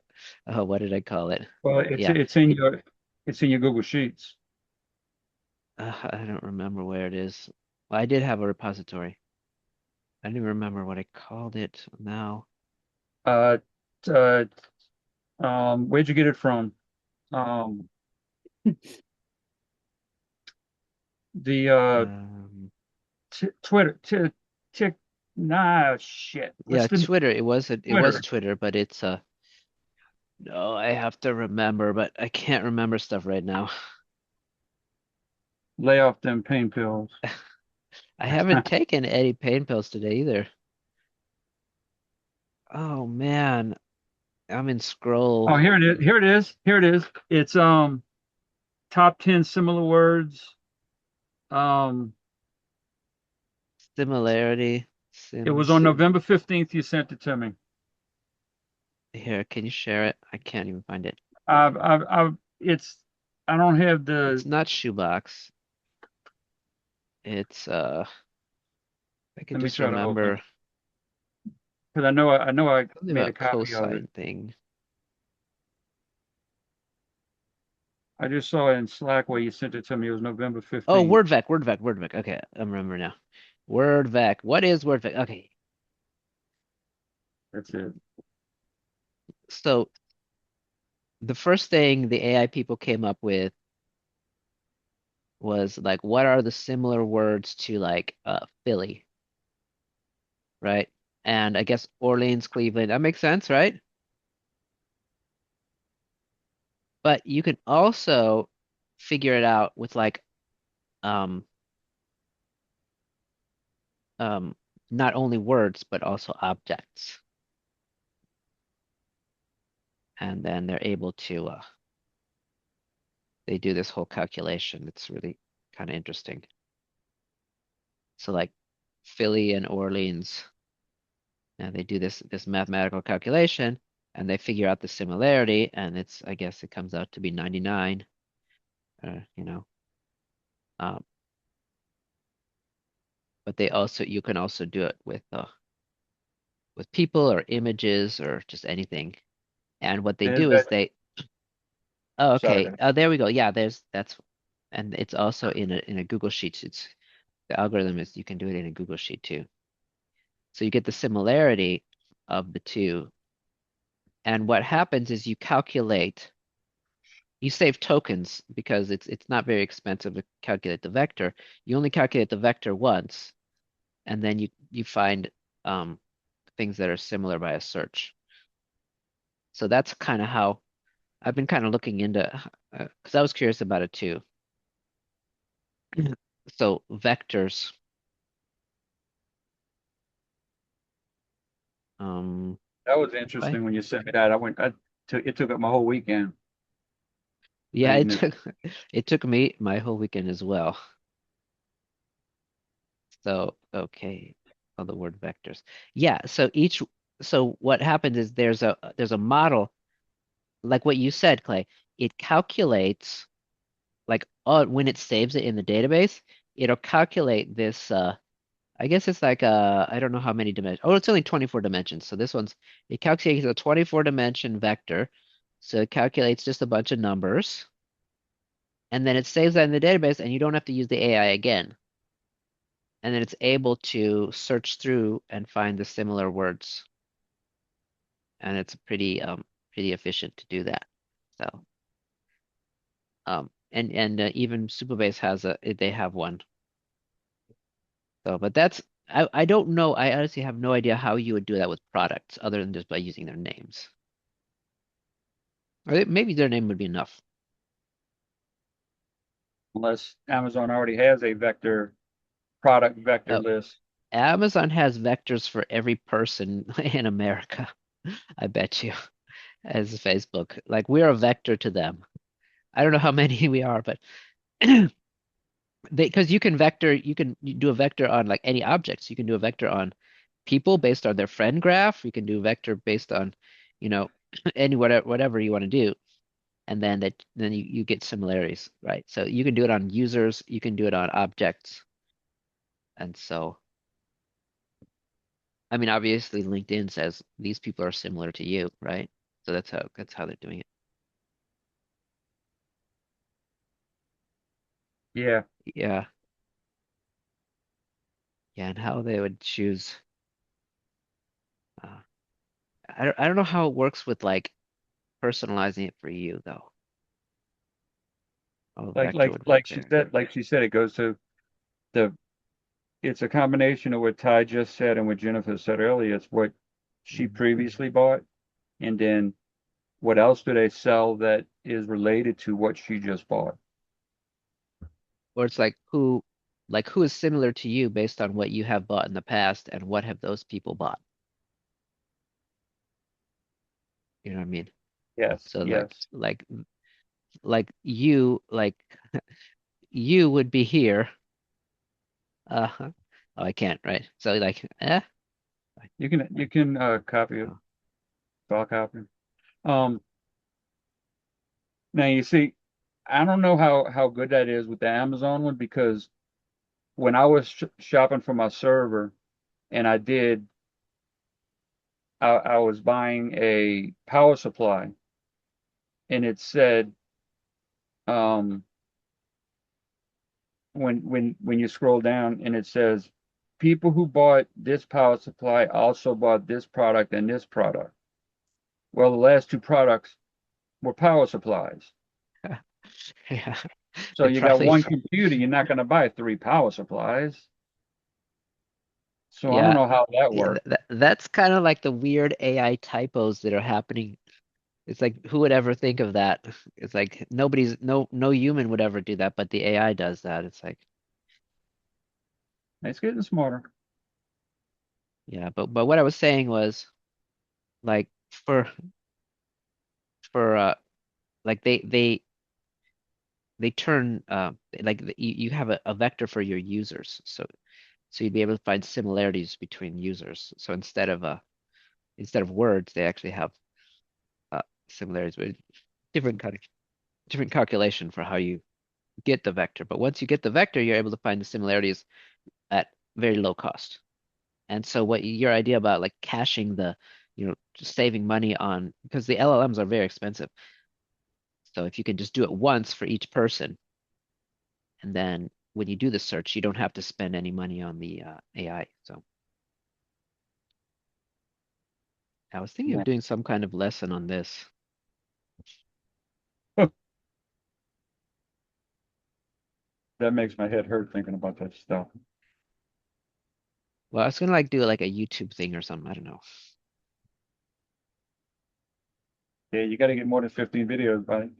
Oh, what did I call it? Well, Yeah. it's in your Google Sheets. I don't remember where it is. Well, I did have a repository. I don't even remember what I called it now. Uh, uh, where'd you get it from? Um, the Um, t Twitter, tick, nah, shit. yeah, What's the Twitter. It was Twitter? Twitter, but it's No, I have to remember, but I can't remember stuff right now. Lay off them pain pills. I haven't taken any pain pills today either. Oh man, I'm in scroll Oh, here it is. Here it is. Here it is. It's top 10 similar words. Um, similarity. it was Sims. on November 15th you sent it to me. Here, can you share it? I can't even find it. It's I don't have It's the. not shoebox. It's I can Let me just try to open remember it because I something made a about copy of it. cosine thing. I just saw it in Slack where you sent it to me. It was November Oh, 15th. word vec. Okay, I remember now. Word vec. What is word vec? Okay. That's it. So the first thing the AI people came up with was like, what are the similar words to like Philly, right? And I guess Orleans, Cleveland. That makes sense, right? But you can also figure it out with like um um not only words but also objects. And then they're able to they do this whole calculation. It's really kind of interesting. So like Philly and Orleans, and they do this mathematical calculation and they figure out the similarity and it's I guess it comes out to be 99 you know um, but they also you can also do it with people or images or just anything and what they There's do is that. they oh Sorry, okay guys. there we go yeah there's that's and it's also in a Google Sheet it's the algorithm is you can do it in a Google Sheet too so you get the similarity of the two and what happens is you calculate you save tokens because it's not very expensive to calculate the vector. You only calculate the vector once, and then you find um, things that are similar by a search. So that's kind of how I've been kind of looking into because I was curious about it too. So vectors, um, That was if I interesting when you sent me that. It took up my whole weekend yeah, it reading it. took it took me my whole weekend as well. So okay, oh, the word vectors. Yeah, so what happens is there's a model like what you said, Clay, it calculates like when it saves it in the database, it'll calculate this I guess it's like I don't know how many dimensions. Oh, it's only 24 dimensions. So this one's it calculates a 24 dimension vector. So it calculates just a bunch of numbers and then it saves that in the database and you don't have to use the AI again. And then it's able to search through and find the similar words. And it's pretty efficient to do that. So and even Supabase has they have one. So, but that's I don't know. I honestly have no idea how you would do that with products other than just by using their names. Or maybe their name would be enough. Unless Amazon already has a product vector Oh, list. Amazon has vectors for every person in America. I bet you, as Facebook. Like we're a vector to them. I don't know how many we are, but they because you can do a vector on like any objects. You can do a vector on people based on their friend graph. You can do a vector based on, you know, any whatever you want to do. And then you get similarities, right? So you can do it on users, you can do it on objects. And so, I mean, obviously LinkedIn says these people are similar to you, right? So that's how they're doing it. Yeah, Yeah. Yeah, and how they would choose uh, I don't know how it works with like personalizing it for you though. Oh, vector would work there. like she said, it goes to the. It's a combination of what Ty just said and what Jennifer said earlier. It's what she Mhm. previously bought, and then what else do they sell that is related to what she just bought? Or it's like who is similar to you based on what you have bought in the past and what have those people bought? You know what I mean? Yes, So yes. like you would be here. Oh, I can't, right? So like, You can copy it, oh, file copy. Um, Now you see, I don't know how good that is with the Amazon one because when I was shopping for my server and I was buying a power supply and it said um when you scroll down and it says people who bought this power supply also bought this product and this product. Well, the last two products were power supplies. yeah, So it you got probably, one computer, you're not going to buy three power supplies. So I don't yeah, know how that yeah. works. That's kind of like the weird AI typos that are happening. It's like who would ever think of that? It's like no human would ever do that, but the AI does that. It's like, It's getting smarter. yeah, but what I was saying was like for like they turn you have a vector for your users, so you'd be able to find similarities between users. So instead of words, they actually have similarities with different kind of different calculation for how you get the vector. But once you get the vector, you're able to find the similarities at very low cost. And so what your idea about like caching just saving money on because the LLMs are very expensive. So if you can just do it once for each person, and then when you do the search, you don't have to spend any money on the AI. So I was thinking Yeah. of doing some kind of lesson on this. That makes my head hurt thinking about that stuff. Well, I was gonna like do like a YouTube thing or something. I don't know. Yeah, you got to get more than 15 videos, buddy.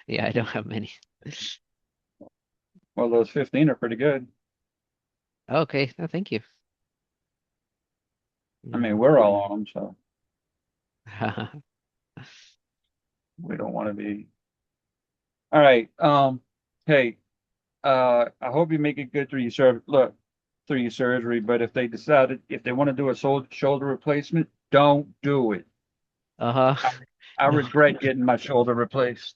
Yeah, I don't have many. Well, those 15 are pretty good. Okay, no, thank you. I mean, Yeah. we're all on them, so we don't want to be. All right. Hey, I hope you make it good through your through your surgery. But if they want to do a shoulder replacement, don't do it. Uh-huh. I, I No. regret getting my shoulder replaced.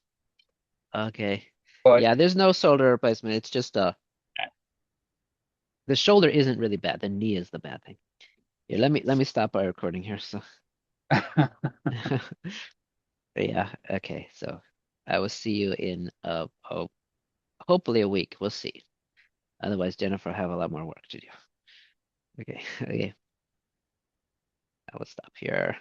Okay. But Yeah, there's no shoulder replacement. It's just the shoulder isn't really bad. The knee is the bad thing. Here, let me stop our recording here. So yeah, okay. So I will see you in hopefully a week. We'll see. Otherwise, Jennifer have a lot more work to do. Okay. Okay. I will stop here.